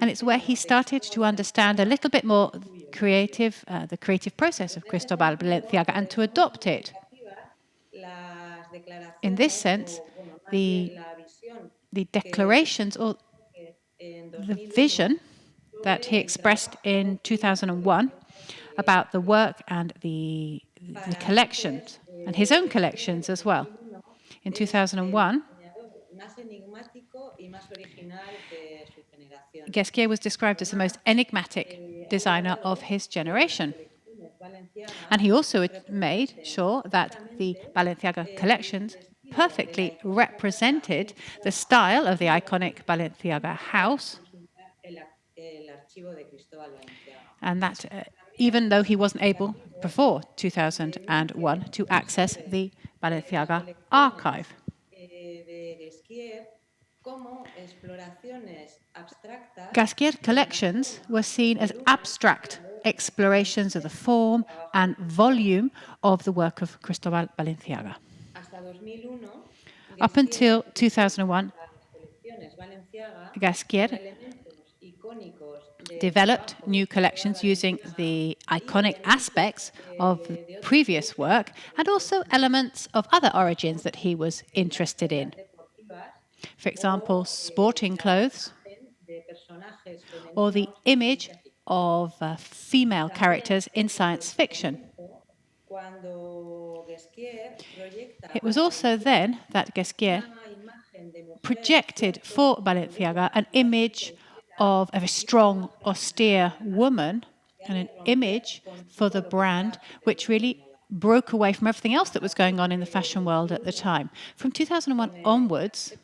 and it's where he started to understand a little bit more the creative process of Cristóbal Balenciaga and to adopt it. In this sense, the declarations or the vision that he expressed in 2001 about the work and the collections, and his own collections as well. In 2001, Guesquier was described as the most enigmatic designer of his generation. And he also made sure that the Balenciaga collections perfectly represented the style of the iconic Balenciaga house, and that even though he wasn't able, before 2001, to access the Balenciaga archive. Guesquier collections were seen as abstract explorations of the form and volume of the work of Cristóbal Balenciaga. Hasta 2001, Up until 2001, colecciones Balenciaga Gasquier elementos icónicos de developed new collections using the iconic aspects of the previous work and also elements of other origins that he was interested in. deportivas For example, sporting clothes de personajes femeninos. or the image of female characters in science fiction. Cuando Gasquier proyecta It was also then that Gasquier una imagen de mujer projected for Balenciaga an image of a strong, austere woman and an image for the brand which really broke away from everything else that was going on in the fashion world at the time. From 2001 onwards,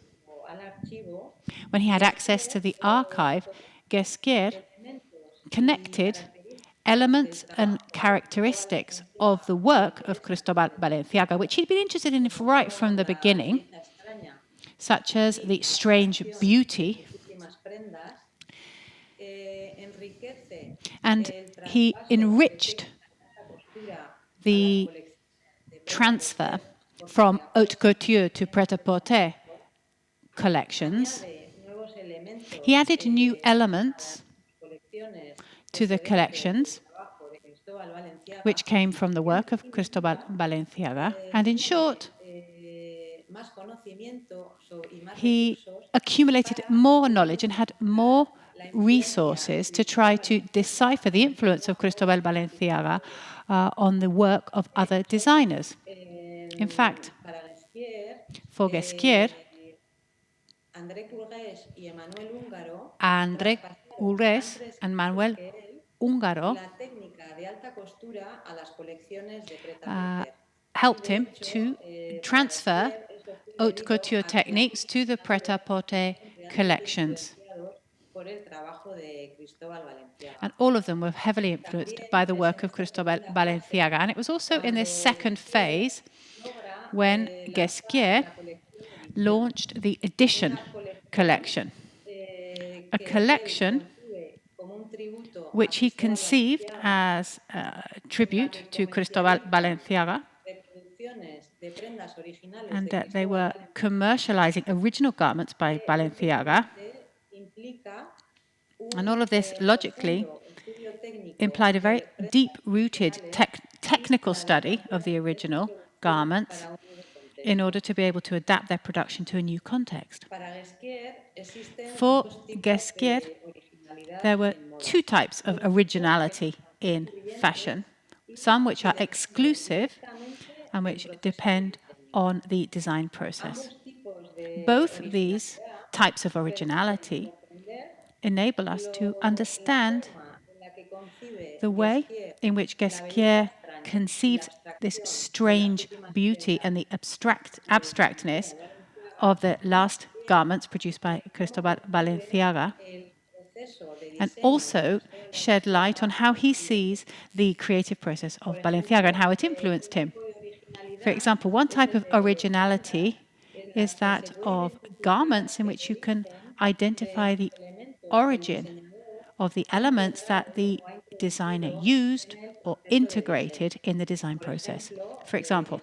al archivo, when he had access to the archive, Gasquier connected elements and characteristics of the work of Cristóbal Balenciaga, which he'd been interested in right from the beginning, la extraña, such as the strange beauty, últimas prendas, enriquece and he enriched the transfer from haute couture to pret-à-porter collections. nuevos elementos He added new elements colecciones to the collections, trabajo de Cristóbal Balenciaga, which came from the work of Cristóbal Balenciaga. And in short, más conocimiento y más he recursos accumulated more knowledge and had more resources to try to decipher the influence of Cristóbal Balenciaga on the work of other designers. In fact, para Gasquier. for Gasquier, André Courrèges y Emmanuel Ungaro André Urres and Manuel Ungaro la técnica de alta costura a las colecciones de prêt-à-porter. helped him to transfer haute couture techniques to the pret-à-porter collections. Por el trabajo de Cristóbal Balenciaga. And all of them were heavily influenced by the work of Cristóbal Balenciaga. And it was also in this second phase when Gasquier launched the Edition collection, a collection Como un tributo which he conceived as a tribute to Cristóbal Balenciaga, de producciones de prendas originales and de that they were commercializing original garments by Balenciaga. implica And all of this logically estudio técnico implied a very deep-rooted technical study of the original garments in order to be able to adapt their production to a new context. para Gasquier existen For dos tipos Gasquier, de originalidad there were two types of originality in fashion, some which are exclusive and which depend on the design process. Both these types of originality enable us to understand the way in which Gasquier conceives this strange beauty and the abstractness of the last garments produced by Cristóbal Balenciaga, and also shed light on how he sees the creative process of Balenciaga and how it influenced him. For example, one type of originality is that of garments in which you can identify the origin of the elements that the designer used or integrated in the design process. For example,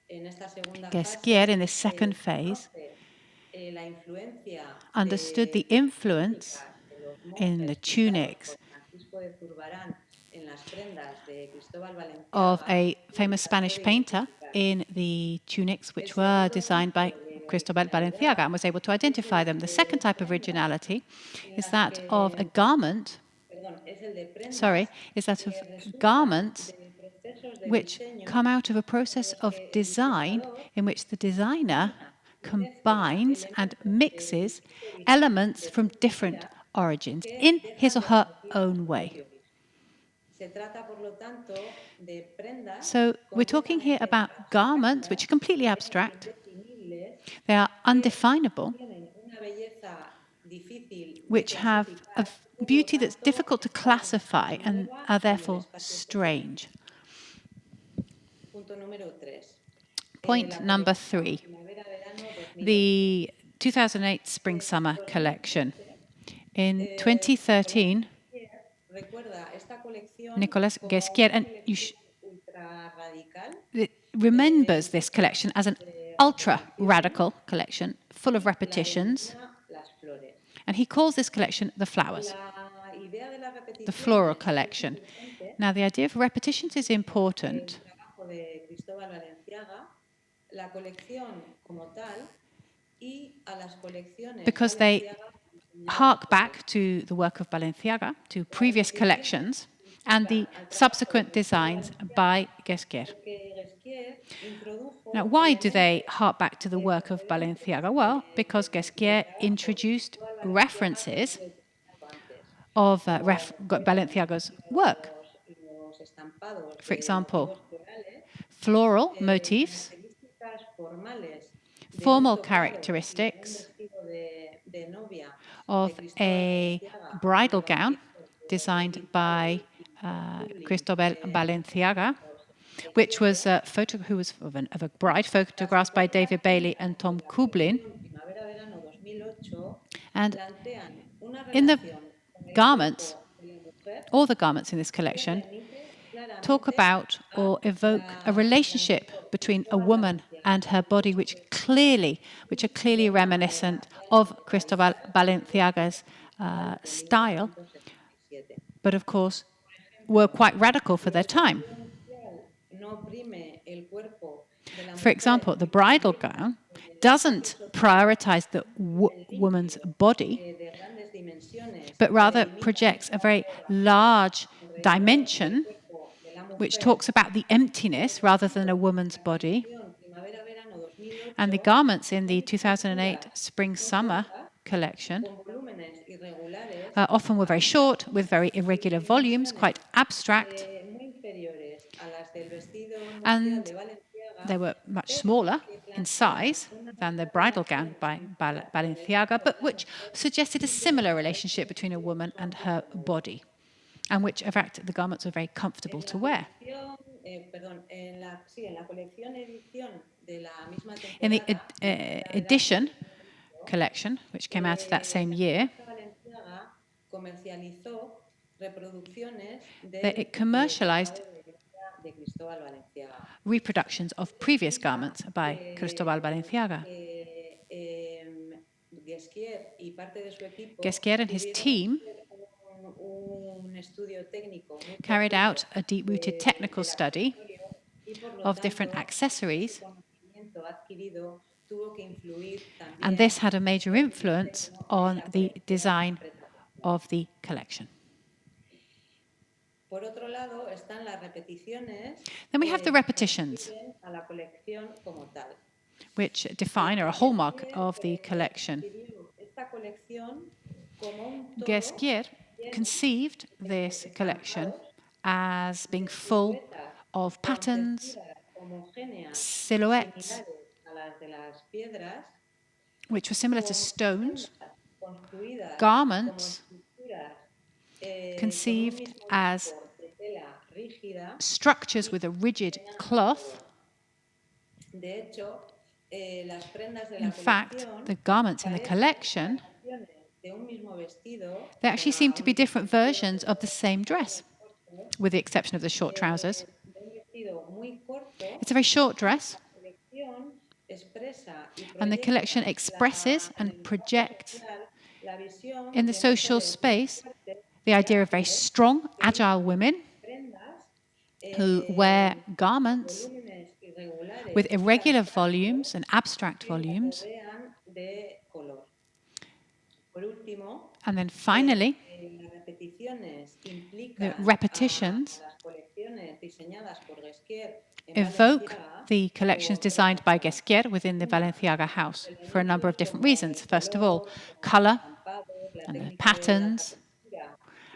en esta segunda Gasquier, in this second phase, la influencia understood the influence in the tunics Francisco de Zurbarán en las prendas de Cristóbal Balenciaga of a famous Spanish painter in the tunics which were designed by Cristóbal Balenciaga and was able to identify them. The second type of originality is that of a garment, is that of garments which come out of a process of design in which the designer combines and mixes elements from different origins in his or her own way. Se trata, por lo tanto, de prendas So we're talking here about garments which are completely abstract. They are undefinable, tienen una belleza difícil which have a beauty that's difficult to classify and are therefore strange. punto número 3. Point number 3, the 2008 Spring-Summer collection. In 2013, Nicolas Ghesquière, and remembers this collection as an ultra-radical collection, full of repetitions, and he calls this collection the flowers, the floral collection. Now, the idea of repetitions is important because they hark back to the work of Balenciaga, to previous collections, and the subsequent designs by Ghesquière. Now, why do they hark back to the work of Balenciaga? Well, because Ghesquière introduced references of Balenciaga's work. For example, floral motifs, formal characteristics of a bridal gown designed by Cristobal Balenciaga, which was who was of a bride, photographed by David Bailey and Tom Kublin. And in the garments, all the garments in this collection talk about or evoke a relationship between a woman and her body, which are clearly reminiscent of Cristobal Balenciaga's style, but of course were quite radical for their time. For example, the bridal gown doesn't prioritize the woman's body, but rather projects a very large dimension which talks about the emptiness rather than a woman's body. And the garments in the 2008 Spring-Summer collection often were very short, with very irregular volumes, quite abstract, and they were much smaller in size than the bridal gown by Balenciaga, but which suggested a similar relationship between a woman and her body, and which, in fact, the garments were very comfortable to wear. In the edition collection, which came out of that same year, it commercialized reproductions of previous garments by Cristobal Balenciaga. Ghesquière and his team carried out a deep-rooted technical study of different accessories, and this had a major influence on the design of the collection. Then we have the repetitions, which define or a hallmark of the collection. Ghesquière conceived this collection as being full of patterns, silhouettes, which were similar to stones, garments conceived as structures with a rigid cloth. In fact, the garments in the collection, they actually seem to be different versions of the same dress, with the exception of the short trousers. It's a very short dress, and the collection expresses and projects in the social space the idea of very strong, agile women who wear garments with irregular volumes and abstract volumes. And then finally, the repetitions evoke the collections designed by Ghesquière within the Balenciaga house for a number of different reasons. First of all, color and the patterns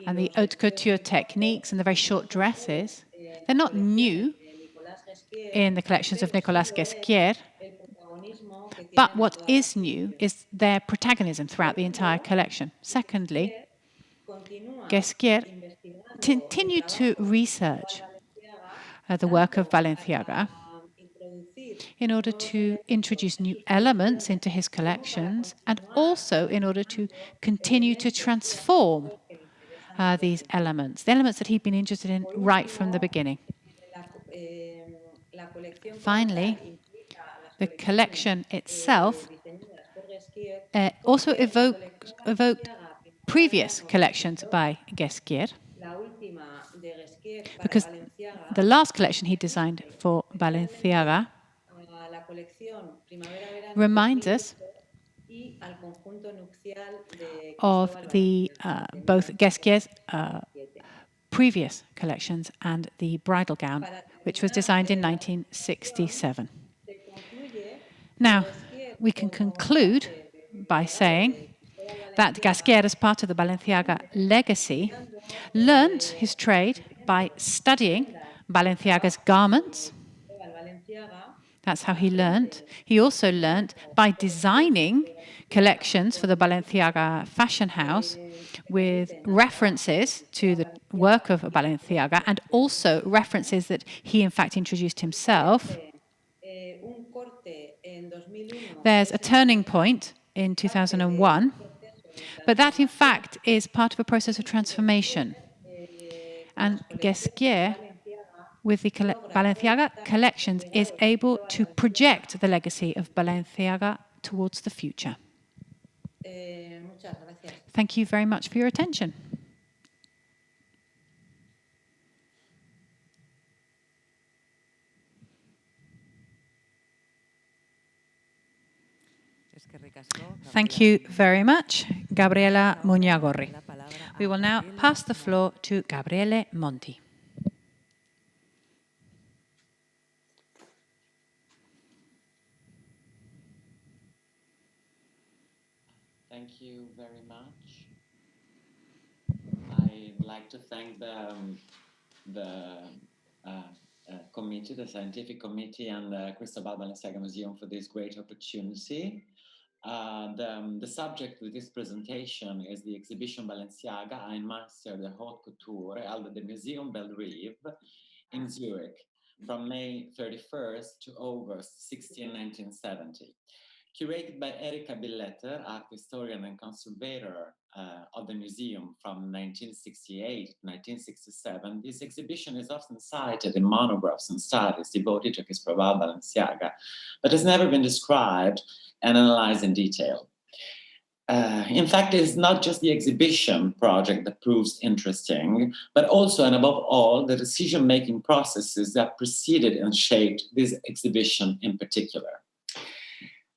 and the haute couture techniques and the very short dresses. They're not new in the collections of Nicolas Ghesquière, but what is new is their protagonism throughout the entire collection. Secondly, Ghesquière continued to research the work of Balenciaga in order to introduce new elements into his collections and also in order to continue to transform these elements, the elements that he'd been interested in right from the beginning. Finally, the collection itself also evoked previous collections by Guesquier, because the last collection he designed for Balenciaga reminds us of the both Guesquier's previous collections and the bridal gown, which was designed in 1967. Now, we can conclude by saying that Guesquier, as part of the Balenciaga legacy, learned his trade by studying Balenciaga's garments. That's how he learned. He also learned by designing collections for the Balenciaga fashion house with references to the work of Balenciaga and also references that he, in fact, introduced himself. There's a turning point in 2001, but that, in fact, is part of a process of transformation. And Guesquier, with the Balenciaga collections, is able to project the legacy of Balenciaga towards the future. Thank you very much for your attention. Thank you very much, Gabriela Muñagorri. We will now pass the floor to Gabriele Monti. Thank you very much. I'd like to thank the committee, the scientific committee, and the Cristobal Balenciaga Museum for this great opportunity. The subject of this presentation is the exhibition Balenciaga, ein Master de Haute Couture, held at the Museum Bellerive in Zurich from May 31st to August 16, 1970. Curated by Erika Billetter, art historian and conservator of the museum from 1968 to 1967, this exhibition is often cited in monographs and studies devoted to Cristobal Balenciaga, but has never been described and analyzed in detail. In fact, it is not just the exhibition project that proves interesting, but also and above all, the decision-making processes that preceded and shaped this exhibition in particular.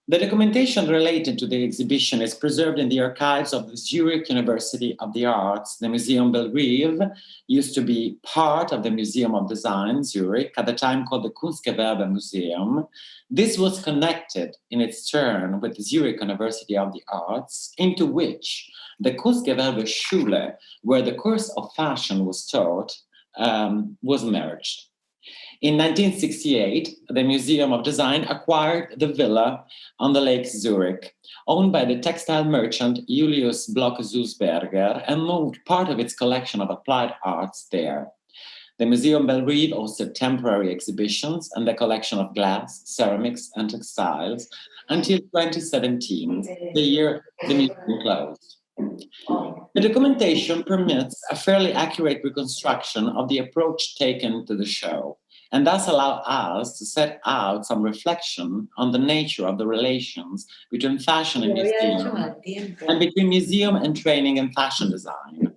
The documentation related to the exhibition is preserved in the archives of the Zurich University of the Arts. The Museum Bellerive used to be part of the Museum of Design, Zurich, at the time called the Kunstgewerbe Museum. This was connected in its turn with the Zurich University of the Arts, into which the Kunstgewerbe Schule, where the course of fashion was taught, was merged. In 1968, the Museum of Design acquired the villa on the Lake Zurich, owned by the textile merchant Julius Bloch-Sulzberger, and moved part of its collection of applied arts there. The Museum Bellerive hosted temporary exhibitions and the collection of glass, ceramics, and textiles until 2017, the year the museum closed. The documentation permits a fairly accurate reconstruction of the approach taken to the show, and thus allow us to set out some reflection on the nature of the relations between fashion and museum, and between museum and training and fashion design.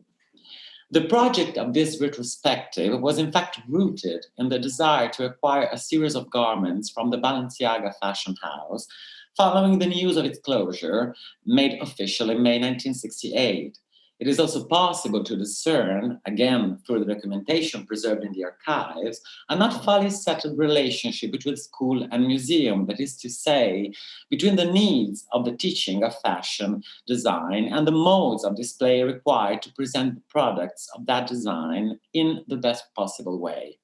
The project of this retrospective was in fact rooted in the desire to acquire a series of garments from the Balenciaga fashion house, following the news of its closure, made official in May 1968. It is also possible to discern, again through the documentation preserved in the archives, a not fully settled relationship between school and museum, that is to say, between the needs of the teaching of fashion design and the modes of display required to present the products of that design in the best possible way.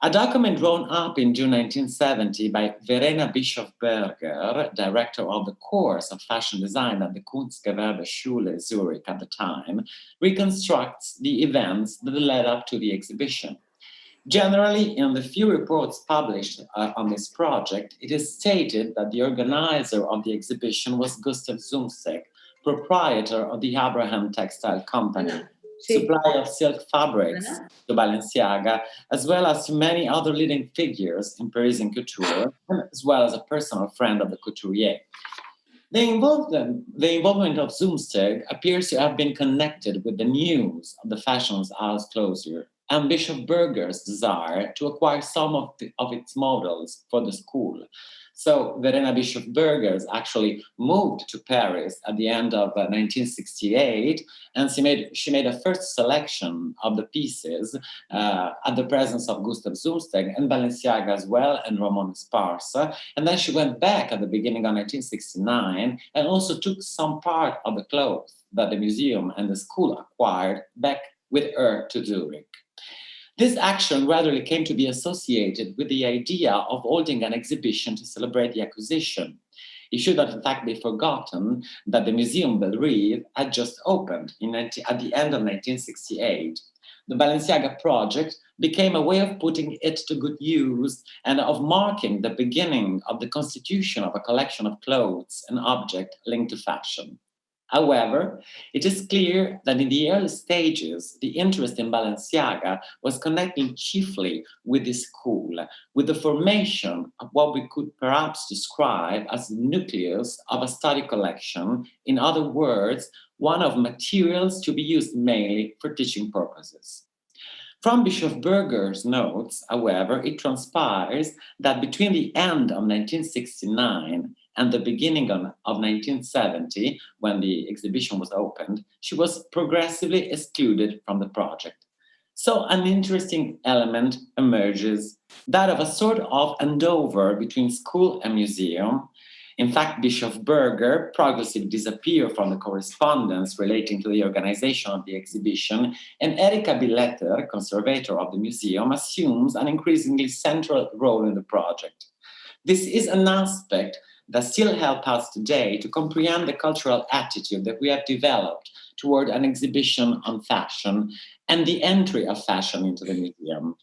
A document drawn up in June 1970 by Verena Bischof-Berger, director of the course of fashion design at the Kunstgewerbe Schule Zurich at the time, reconstructs the events that led up to the exhibition. Generally, in the few reports published on this project, it is stated that the organizer of the exhibition was Gustav Zumzek, proprietor of the Abraham Textile Company, supply of silk fabrics to Balenciaga, as well as to many other leading figures in Parisian couture, as well as a personal friend of the couturier. The involvement of Zumsteg appears to have been connected with the news of the fashion house closure and Bishop Berger's desire to acquire some of its models for the school. So Verena Bishop Berger actually moved to Paris at the end of 1968, and she made a first selection of the pieces at the presence of Gustav Zumsteg and Balenciaga as well, and Ramon Esparza. And then she went back at the beginning of 1969 and also took some part of the clothes that the museum and the school acquired back with her to Zurich. This action gradually came to be associated with the idea of holding an exhibition to celebrate the acquisition. It should not, in fact, be forgotten that the Museum Bellerive had just opened at the end of 1968. The Balenciaga project became a way of putting it to good use and of marking the beginning of the constitution of a collection of clothes and objects linked to fashion. However, it is clear that in the early stages, the interest in Balenciaga was connecting chiefly with the school, with the formation of what we could perhaps describe as the nucleus of a study collection, in other words, one of materials to be used mainly for teaching purposes. From Bishop Berger's notes, however, it transpires that between the end of 1969 and the beginning of 1970, when the exhibition was opened, she was progressively excluded from the project. So an interesting element emerges, that of a sort of handover between school and museum. In fact, Bishop Berger progressively disappeared from the correspondence relating to the organization of the exhibition, and Erika Billetter, conservator of the museum, assumes an increasingly central role in the project. This is an aspect that still helps us today to comprehend the cultural attitude that we have developed toward an exhibition on fashion and the entry of fashion into the museum.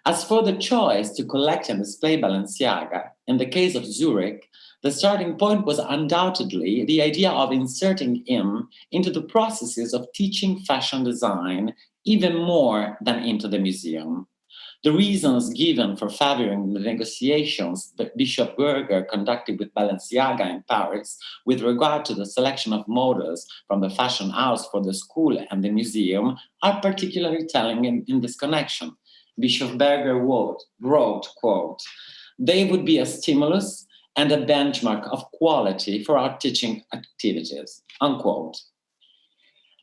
As for the choice to collect and display Balenciaga, in the case of Zurich, the starting point was undoubtedly the idea of inserting him into the processes of teaching fashion design even more than into the museum. The reasons given for favoring the negotiations that Bishop Berger conducted with Balenciaga in Paris with regard to the selection of models from the fashion house for the school and the museum are particularly telling in this connection. Bishop Berger wrote, quote, "They would be a stimulus and a benchmark of quality for our teaching activities," unquote.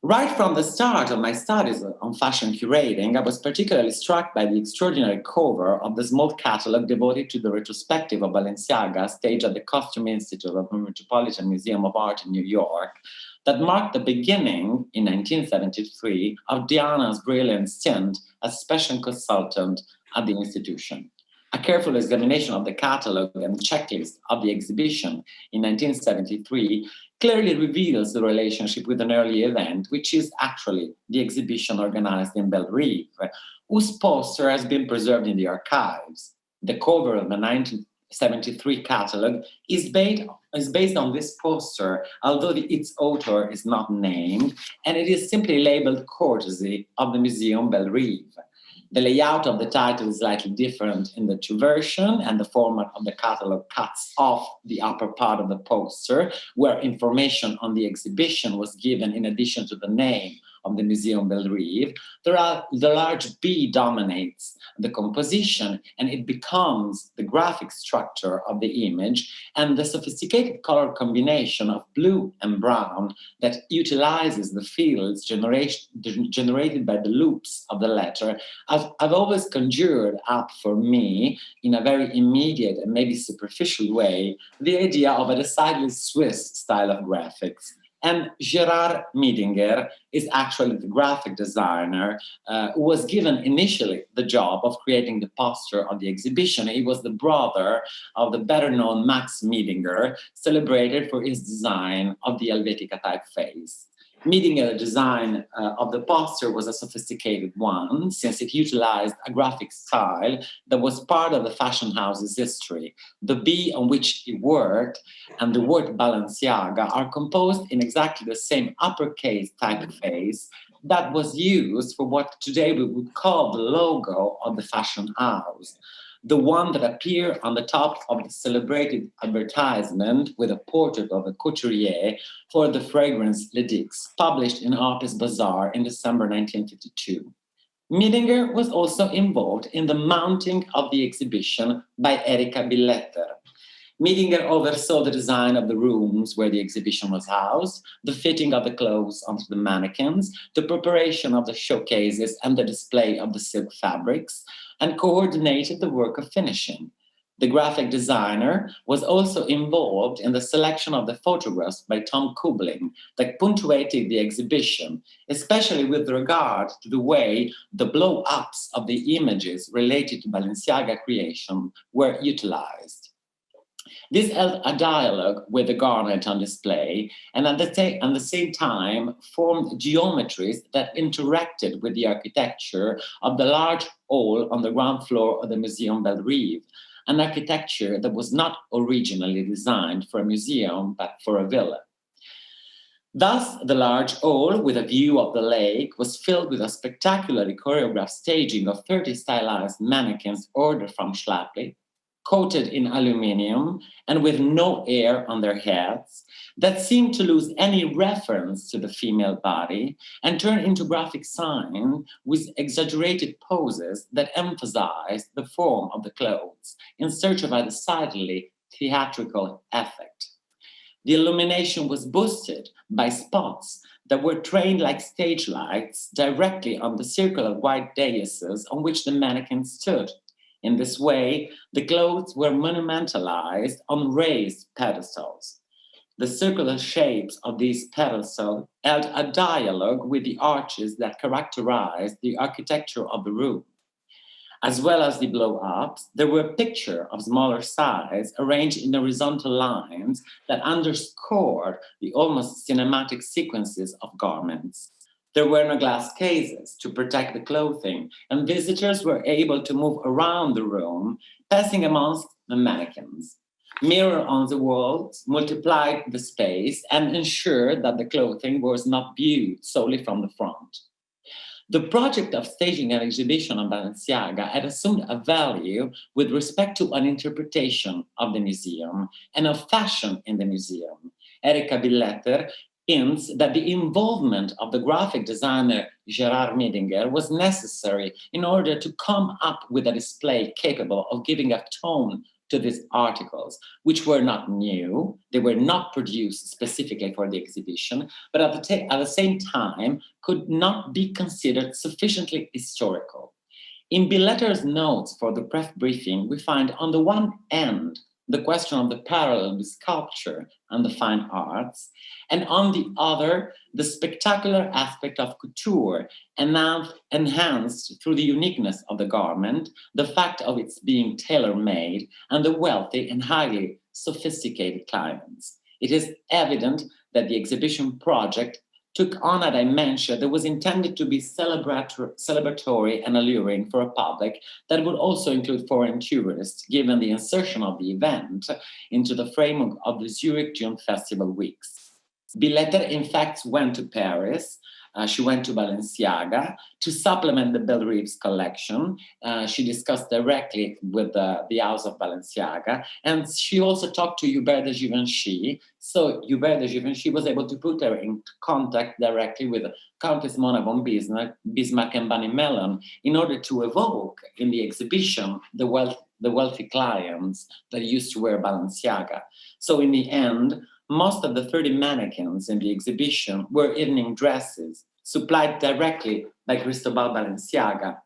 Right from the start of my studies on fashion curating, I was particularly struck by the extraordinary cover of the small catalog devoted to the retrospective of Balenciaga staged at the Costume Institute of the Metropolitan Museum of Art in New York that marked the beginning, in 1973, of Diana's brilliant stint as special consultant at the institution. A careful examination of the catalog and checklist of the exhibition in 1973 clearly reveals the relationship with an early event, which is actually the exhibition organized in Bellerive, whose poster has been preserved in the archives. The cover of the 1973 catalog is based on this poster, although its author is not named, and it is simply labeled courtesy of the Museum Bellerive. The layout of the title is slightly different in the two versions, and the format of the catalog cuts off the upper part of the poster, where information on the exhibition was given in addition to the name of the Museum Bellerive. The large B dominates the composition, and it becomes the graphic structure of the image, and the sophisticated color combination of blue and brown that utilizes the fields generated by the loops of the letter I've always conjured up for me, in a very immediate and maybe superficial way, the idea of a decidedly Swiss style of graphics. And Gerard Miedinger is actually the graphic designer who was given initially the job of creating the poster of the exhibition. He was the brother of the better-known Max Miedinger, celebrated for his design of the Helvetica typeface. Miedinger's design of the poster was a sophisticated one, since it utilized a graphic style that was part of the fashion house's history. The B on which he worked and the word Balenciaga are composed in exactly the same uppercase typeface that was used for what today we would call the logo of the fashion house, the one that appeared on the top of the celebrated advertisement with a portrait of a couturier for the fragrance Le Dix, published in Harper's Bazaar in December 1952. Miedinger was also involved in the mounting of the exhibition by Erika Billetter. Miedinger oversaw the design of the rooms where the exhibition was housed, the fitting of the clothes onto the mannequins, the preparation of the showcases and the display of the silk fabrics, and coordinated the work of finishing. The graphic designer was also involved in the selection of the photographs by Tom Kubling that punctuated the exhibition, especially with regard to the way the blow-ups of the images related to Balenciaga creation were utilized. This held a dialogue with the garment on display and at the same time formed geometries that interacted with the architecture of the large hall on the ground floor of the Museum Bellerive, an architecture that was not originally designed for a museum but for a villa. Thus, the large hall with a view of the lake was filled with a spectacularly choreographed staging of 30 stylized mannequins ordered from Schlaply, coated in aluminium and with no hair on their heads, that seemed to lose any reference to the female body and turn into graphic sign with exaggerated poses that emphasized the form of the clothes in search of a decidedly theatrical effect. The illumination was boosted by spots that were trained like stage lights directly on the circular white daises on which the mannequins stood. In this way, the clothes were monumentalized on raised pedestals. The circular shapes of these pedestals held a dialogue with the arches that characterized the architecture of the room. As well as the blow-ups, there were pictures of smaller size arranged in horizontal lines that underscored the almost cinematic sequences of garments. There were no glass cases to protect the clothing, and visitors were able to move around the room, passing amongst the mannequins. Mirrors on the walls multiplied the space and ensured that the clothing was not viewed solely from the front. The project of staging an exhibition on Balenciaga had assumed a value with respect to an interpretation of the museum and of fashion in the museum. Erika Billetter hints that the involvement of the graphic designer Gerard Miedinger was necessary in order to come up with a display capable of giving a tone to these articles, which were not new. They were not produced specifically for the exhibition, but at the same time could not be considered sufficiently historical. In Billetter's notes for the press briefing, we find on the one hand the question of the parallel with sculpture and the fine arts, and on the other, the spectacular aspect of couture, enhanced through the uniqueness of the garment, the fact of its being tailor-made, and the wealthy and highly sophisticated clients. It is evident that the exhibition project took on a dimension that was intended to be celebratory and alluring for a public that would also include foreign tourists, given the insertion of the event into the framework of the Zurich June Festival weeks. Billetter, in fact, went to Paris. She went to Balenciaga to supplement the Bellerive's collection. She discussed directly with the House of Balenciaga, and she also talked to Hubert de Givenchy. So Hubert de Givenchy was able to put her in contact directly with Countess Mona von Bismarck and Bunny Mellon in order to evoke in the exhibition the wealthy clients that used to wear Balenciaga. So in the end, most of the 30 mannequins in the exhibition were evening dresses supplied directly by Cristobal Balenciaga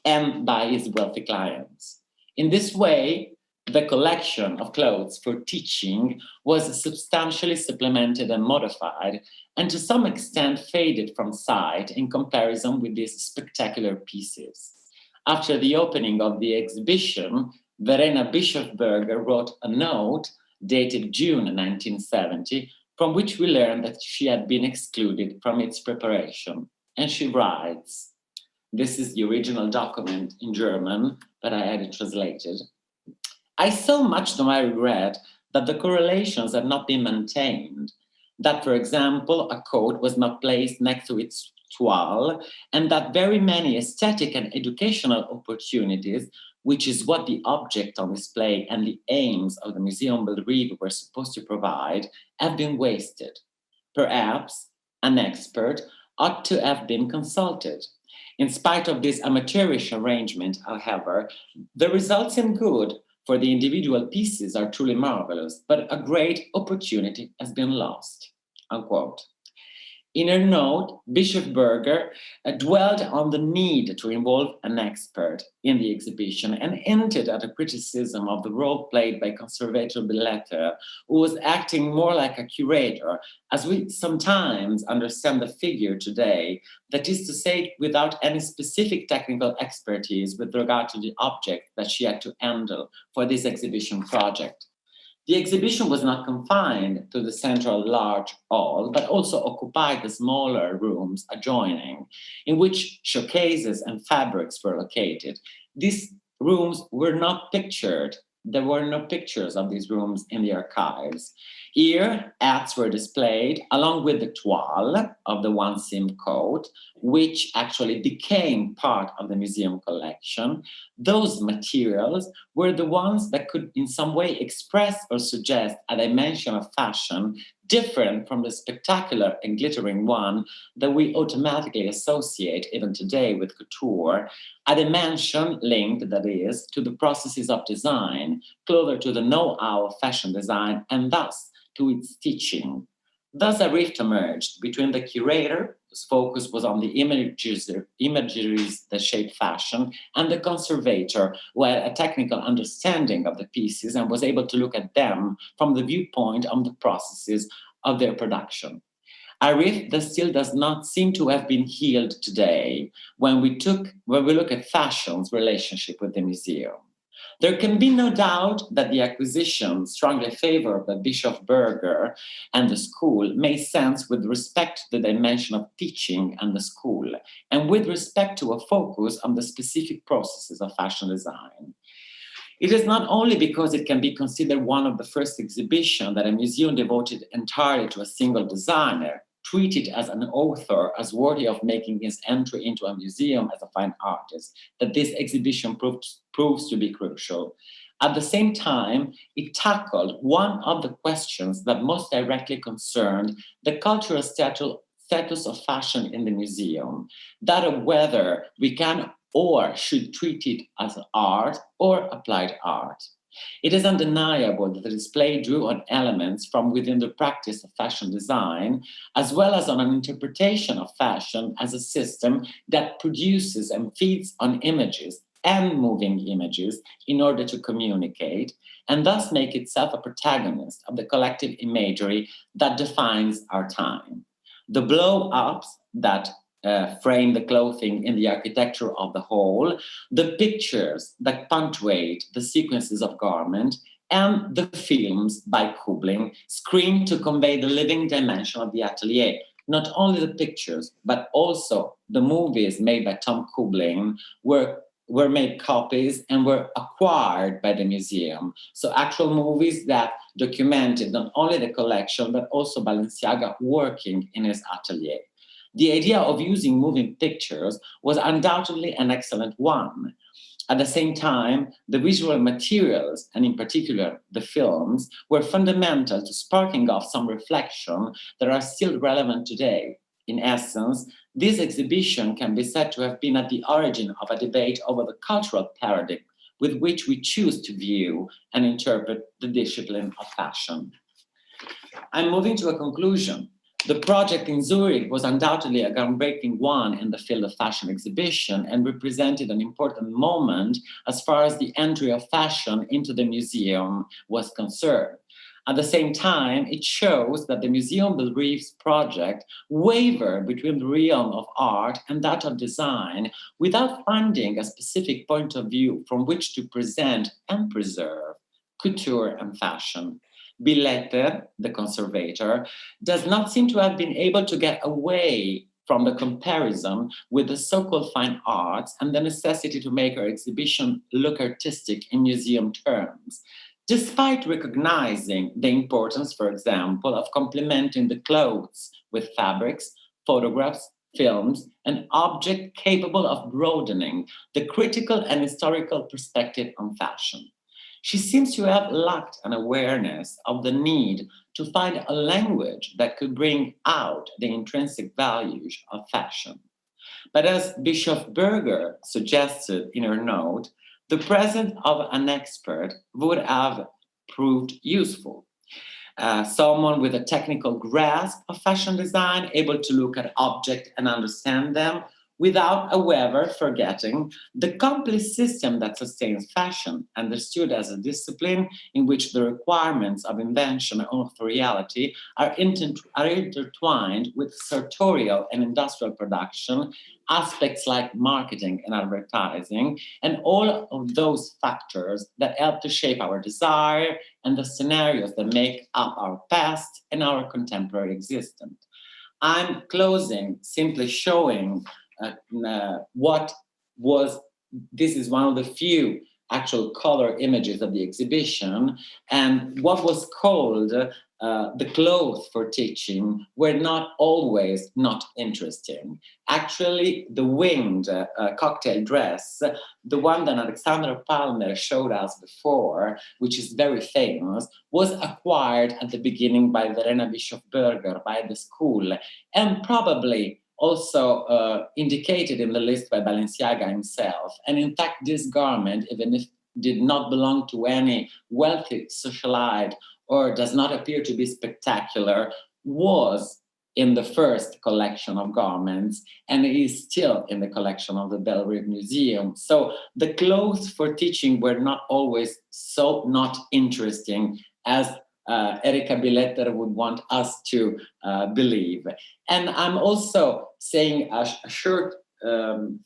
and by his wealthy clients. In this way, the collection of clothes for teaching was substantially supplemented and modified, and to some extent faded from sight in comparison with these spectacular pieces. After the opening of the exhibition, Verena Bischofberger wrote a note dated June 1970, from which we learn that she had been excluded from its preparation. And she writes, this is the original document in German, but I had it translated. I so much to my regret that the correlations have not been maintained, that, for example, a coat was not placed next to its toile, and that very many aesthetic and educational opportunities, which is what the object on display and the aims of the Museum Bellerive were supposed to provide, have been wasted. Perhaps an expert ought to have been consulted. In spite of this amateurish arrangement, however, the results seem good, for the individual pieces are truly marvelous, but a great opportunity has been lost, unquote. In her note, Bishop Berger dwelled on the need to involve an expert in the exhibition and hinted at a criticism of the role played by Conservator Billetter, who was acting more like a curator, as we sometimes understand the figure today, that is to say, without any specific technical expertise with regard to the object that she had to handle for this exhibition project. The exhibition was not confined to the central large hall, but also occupied the smaller rooms adjoining, in which showcases and fabrics were located. These rooms were not pictured. There were no pictures of these rooms in the archives. Here, hats were displayed along with the toile of the one seam coat, which actually became part of the museum collection. Those materials were the ones that could in some way express or suggest a dimension of fashion different from the spectacular and glittering one that we automatically associate even today with couture, a dimension linked, that is, to the processes of design, closer to the know-how of fashion design, and thus to its teaching. Thus a rift emerged between the curator, whose focus was on the imageries that shape fashion, and the conservator, who had a technical understanding of the pieces and was able to look at them from the viewpoint of the processes of their production. A rift that still does not seem to have been healed today when we look at fashion's relationship with the museum. There can be no doubt that the acquisition strongly favored by Bishop Berger and the school made sense with respect to the dimension of teaching and the school, and with respect to a focus on the specific processes of fashion design. It is not only because it can be considered one of the first exhibitions that a museum devoted entirely to a single designer, treated as an author as worthy of making his entry into a museum as a fine artist, that this exhibition proves to be crucial. At the same time, it tackled one of the questions that most directly concerned the cultural status of fashion in the museum, that of whether we can or should treat it as art or applied art. It is undeniable that the display drew on elements from within the practice of fashion design, as well as on an interpretation of fashion as a system that produces and feeds on images and moving images in order to communicate, and thus make itself a protagonist of the collective imagery that defines our time. The blow-ups that frame the clothing in the architecture of the whole, the pictures that punctuate the sequences of garment, and the films by Kubling screen to convey the living dimension of the atelier. Not only the pictures, but also the movies made by Tom Kubling were made copies and were acquired by the museum. So actual movies that documented not only the collection, but also Balenciaga working in his atelier. The idea of using moving pictures was undoubtedly an excellent one. At the same time, the visual materials, and in particular the films, were fundamental to sparking off some reflection that are still relevant today. In essence, this exhibition can be said to have been at the origin of a debate over the cultural paradigm with which we choose to view and interpret the discipline of fashion. I'm moving to a conclusion. The project in Zurich was undoubtedly a groundbreaking one in the field of fashion exhibition and represented an important moment as far as the entry of fashion into the museum was concerned. At the same time, it shows that the Museum Bellerive's project wavered between the realm of art and that of design without finding a specific point of view from which to present and preserve couture and fashion. Billetter, the conservator, does not seem to have been able to get away from the comparison with the so-called fine arts and the necessity to make her exhibition look artistic in museum terms, despite recognizing the importance, for example, of complementing the clothes with fabrics, photographs, films an object capable of broadening the critical and historical perspective on fashion. She seems to have lacked an awareness of the need to find a language that could bring out the intrinsic values of fashion. But as Bishop Berger suggested in her note, the presence of an expert would have proved useful. Someone with a technical grasp of fashion design, able to look at objects and understand them, without, however, forgetting the complex system that sustains fashion, understood as a discipline in which the requirements of invention and authoriality are intertwined with sartorial and industrial production, aspects like marketing and advertising, and all of those factors that help to shape our desire and the scenarios that make up our past and our contemporary existence. I'm closing simply showing what was, this is one of the few actual color images of the exhibition, and what was called the clothes for teaching were not always not interesting. Actually, the winged cocktail dress, the one that Alexandra Palmer showed us before, which is very famous, was acquired at the beginning by Verena Bishop Berger, by the school, and probably also indicated in the list by Balenciaga himself. And in fact, this garment, even if did not belong to any wealthy socialite or does not appear to be spectacular, was in the first collection of garments and is still in the collection of the Bellerive Museum. So the clothes for teaching were not always so not interesting as Erika Billetter would want us to believe. And I'm also saying a short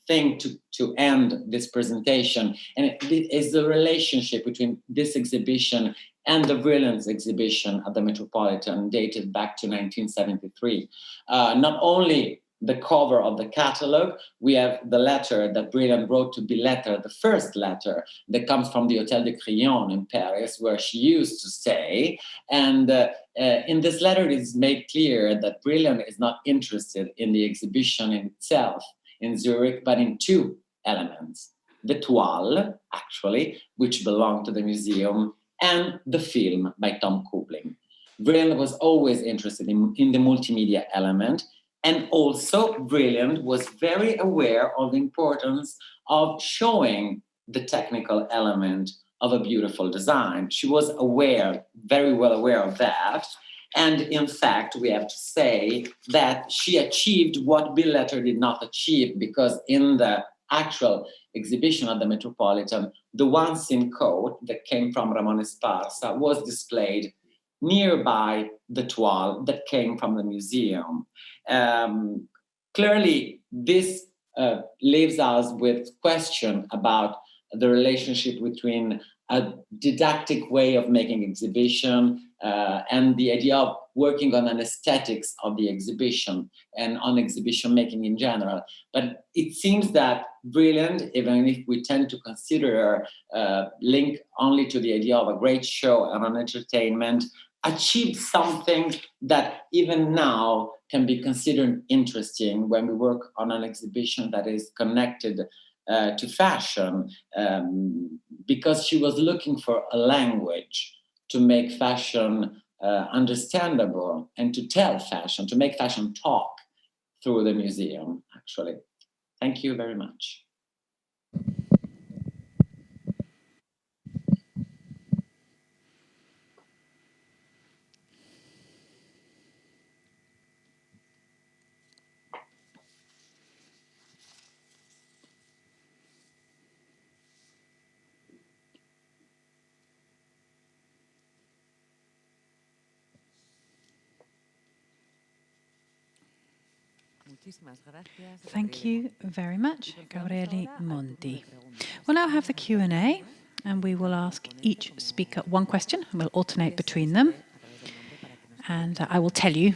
thing to end this presentation, and it is the relationship between this exhibition and the Brilliance exhibition at the Metropolitan, dated back to 1973. Not only the cover of the catalog, we have the letter that Brilliant wrote to Billetter, the first letter that comes from the Hôtel de Crillon in Paris, where she used to stay. And in this letter, it is made clear that Brilliant is not interested in the exhibition in itself in Zurich, but in two elements: the toile, actually, which belonged to the museum, and the film by Tom Kubling. Brilliant was always interested in the multimedia element, and also Brilliant was very aware of the importance of showing the technical element of a beautiful design. She was aware, very well aware of that. And in fact, we have to say that she achieved what Billetter did not achieve, because in the actual exhibition at the Metropolitan, the one seam coat that came from Ramon Esparza was displayed nearby the toile that came from the museum. Clearly, this leaves us with question about the relationship between a didactic way of making exhibition and the idea of working on an aesthetics of the exhibition and on exhibition making in general. But it seems that Brilliant, even if we tend to consider her linked only to the idea of a great show and an entertainment, achieved something that even now can be considered interesting when we work on an exhibition that is connected to fashion, because she was looking for a language to make fashion understandable and to tell fashion, to make fashion talk through the museum, actually. Thank you very much. Thank you very much, Gabriele Monti. We'll now have the Q&A, and we will ask each speaker one question, and we'll alternate between them. And I will tell you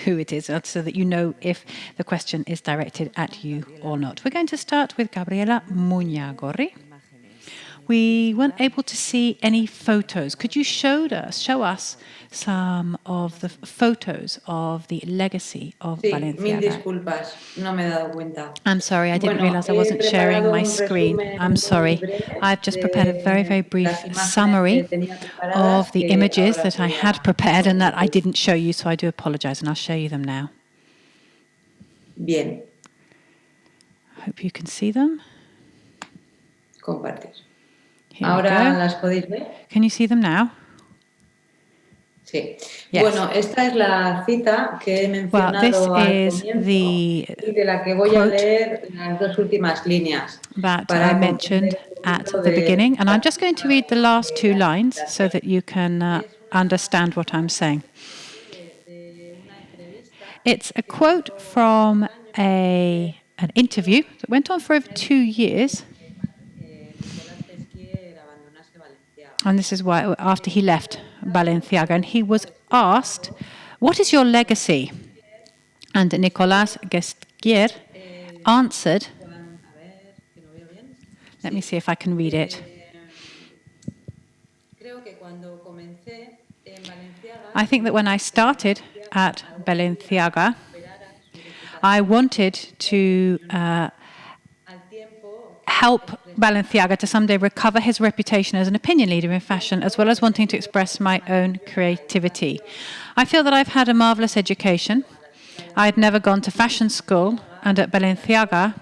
who it is, so that you know if the question is directed at you or not. We're going to start with Gabriela Muñagorri. we weren't able to see any photos. Could you show us some of the photos of the legacy of Sí, mil Balenciaga? disculpas, no me he dado cuenta. I'm sorry, I didn't Bueno, realize I wasn't he sharing preparado my un screen. resumen I'm muy sorry. breve I've just prepared a very, very de brief las imágenes summary que tenía preparadas of the que images ahora that I voy had a prepared and that I compartir. didn't show you, so I do apologize, and I'll show you them now. Bien, I hope you can see them. compartir. Here we ¿Ahora go. las podéis ver? Can you see them now? Sí. Yes. Bueno, esta es la cita que he Well, this mencionado al is comienzo the y de la que voy a quote leer las dos últimas líneas that para I mentioned comprender un at poquito the de beginning, and I'm just going to read the last two la lines so presentación. that you can understand what I'm saying. De una entrevista It's a quote from an interview that went on for over 2 years, Nicolás Pesquier abandonase Balenciaga. and this is why after he left Balenciaga, and he was asked, "What is your legacy?" And Nicolas Pesquier answered. A ver, que no veo bien. Let me see if I can read it. Creo que cuando comencé en Balenciaga, I think that when I started at Balenciaga, I wanted to al tiempo help Balenciaga to someday recover his reputation as an opinion leader in fashion, as well as wanting to express my own creativity. I feel that I've had a marvelous education. I had never gone to fashion school, and at Balenciaga,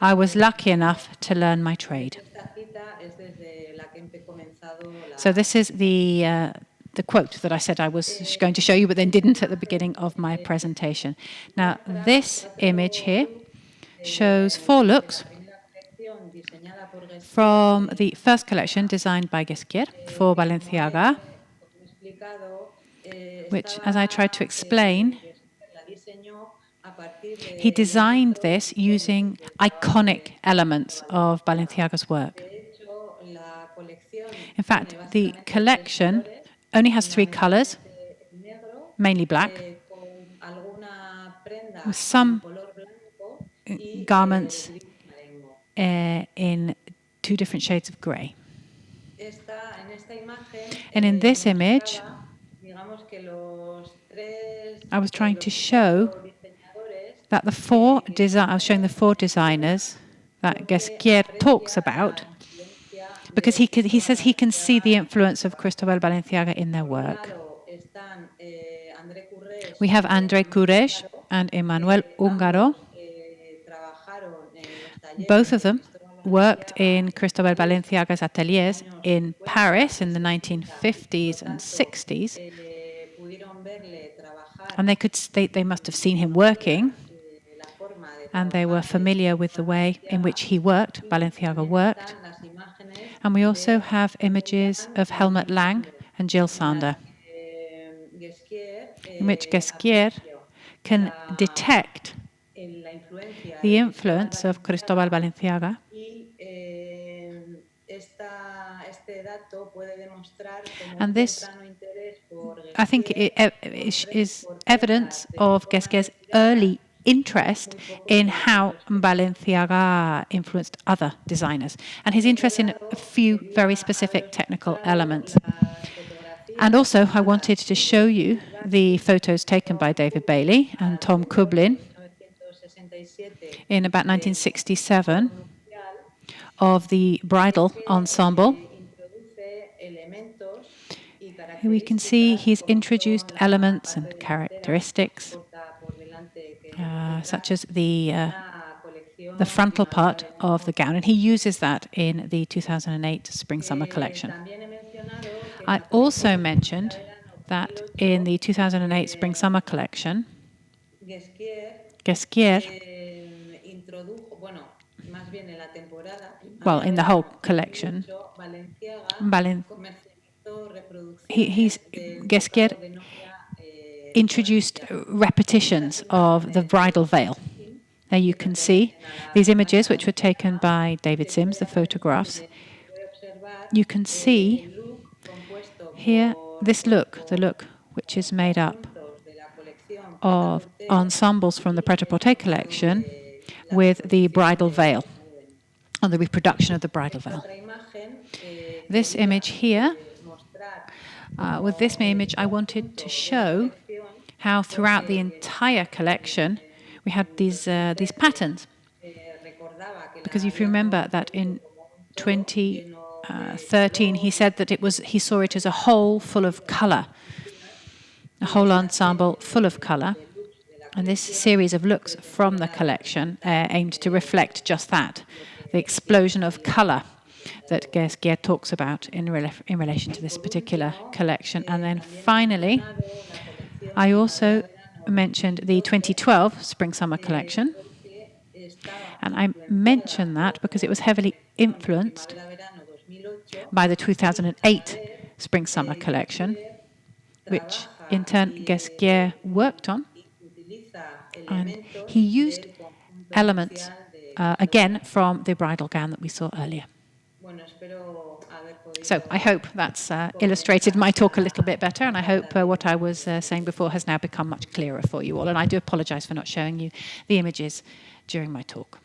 I was lucky enough to learn my trade. esta cita es desde la que he comenzado la So this is the quote that I said I was going to show you, but then didn't at the beginning of my presentation. Now, this image here shows 4 looks colección diseñada por Guess. from the first collection designed by Pesquier for Balenciaga, Como he explicado, which, as I tried to explain, la diseñó a partir de he designed this using iconic elements of Balenciaga's work. hecho la colección In fact, the collection only has 3 colors, negro mainly black, con alguna prenda with some color blanco y garments gris marengo. in 2 different shades of grey. En esta imagen, And in this image, digamos que los tres I was trying to show diseñadores that I was showing the 4 designers that Pesquier talks about, because he says he can see the influence of Cristóbal Balenciaga in their work. están André Currés, We have André Courrèges and Emmanuel Ungaro. trabajaron en los talleres. Both of them worked in Cristóbal Balenciaga's ateliers in Paris in the 1950s and 60s, Pudieron verle trabajar and they must have seen him working, la forma de and they were familiar with the way in which he worked, Balenciaga worked. las imágenes. And we also have images of Helmut Lang and Jill Sander, Pesquier in which Pesquier can detect en la influencia the influence of Cristóbal Balenciaga. y este dato puede demostrar como And un this, temprano interés por I think, is evidence of Pesquier's early interest in how Balenciaga influenced other designers, and his interest in a few very specific technical elements. And also, I wanted to show you the photos taken by David Bailey and Tom Kublin 1967 in about 1967 of the bridal ensemble. introduce elementos y Here we can see he's introduced elements and characteristics, por delante que such as the colección frontal part of the gown, and he uses that in the 2008 Spring-Summer collection. también he mencionado que I also mentioned that in the 2008 Spring-Summer collection, Pesquier Pesquier, introdujo, bueno, más bien en la temporada, well, in the whole collection, Balenciaga comercializó reproducciones Pesquier de novia introduced repetitions of the bridal veil. There you can see these images, which were taken by David Sims, the photographs. You can see here this look, the look which is made up of ensembles from the Pret-a-Porter collection with the bridal veil on the reproduction of the bridal veil. This image here, with this image, I wanted to show how throughout the entire collection we had these patterns. Because if you remember that in 2013 he said that he saw it as a whole full of colour, a whole ensemble full of colour. And this series of looks from the collection aimed to reflect just that, the explosion of colour that Guesquière talks about in relation to this particular collection. And then finally, I also mentioned the 2012 Spring-Summer collection. And I mention that because it was heavily influenced by the 2008 Spring-Summer collection, which in turn Guesquière worked on. And he used elements, again, from the bridal gown that we saw earlier. So I hope that's illustrated my talk a little bit better, and I hope what I was saying before has now become much clearer for you all. And I do apologize for not showing you the images during my talk.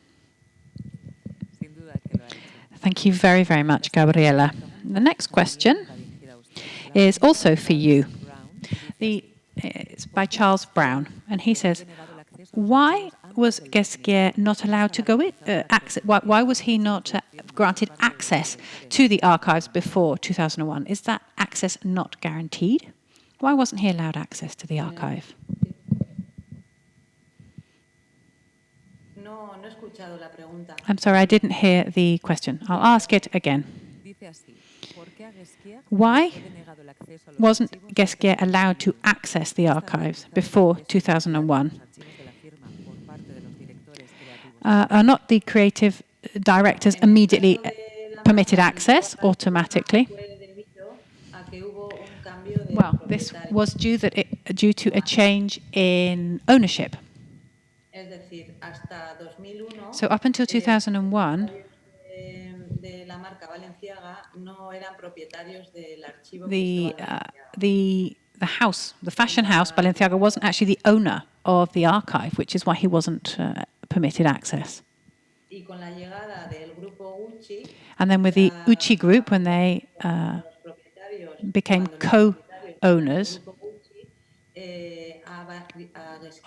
Thank you very, very much, Gabriela. The next question is also for you. It's by Charles Brown, and he says, why was Guesquière not allowed to go in? Why was he not granted access to the archives before 2001? Is that access not guaranteed? Why wasn't he allowed access to the archive? I'm sorry, I didn't hear the question. I'll ask it again. Why wasn't Guesquière allowed to access the archives before 2001? Are not the creative directors immediately permitted access automatically? Well, this was due to a change in ownership. So up until 2001, the house, the fashion house, Balenciaga, wasn't actually the owner of the archive, which is why he wasn't permitted access. And then with the Gucci group, when they became co-owners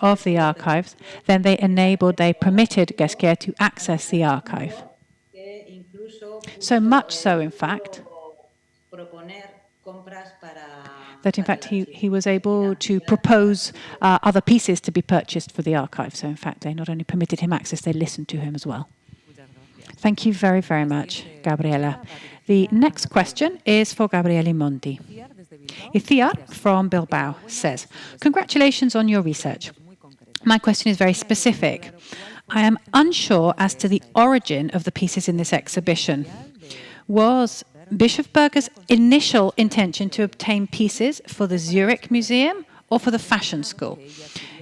of the archives, then they permitted Guesquière to access the archive. So much so, in fact, that in fact he was able to propose other pieces to be purchased for the archive. So in fact, they not only permitted him access, they listened to him as well. Thank you very, very much, Gabriela. The next question is for Gabriele Monti. Ithiar from Bilbao says, congratulations on your research. My question is very specific. I am unsure as to the origin of the pieces in this exhibition. Was Bischofberger's initial intention to obtain pieces for the Zurich Museum or for the fashion school?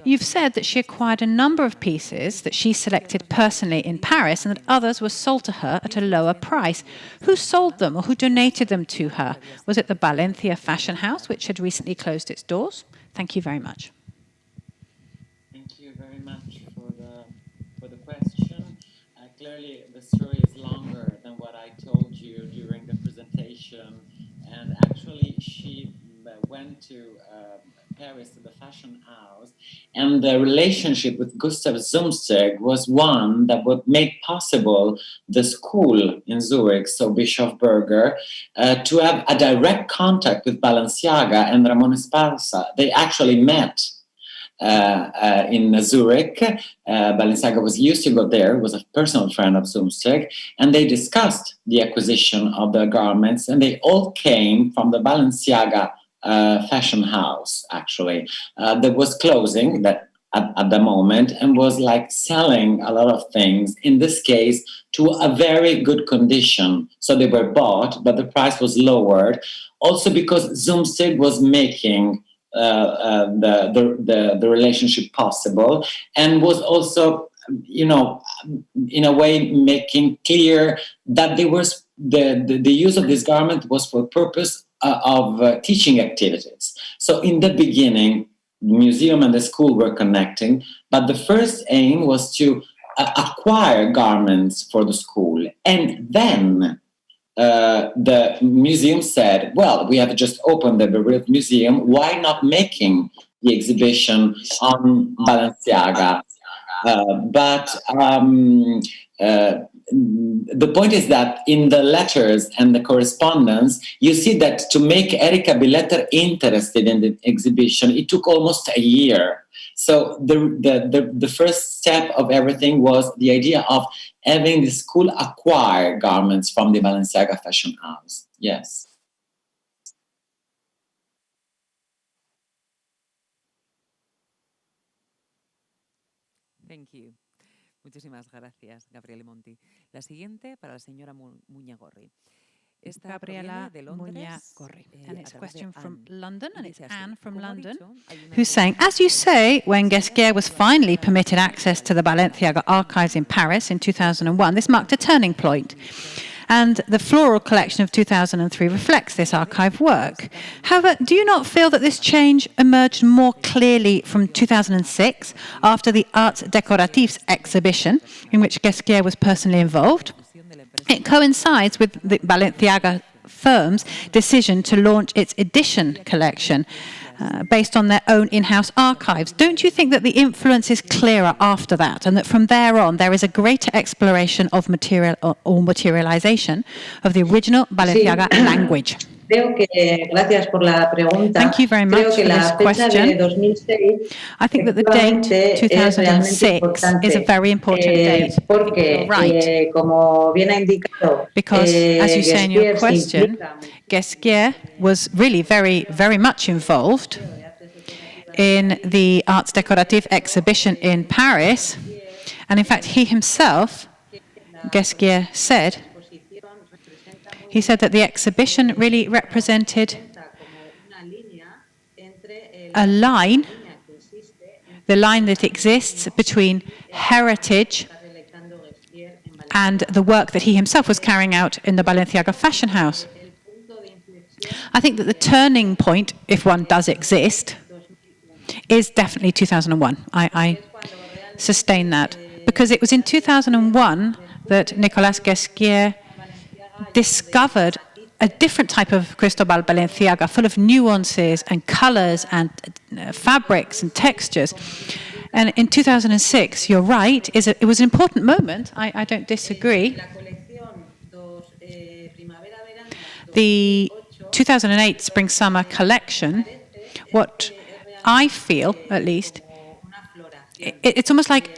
You've said that she acquired a number of pieces that she selected personally in Paris and that others were sold to her at a lower price. Who sold them or who donated them to her? Was it the Balencia Fashion House, which had recently closed its doors? Thank you very much. Thank you very much for the question. Clearly, the story is longer than what I told you during the presentation. And actually, she went to Paris to the fashion house, and the relationship with Gustav Zumsteeg was one that would make possible the school in Zurich, so Bischofberger, to have a direct contact with Balenciaga and Ramon Esparza. They actually met in Zurich. Balenciaga was used to go there, was a personal friend of Zumsteeg, and they discussed the acquisition of the garments, and they all came from the Balenciaga fashion house, actually, that was closing that at the moment and was like selling a lot of things, in this case, to a very good condition. So they were bought, but the price was lowered. Also because Zumsteeg was making the relationship possible and was also, you know, in a way making clear that they were the use of this garment was for purpose of teaching activities. So in the beginning, the museum and the school were connecting, but the first aim was to acquire garments for the school And then the museum said, well, we have just opened the Beirut Museum. Why not making the exhibition on Balenciaga? The point is that in the letters and the correspondence, you see that to make Erika Billetter interested in the exhibition, it took almost a year. So the first step of everything was the idea of having the school acquire garments from the Balenciaga fashion house. Yes. Thank you. Muchísimas gracias, Gabriele Monti. La siguiente para la señora Muñagorri. Gabriela Muñagorri. And it's a question from London, and it's Anne from London, who's who's saying, as you say, when Guesquière was finally permitted access to the Balenciaga archives in Paris in 2001, this marked a turning point. And the floral collection of 2003 reflects this archive work. However, do you not feel that this change emerged more clearly from 2006 after the Arts Décoratifs exhibition, in which Guesquière was personally involved? It coincides with the Balenciaga firm's decision to launch its edition collection based on their own in-house archives. Don't you think that the influence is clearer after that, and that from there on there is a greater exploration of material or materialization of the original Balenciaga language? Gracias por la pregunta. Thank you very much for this question. I think that the date 2006 is a very important date. You're right. Because, as you say in your question, Guesquière was really very, very much involved in the Arts Décoratifs exhibition in Paris. And in fact, he himself, Guesquière, said that the exhibition really represented a line, the line that exists between heritage and the work that he himself was carrying out in the Balenciaga fashion house. I think that the turning point, if one does exist, is definitely 2001. I sustain that. Because it was in 2001 that Nicolas Guesquière discovered a different type of Cristobal Balenciaga, full of nuances and colors and fabrics and textures. And in 2006, you're right, it was an important moment. I don't disagree. The 2008 Spring-Summer collection, what I feel, at least, it's almost like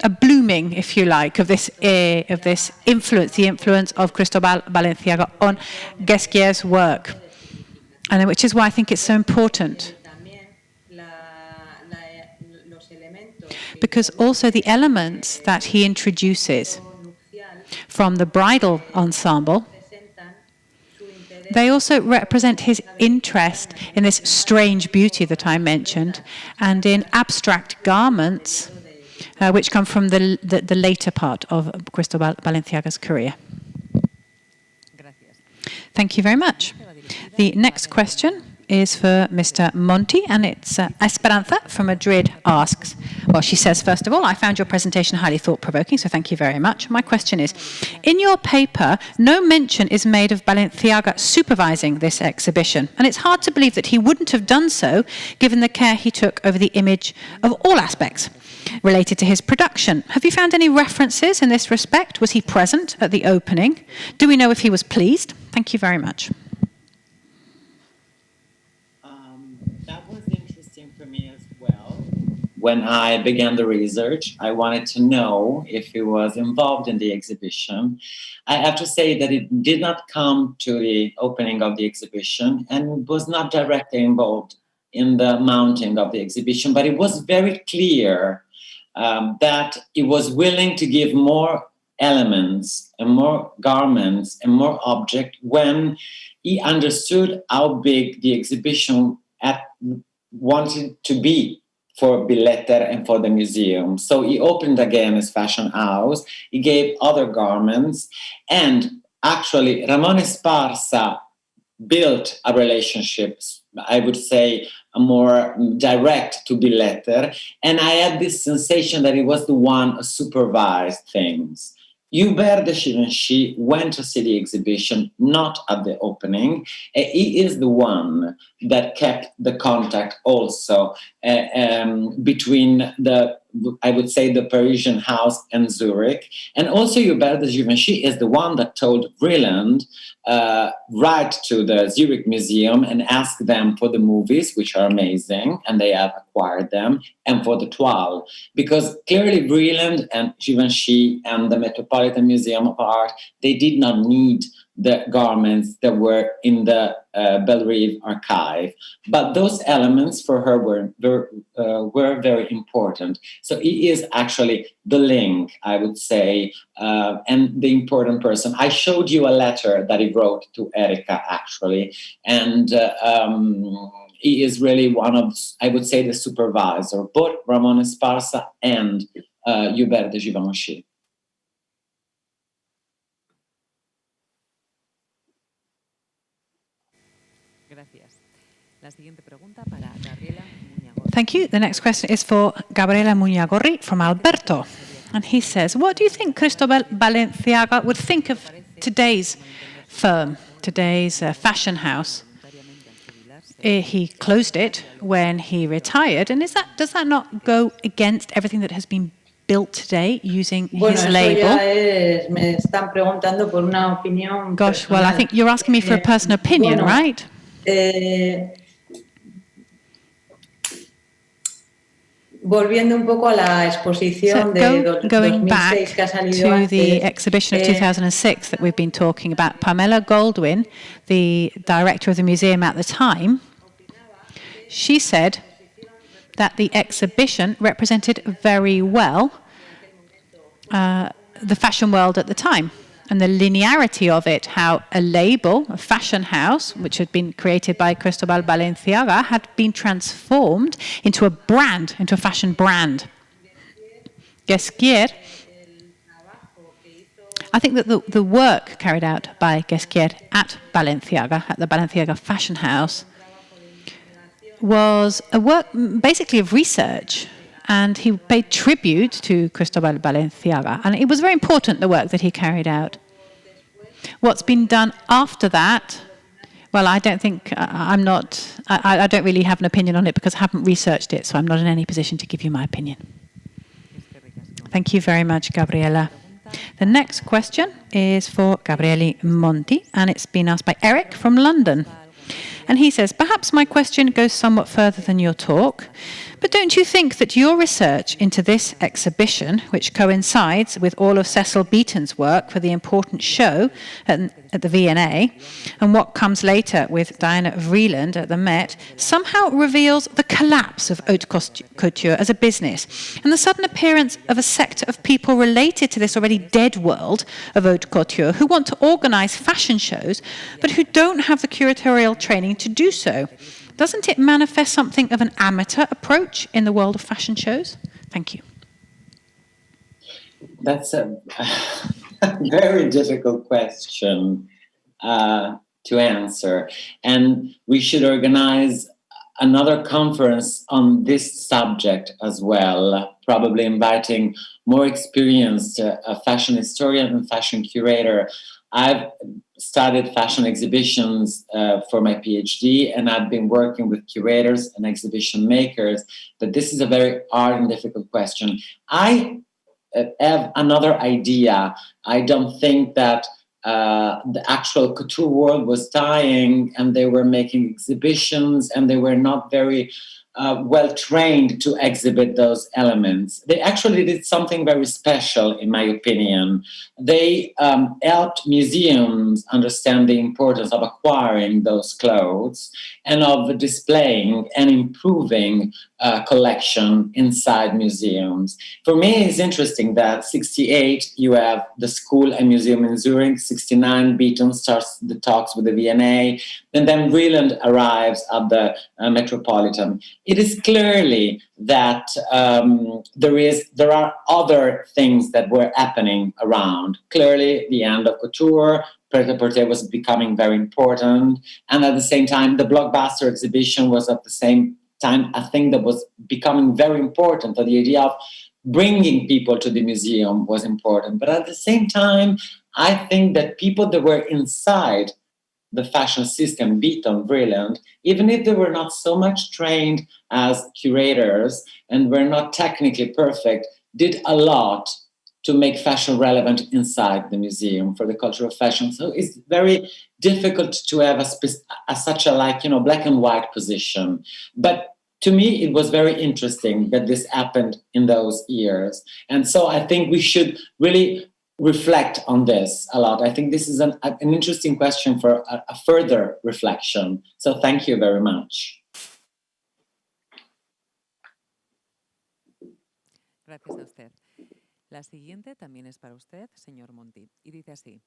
a blooming, if you like, of this influence, the influence of Cristobal Balenciaga on Guesquière's work, and which is why I think it's so important. Because also the elements that he introduces from the bridal ensemble, they also represent his interest in this strange beauty that I mentioned, and in abstract garments, which come from the later part of Cristobal Balenciaga's career. Thank you very much. The next question is for Mr. Monti, and it's Esperanza from Madrid asks, well, she says, first of all, I found your presentation highly thought-provoking, so thank you very much. My question is, in your paper, no mention is made of Balenciaga supervising this exhibition, and it's hard to believe that he wouldn't have done so, given the care he took over the image of all aspects related to his production. Have you found any references in this respect? Was he present at the opening? Do we know if he was pleased? Thank you very much. That was interesting for me as well. When I began the research, I wanted to know if he was involved in the exhibition. I have to say that it did not come to the opening of the exhibition and was not directly involved in the mounting of the exhibition, but it was very clear that he was willing to give more elements and more garments and more objects when he understood how big the exhibition wanted to be for Billetter and for the museum. So he opened again his fashion house, he gave other garments, and actually Ramon Esparza built a relationship, I would say, a more direct to Billetter, and I had this sensation that he was the one who supervised things. Hubert de Givenchy went to see the exhibition, not at the opening. He is the one that kept the contact also between I would say, the Parisian house and Zurich. And also Hubert de Givenchy is the one that told Vreeland, write to the Zurich Museum and ask them for the movies, which are amazing, and they have acquired them, and for the toile. Because clearly Vreeland and Givenchy and the Metropolitan Museum of Art, they did not need the garments that were in the Bellerive archive. But those elements for her were very important. So he is actually the link, I would say, and the important person. I showed you a letter that he wrote to Erika, actually, and he is really one of, I would say, the supervisor, both Ramon Esparza and Hubert de Givenchy. Thank you. The next question is for Gabriela Muñagorri from Alberto. And he says, what do you think Cristobal Balenciaga would think of today's firm, today's fashion house? He closed it when he retired. And does that not go against everything that has been built today using his label? Me están preguntando por una opinión Gosh, personal. well, I think you're asking me for a personal opinion, right? Volviendo un poco a la exposición de going 2006 back que ha salido to antes, the exhibition of 2006 that we've been talking about, Pamela Goldwyn, the director of the museum at the time, she said that the exhibition represented very well the fashion world at the time and the linearity of it, how a label, a fashion house, which had been created by Cristobal Balenciaga, had been transformed into a brand, into a fashion brand. Guesquier, I think that the work carried out by Guesquier at Balenciaga, at the Balenciaga fashion house, was a work basically of research. And he paid tribute to Cristobal Balenciaga. And it was very important, the work that he carried out. What's been done after that, well, I don't think, I don't really have an opinion on it because I haven't researched it, so I'm not in any position to give you my opinion. Thank you very much, Gabriela. The next question is for Gabriele Monti, and it's been asked by Eric from London. And he says, perhaps my question goes somewhat further than your talk, but don't you think that your research into this exhibition, which coincides with all of Cecil Beaton's work for the important show at the V&A, and what comes later with Diana Vreeland at the Met, somehow reveals the collapse of haute couture as a business, and the sudden appearance of a sector of people related to this already dead world of haute couture who want to organize fashion shows, but who don't have the curatorial training to do so? Doesn't it manifest something of an amateur approach in the world of fashion shows? Thank you. That's a very difficult question to answer. And we should organize another conference on this subject as well, probably inviting more experienced fashion historian and fashion curator. I've studied fashion exhibitions for my PhD, and I've been working with curators and exhibition makers, but this is a very hard and difficult question. I have another idea. I don't think that the actual couture world was dying and they were making exhibitions and they were not very well trained to exhibit those elements. They actually did something very special, in my opinion. They helped museums understand the importance of acquiring those clothes and of displaying and improving collection inside museums. For me, it's interesting that 68, you have the school and museum in Zurich. 69, Beaton starts the talks with the V&A. And then Vreeland arrives at the Metropolitan. It is clearly that there are other things that were happening around. Clearly, the end of couture, Pret-a-Porter was becoming very important. And at the same time, the Blockbuster exhibition was at the same time a thing that was becoming very important. So the idea of bringing people to the museum was important. But at the same time, I think that people that were inside the fashion system, Beaton, Brilliant, even if they were not so much trained as curators and were not technically perfect, did a lot to make fashion relevant inside the museum for the culture of fashion. So it's very difficult to have such a black and white position. But to me, it was very interesting that this happened in those years. And so I think we should really reflect on this a lot. I think this is an interesting question for a further reflection. So thank you very much. Gracias a usted. La siguiente también es para usted, señor Monti, y dice así.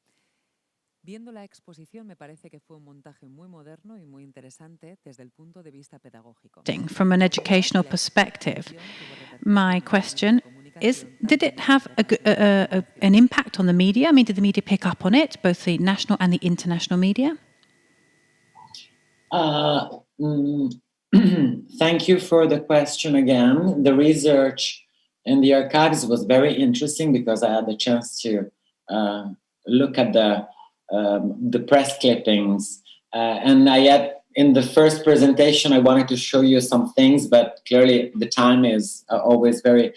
Viendo la exposición, me parece que fue un montaje muy moderno y muy interesante desde el punto de vista pedagógico. From an educational perspective, my question is, did it have an impact on the media? I mean, did the media pick up on it, both the national and the international media? Thank you for the question again. The research in the archives was very interesting because I had the chance to look at the press clippings. And I had, in the first presentation, I wanted to show you some things, but clearly the time is always very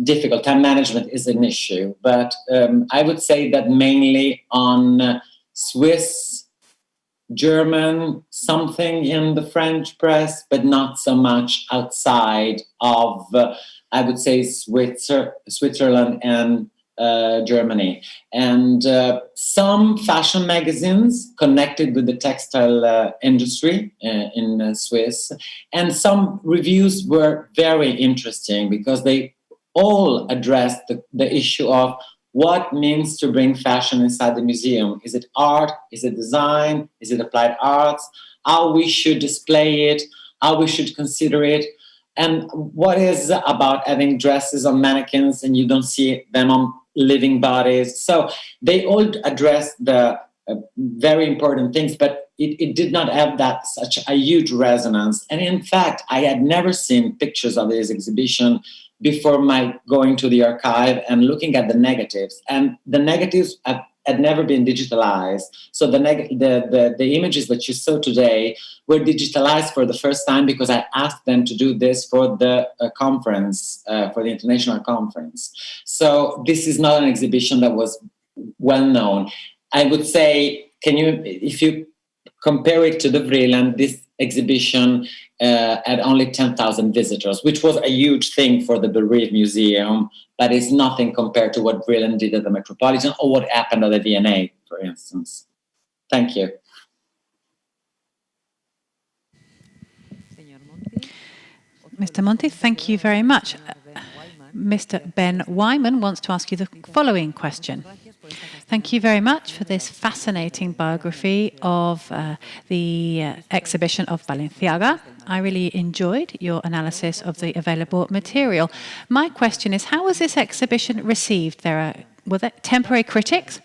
difficult. Time management is an issue. But I would say that mainly on Swiss, German, something in the French press, but not so much outside of, I would say, Switzerland and Germany. And some fashion magazines connected with the textile industry in Swiss. And some reviews were very interesting because they all addressed the issue of what means to bring fashion inside the museum. Is it art? Is it design? Is it applied arts? How we should display it? How we should consider it? And what is about having dresses on mannequins and you don't see them on living bodies? So they all addressed the very important things, but it did not have such a huge resonance. And in fact, I had never seen pictures of this exhibition before my going to the archive and looking at the negatives. And the negatives had never been digitalized. So the images that you saw today were digitalized for the first time because I asked them to do this for the conference, for the international conference. So this is not an exhibition that was well known. I would say, if you compare it to the Vreeland, this exhibition had only 10,000 visitors, which was a huge thing for the Bereaved Museum, but it's nothing compared to what Vreeland did at the Metropolitan or what happened at the V&A, for instance. Thank you. Mr. Monti, thank you very much. Mr. Ben Wyman wants to ask you the following question. Thank you very much for this fascinating biography of the exhibition of Balenciaga. I really enjoyed your analysis of the available material. My question is, how was this exhibition received? Were there temporary critics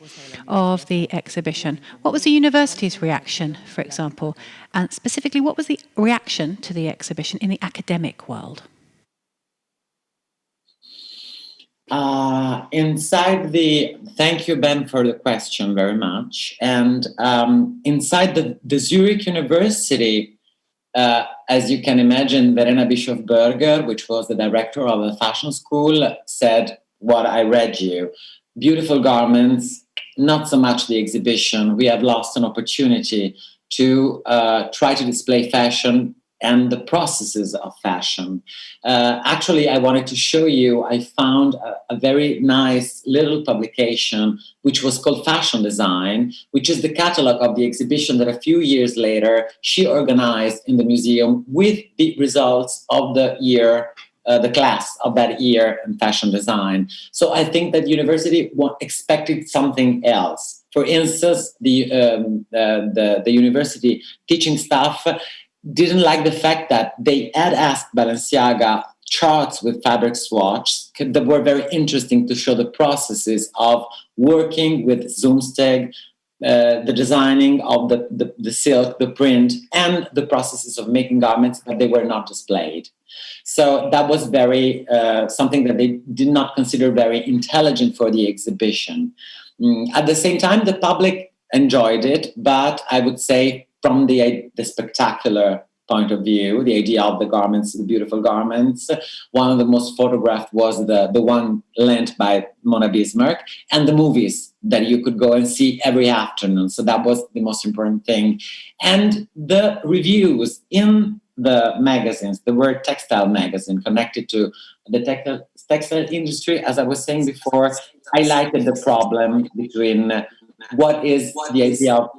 of the exhibition? What was the university's reaction, for example? And specifically, what was the reaction to the exhibition in the academic world? Thank you, Ben, for the question very much. And inside the Zurich University, as you can imagine, Verena Bischof-Berger, which was the director of the fashion school, said what I read you. Beautiful garments, not so much the exhibition. We have lost an opportunity to try to display fashion and the processes of fashion. Actually, I wanted to show you, I found a very nice little publication which was called Fashion Design, which is the catalog of the exhibition that a few years later she organized in the museum with the results of the year, the class of that year in fashion design. So I think that university expected something else. For instance, the university teaching staff didn't like the fact that they had asked Balenciaga charts with fabric swatches that were very interesting to show the processes of working with Zoomsteg, the designing of the silk, the print, and the processes of making garments, but they were not displayed. So that was very something that they did not consider very intelligent for the exhibition. At the same time, the public enjoyed it, but I would say from the spectacular point of view, the idea of the garments, the beautiful garments, one of the most photographed was the one lent by Mona Bismarck, and the movies that you could go and see every afternoon. So that was the most important thing. And the reviews in the magazines, the Word Textile magazine connected to the textile industry, as I was saying before, highlighted the problem between what is the idea of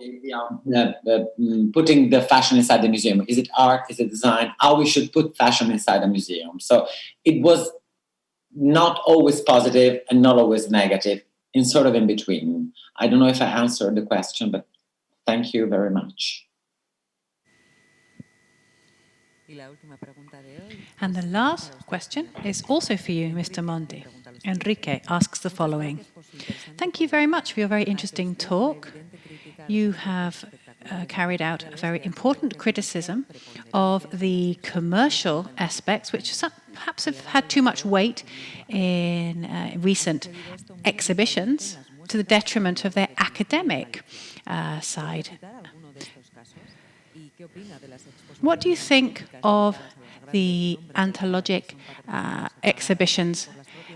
putting the fashion inside the museum. Is it art? Is it design? How we should put fashion inside a museum. So it was not always positive and not always negative, in sort of in between. I don't know if I answered the question, but thank you very much. And the last question is also for you, Mr. Monti. Enrique asks the following. Thank you very much for your very interesting talk. You have carried out a very important criticism of the commercial aspects, which perhaps have had too much weight in recent exhibitions to the detriment of their academic side. What do you think of the anthologic exhibitions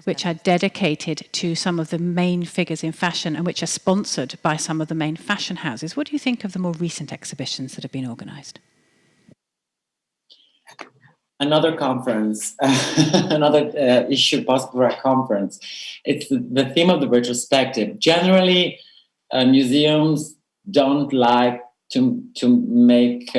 which are dedicated to some of the main figures in fashion and which are sponsored by some of the main fashion houses? What do you think of the more recent exhibitions that have been organized? Another conference, another issue possible for a conference. It's the theme of the retrospective. Generally, museums don't like to make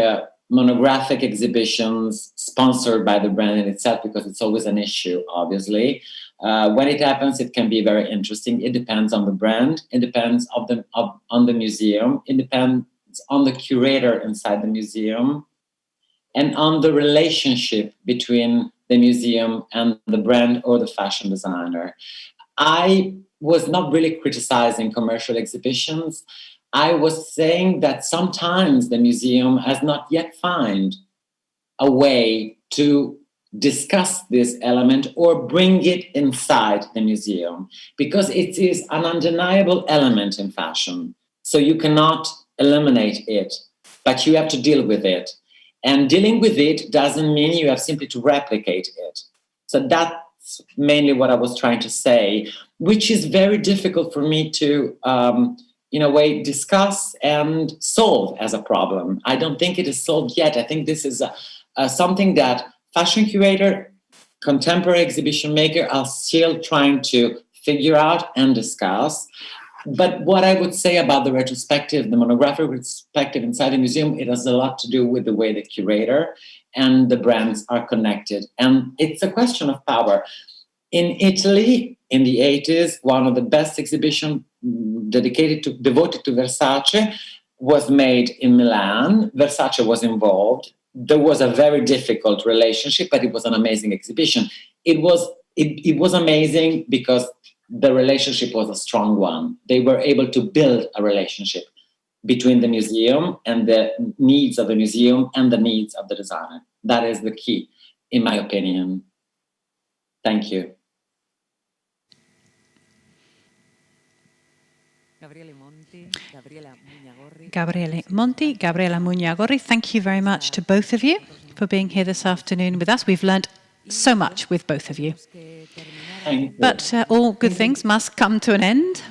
monographic exhibitions sponsored by the brand in itself because it's always an issue, obviously. When it happens, it can be very interesting. It depends on the brand. It depends on the museum. It depends on the curator inside the museum and on the relationship between the museum and the brand or the fashion designer. I was not really criticizing commercial exhibitions. I was saying that sometimes the museum has not yet found a way to discuss this element or bring it inside the museum, because it is an undeniable element in fashion. So you cannot eliminate it, but you have to deal with it. And dealing with it doesn't mean you have simply to replicate it. So that's mainly what I was trying to say, which is very difficult for me to, in a way, discuss and solve as a problem. I don't think it is solved yet. I think this is something that fashion curator, contemporary exhibition maker are still trying to figure out and discuss. But what I would say about the retrospective, the monographic retrospective inside the museum, it has a lot to do with the way the curator and the brands are connected. And it's a question of power. In Italy, in the 80s, one of the best exhibitions devoted to Versace was made in Milan. Versace was involved. There was a very difficult relationship, but it was an amazing exhibition. It was amazing because the relationship was a strong one. They were able to build a relationship between the museum and the needs of the museum and the needs of the designer. That is the key, in my opinion. Thank you. Gabriele Monti, Gabriela Mugnagorri, thank you very much to both of you for being here this afternoon with us. We've learned so much with both of you. But all good things must come to an end.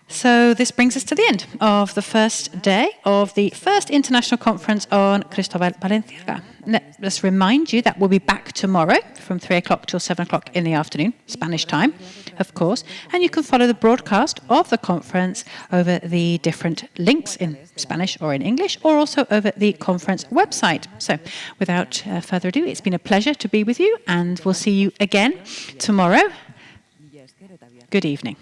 So this brings us to the end of the first day of the first international conference on Cristóbal Balenciaga. Let's remind you that we'll be back tomorrow from 3 o'clock till 7 o'clock in the afternoon, Spanish time, of course. And you can follow the broadcast of the conference over the different links in Spanish or in English, or also over the conference website. So without further ado, it's been a pleasure to be with you, and we'll see you again tomorrow. Good evening.